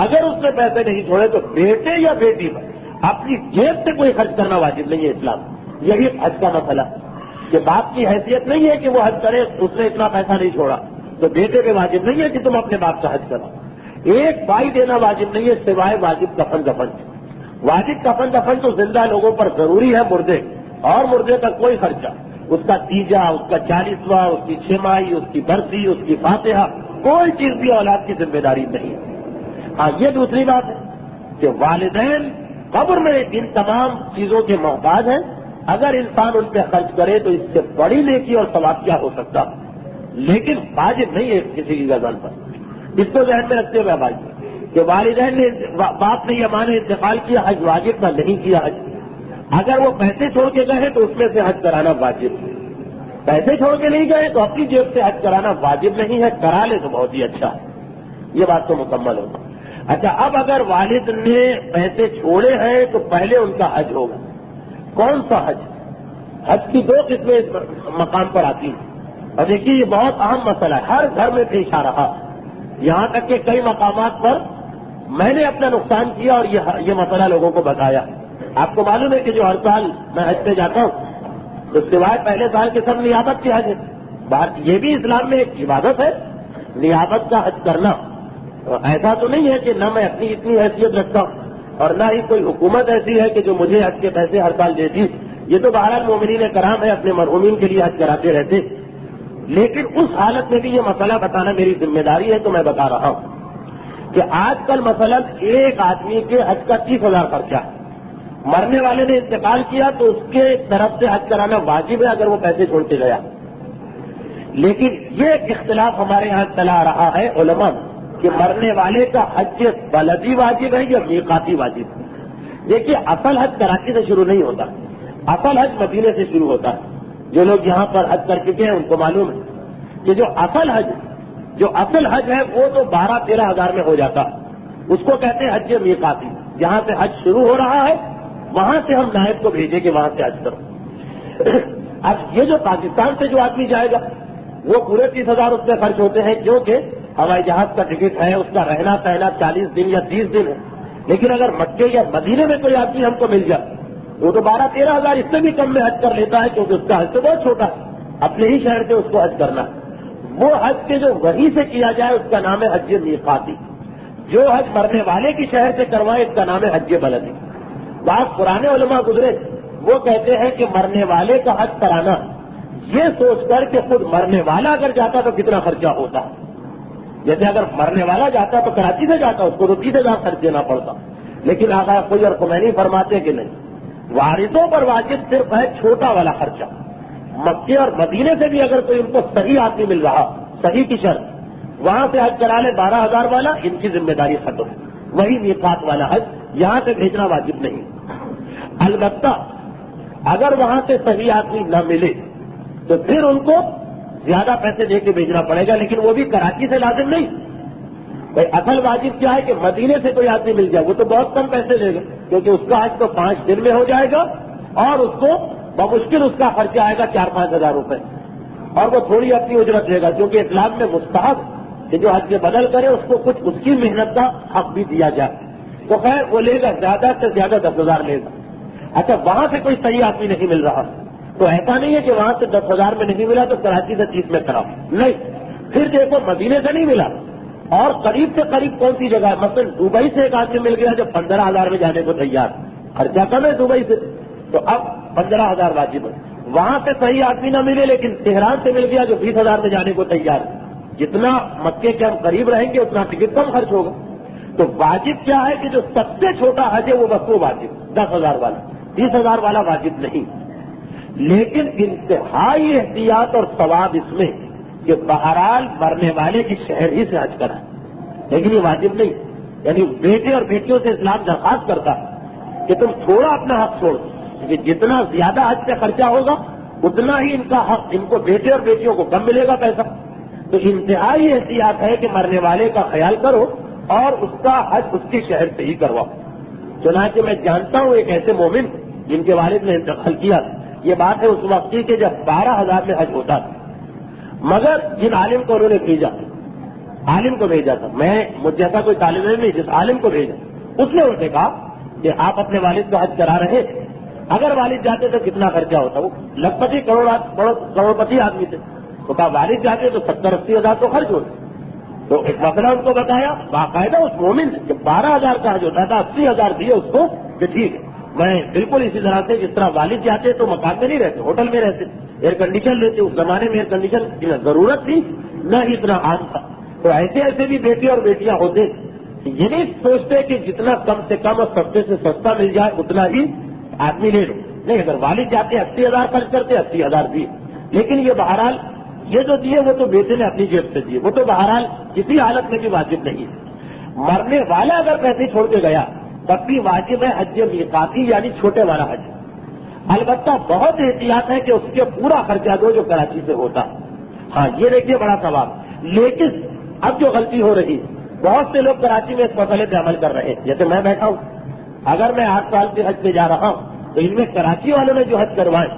اگر اس نے پیسے نہیں چھوڑے تو بیٹے یا بیٹی پر اپنی جیب سے کوئی خرچ کرنا واجب نہیں ہے اسلام. یہی حج کا مسئلہ کہ باپ کی حیثیت نہیں ہے کہ وہ حج کرے, اس نے اتنا پیسہ نہیں چھوڑا, تو بیٹے پہ واجب نہیں ہے کہ تم اپنے باپ کا حج کرو. ایک بائی دینا واجب نہیں ہے سوائے واجب کفن دفن. واجب کفن دفن تو زندہ لوگوں پر ضروری ہے, مردے اور مردے کا کوئی خرچہ, اس کا تیجا, اس کا 40واں, اس کی چھمائی, اس کی برسی, اس کی فاتحہ, کوئی چیز بھی اولاد کی ذمہ داری نہیں ہے. ہاں یہ دوسری بات ہے کہ والدین قبر میں ان تمام چیزوں کے محتاج ہیں. اگر انسان ان پہ خرچ کرے تو اس سے بڑی نیکی اور ثواب کیا ہو سکتا, لیکن واجب نہیں ہے کسی کی گردن پر. اس کو ذہن میں رکھتے ہوئے بھائی کہ والدین نے, باپ نے یہ مانے انتقال کیا, حج واجب نہ نہیں کیا حج. اگر وہ پیسے چھوڑ کے گئے تو اس میں سے حج کرانا واجب. پیسے چھوڑ کے نہیں گئے تو اپنی جیب سے حج کرانا واجب نہیں ہے, کرا لے تو بہت ہی اچھا ہے. یہ بات تو مکمل ہوگی. اچھا, اب اگر والد نے پیسے چھوڑے ہیں تو پہلے ان کا حج ہوگا. کون سا حج؟ حج کی دو قسمیں اس مقام پر آتی ہیں, اور دیکھیے یہ بہت اہم مسئلہ ہے, ہر گھر میں پیش آ رہا. یہاں تک کہ کئی مقامات پر میں نے اپنا نقصان کیا اور یہ مسئلہ لوگوں کو بتایا. آپ کو معلوم ہے کہ جو ہر سال میں حج پہ جاتا ہوں تو سوائے پہلے سال کے سب نیابت کے حج ہے. یہ بھی اسلام میں ایک عبادت ہے, نیابت کا حج کرنا. ایسا تو نہیں ہے کہ نہ میں اپنی اتنی حیثیت رکھتا ہوں اور نہ ہی کوئی حکومت ایسی ہے کہ جو مجھے حج کے پیسے ہر سال دیتی. یہ تو بہرحال مومنین کرام ہے, اپنے مرحومین کے لیے حج کراتے رہتے. لیکن اس حالت میں بھی یہ مسئلہ بتانا میری ذمہ داری ہے, تو میں بتا رہا ہوں کہ آج کل مثلا ایک آدمی کے حج کا 30,000 خرچہ ہے. مرنے والے نے انتقال کیا تو اس کے طرف سے حج کرانا واجب ہے اگر وہ پیسے چھوڑ کے گیا. لیکن یہ اختلاف ہمارے یہاں چلا آ رہا ہے علماء کہ مرنے والے کا حج بلدی واجب ہے یا میقاتی واجب ہے. دیکھیے اصل حج کراچی سے شروع نہیں ہوتا, اصل حج مدینے سے شروع ہوتا ہے. جو لوگ یہاں پر حج کر چکے ہیں ان کو معلوم ہے کہ جو اصل حج ہے وہ تو 12-13 ہزار میں ہو جاتا ہے. اس کو کہتے ہیں حج میقاتی. جہاں سے حج شروع ہو رہا ہے وہاں سے ہم نائب کو بھیجیں کہ وہاں سے حج کرو. اب یہ جو پاکستان سے جو آدمی جائے گا وہ پورے 30,000 اس میں خرچ ہوتے ہیں, کیونکہ ہوائی جہاز کا ٹکٹ ہے, اس کا رہنا سہنا 40 دن یا 30 دن ہے. لیکن اگر مکے یا مدینے میں کوئی آدمی ہم کو مل جائے وہ تو 12-13 ہزار اس سے بھی کم میں حج کر لیتا ہے, کیونکہ اس کا حج تو بہت چھوٹا ہے, اپنے ہی شہر سے اس کو حج کرنا ہے. وہ حج کے جو وہیں سے کیا جائے اس کا نام ہے حج میقاتی. جو حج مرنے والے کی شہر سے کروائے اس کا نام ہے حج بلدی. بعض پرانے علماء گزرے وہ کہتے ہیں کہ مرنے والے کا حج کرانا یہ سوچ کر کہ خود مرنے والا اگر جاتا تو کتنا خرچہ ہوتا. جیسے اگر مرنے والا جاتا تو کراچی سے جاتا, اس کو تو 30,000 خرچ دینا پڑتا. لیکن آقا کوئی اور خمینی فرماتے کہ نہیں, وارثوں پر واجب صرف ہے چھوٹا والا خرچہ. مکے اور مدینے سے بھی اگر کوئی ان کو صحیح آدمی مل رہا, صحیح کی شرط, وہاں سے حج کرا لے 12,000 والا, ان کی ذمہ داری ختم. وہی میقات والا حج, یہاں سے بھیجنا واجب نہیں. البتہ اگر وہاں سے صحیح آدمی نہ ملے تو پھر ان کو زیادہ پیسے دے کے بھیجنا پڑے گا, لیکن وہ بھی کراچی سے لازم نہیں. بھائی اصل واجب کیا ہے کہ مدینے سے کوئی آدمی مل جائے, وہ تو بہت کم پیسے لے گا کیونکہ اس کا حج تو 5 دن میں ہو جائے گا اور اس کو بمشکل اس کا خرچہ آئے گا 4-5 ہزار روپے, اور وہ تھوڑی اپنی اجرت لے گا, کیونکہ اسلام میں مستحب کہ جو حج کے بدل کرے اس کو کچھ اس کی محنت کا حق بھی دیا جائے. تو خیر وہ لے گا زیادہ سے زیادہ 10,000 لے گا. اچھا وہاں سے کوئی صحیح آدمی نہیں مل رہا تو ایسا نہیں ہے کہ وہاں سے 10,000 میں نہیں ملا تو کراچی سے 30 میں کراؤ, نہیں. پھر دیکھو مدینے سے نہیں ملا اور قریب سے قریب کون سی جگہ ہے, مثلا دبئی سے ایک آدمی مل گیا جو 15,000 میں جانے کو تیار, خرچہ کم ہے دبئی سے, تو اب 15,000 واجب ہے. وہاں سے صحیح آدمی نہ ملے لیکن تہران سے مل گیا جو 20,000 میں جانے کو تیار ہے. جتنا مکے کے ہم قریب رہیں گے اتنا ٹکٹ کم خرچ ہوگا. تو واجب کیا ہے کہ جو سب سے چھوٹا حج ہے وہ بس وہ واجب 10,000 والا, 30,000 والا واجب نہیں. لیکن انتہائی احتیاط اور ثواب اس میں کہ بہرحال مرنے والے کی شہر ہی سے حج کرا, لیکن یہ واجب نہیں. یعنی بیٹے اور بیٹیوں سے اسلام درخواست کرتا ہے کہ تم تھوڑا اپنا حق چھوڑ، کیونکہ جتنا زیادہ حج پہ خرچہ ہوگا اتنا ہی ان کا حق، ان کو بیٹے اور بیٹیوں کو کم ملے گا پیسہ. تو انتہائی احتیاط ہے کہ مرنے والے کا خیال کرو اور اس کا حج اس کے شہر سے ہی کرواؤ. چنانچہ میں جانتا ہوں ایک ایسے مومن جن کے والد نے انتقال کیا، یہ بات ہے اس وقت کی کہ جب 12,000 میں حج ہوتا تھا، مگر جن عالم کو انہوں نے بھیجا، عالم کو بھیجا تھا، میں مجھ جیسا کوئی طالب علم نہیں، جس عالم کو بھیجا اس نے ان سے کہا کہ آپ اپنے والد کا حج کرا رہے ہیں، اگر والد جاتے تو کتنا خرچہ ہوتا؟ وہ لکھ پتی کروڑپتی آدمی تھے، تو کہا والد جاتے تو 70-80 ہزار تو خرچ ہوتے. تو ایک مسئلہ ان کو بتایا باقاعدہ اس مومن نے کہ 12,000 کا حج ہوتا تھا، 80,000 دیے اس کو کہ ٹھیک ہے میں بالکل اسی طرح سے جس طرح والد جاتے تو مکان میں نہیں رہتے، ہوٹل میں رہتے، ایئر کنڈیشن لیتے. اس زمانے میں ایئر کنڈیشن کی ضرورت تھی نہ ہی اتنا عام تھا. تو ایسے ایسے بھی بیٹے اور بیٹیاں ہوتے، یہ نہیں سوچتے کہ جتنا کم سے کم اور سستے سے سستا مل جائے اتنا ہی آدمی لے لو. نہیں، اگر والد جاتے 80,000 خرچ کرتے 80,000 دیے، لیکن یہ بہرحال یہ جو دیے وہ تو بیٹے نے اپنی جیب سے دیے، وہ تو بہرحال کسی حالت میں بھی واجب نہیں ہے. مرنے والا اگر پیسے چھوڑ کے گیا تب بھی واجب ہے حج میقاتی یعنی چھوٹے والا حج. البتہ بہت احتیاط ہے کہ اس کے پورا خرچہ دو جو کراچی سے ہوتا. ہاں یہ دیکھیے بڑا ثواب. لیکن اب جو غلطی ہو رہی ہے، بہت سے لوگ کراچی میں اس مسئلے پہ عمل کر رہے ہیں. جیسے میں بیٹھا ہوں، اگر میں 8 سال کے حج پہ جا رہا ہوں تو ان میں کراچی والوں نے جو حج کروائے،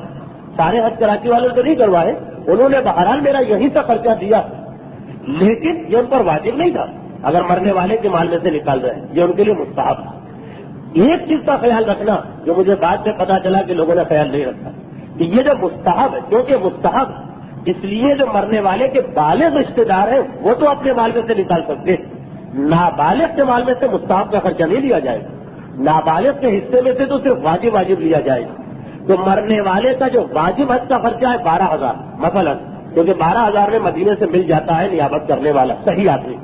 سارے حج کراچی والوں نے تو نہیں کروائے، انہوں نے بہرحال میرا یہیں سے خرچہ دیا، لیکن یہ ان پر واجب نہیں تھا. اگر مرنے والے کے مال میں سے نکال رہے ہیں یہ ان کے لیے مستحب تھا. ایک چیز کا خیال رکھنا جو مجھے بعد میں پتا چلا کہ لوگوں نے خیال نہیں رکھا کہ یہ جو مستحب ہے، کیونکہ مستحب اس لیے جو مرنے والے کے بالغ رشتے دار ہیں وہ تو اپنے مال میں سے نکال سکتے، نابالغ کے مال میں سے مستحب کا خرچہ نہیں لیا جائے گا. نابالغ کے حصے میں سے تو صرف واجب لیا جائے گا. تو مرنے والے کا جو واجب حج کا خرچہ ہے 12,000 مثلا، کیونکہ 12,000 میں مدینے سے مل جاتا ہے نیابت کرنے والا صحیح آدمی.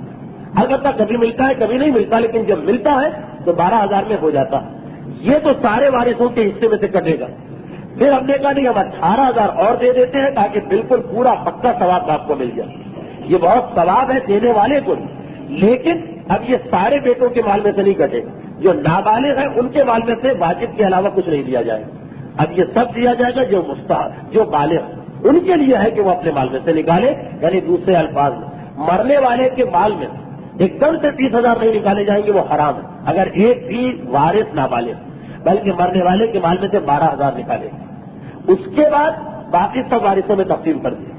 البتہ کبھی ملتا ہے کبھی نہیں ملتا، لیکن جب ملتا ہے تو 12,000 میں ہو جاتا. یہ تو سارے وارثوں کے حصے میں سے کٹے گا. پھر ہم نے کہا نہیں ہم 18,000 اور دے دیتے ہیں تاکہ بالکل پورا پکا ثواب آپ کو مل جائے. یہ بہت ثواب ہے دینے والے کو، لیکن اب یہ سارے بیٹوں کے مال میں سے نہیں کٹے. جو نابالغ ہیں ان کے مال میں سے واجب کے علاوہ کچھ نہیں دیا جائے گا. اب یہ سب دیا جائے گا جو مستحب، جو بالغ ان کے لیے ہے کہ وہ اپنے مال میں سے نکالے. یعنی دوسرے الفاظ میں مرنے والے کے مال میں ایک دم سے 30,000 نہیں نکالے جائیں گے، وہ حرام ہے اگر ایک بھی وارث نابالغ، بلکہ مرنے والے کے مال میں سے 12,000 نکالے. اس کے بعد باقی سب وارثوں میں تقسیم کر دیا.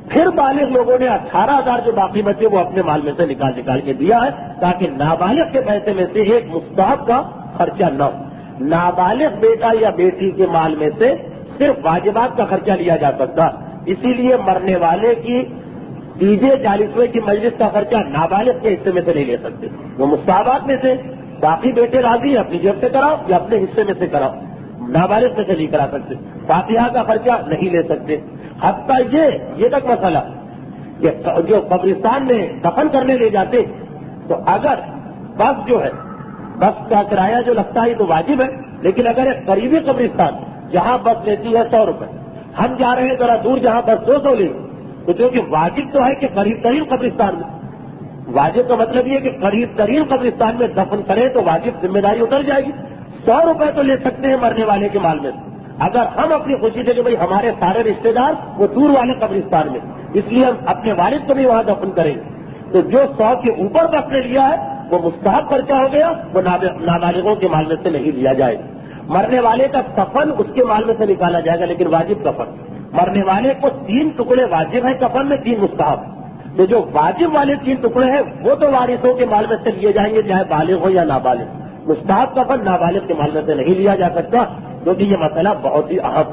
پھر بالغ لوگوں نے 18,000 جو باقی بچے وہ اپنے مال میں سے نکال کے دیا ہے تاکہ نابالغ کے پیسے میں سے ایک مستحب کا خرچہ نہ ہو. نابالغ بیٹا یا بیٹی کے مال میں سے صرف واجبات کا خرچہ لیا جا سکتا. اسی لیے مرنے والے کی 40ویں کی مجلس کا خرچہ نابالغ کے حصے میں سے نہیں لے سکتے. وہ مستحبات میں سے باقی بیٹے راضی ہیں اپنی جیب سے کراؤ یا اپنے حصے میں سے کراؤ، نابالغ میں سے نہیں کرا سکتے. فاتحہ کا خرچہ نہیں لے سکتے. حتیٰ یہ تک مسئلہ کہ جو قبرستان میں دفن کرنے لے جاتے تو اگر بس جو ہے بس کا کرایہ جو لگتا ہے تو واجب ہے، لیکن اگر ایک قریبی قبرستان جہاں بس لیتی ہے 100 روپے، ہم جا رہے ہیں ذرا دور جہاں بس 200 لے تو کیونکہ واجب تو ہے کہ قریب ترین قبرستان میں، واجب کا مطلب یہ کہ قریب ترین قبرستان میں دفن کریں تو واجب ذمہ داری اتر جائے گی. 100 روپے تو لے سکتے ہیں مرنے والے کے مال میں. اگر ہم اپنی خوشی سے کہ بھائی ہمارے سارے رشتے دار وہ دور والے قبرستان میں، اس لیے ہم اپنے والد کو بھی وہاں دفن کریں گے، تو جو 100 کے اوپر بس نے لیا ہے وہ مستحب خرچہ ہو گیا، وہ نابالغوں کے مال میں سے نہیں لیا جائے گا. مرنے والے کا کفن اس کے مال میں سے نکالا جائے گا، لیکن واجب کفن. مرنے والے کو 3 ٹکڑے واجب ہیں کفن میں، 3 مستحب. تو جو واجب والے 3 ٹکڑے ہیں وہ تو وارثوں کے مال میں سے لیے جائیں گے چاہے بالغ ہو یا نابالغ. مستحب کفن نابالغ کے مال میں سے نہیں لیا جا سکتا، کیونکہ یہ مسئلہ بہت ہی اہم.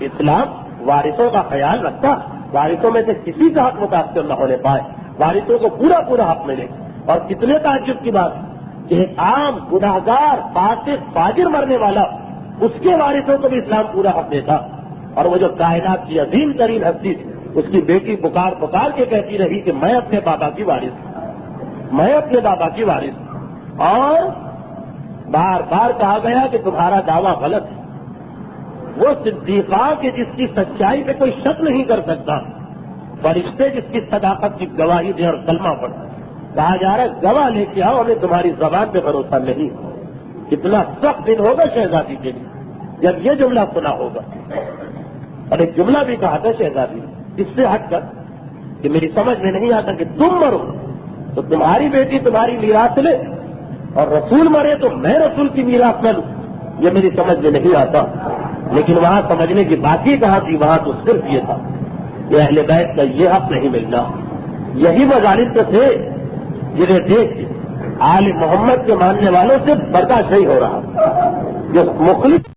اسلام وارثوں کا خیال رکھتا، وارثوں میں سے کسی کا حق متاثر نہ ہونے پائے، وارثوں کو پورا حق ملے. اور کتنے تعجب کی بات کہ ایک عام گناہگار فاسق فاجر مرنے والا اس کے وارثوں کو بھی اسلام پورا حق دیتا. اور وہ جو کائنات کی عظیم ترین ہستی تھی اس کی بیٹی پکار کے کہتی رہی کہ میں اپنے بابا کی وارث ہوں، میں اپنے بابا کی وارث ہوں. اور بار بار کہا گیا کہ تمہارا دعویٰ غلط ہے. وہ صدیقہ کہ جس کی سچائی پہ کوئی شک نہیں کر سکتا، فرشتے جس کی صداقت کی گواہی دیں اور کلمہ پڑھیں، کہا جا رہا ہے گواہ لے کے آؤ، ہمیں تمہاری زبان پہ بھروسہ نہیں۔ کتنا سخت دن ہوگا شہزادی کے لیے جب یہ جملہ سنا ہوگا۔ اور ایک جملہ بھی کہا تھا شہزادی اس سے ہٹ کر کہ میری سمجھ میں نہیں آتا کہ تم مرو تو تمہاری بیٹی تمہاری میراث لے، اور رسول مرے تو میں رسول کی میراث نہ لوں، یہ میری سمجھ میں نہیں آتا۔ لیکن وہاں سمجھنے کی بات ہی کہاں تھی، وہاں تو صرف یہ تھا کہ اہل بیت کا یہ حق نہیں ملنا۔ یہی مظالم تو تھے جنہیں دیکھ کے آل محمد کے ماننے والوں سے برداشت نہیں ہو رہا، جو مخلص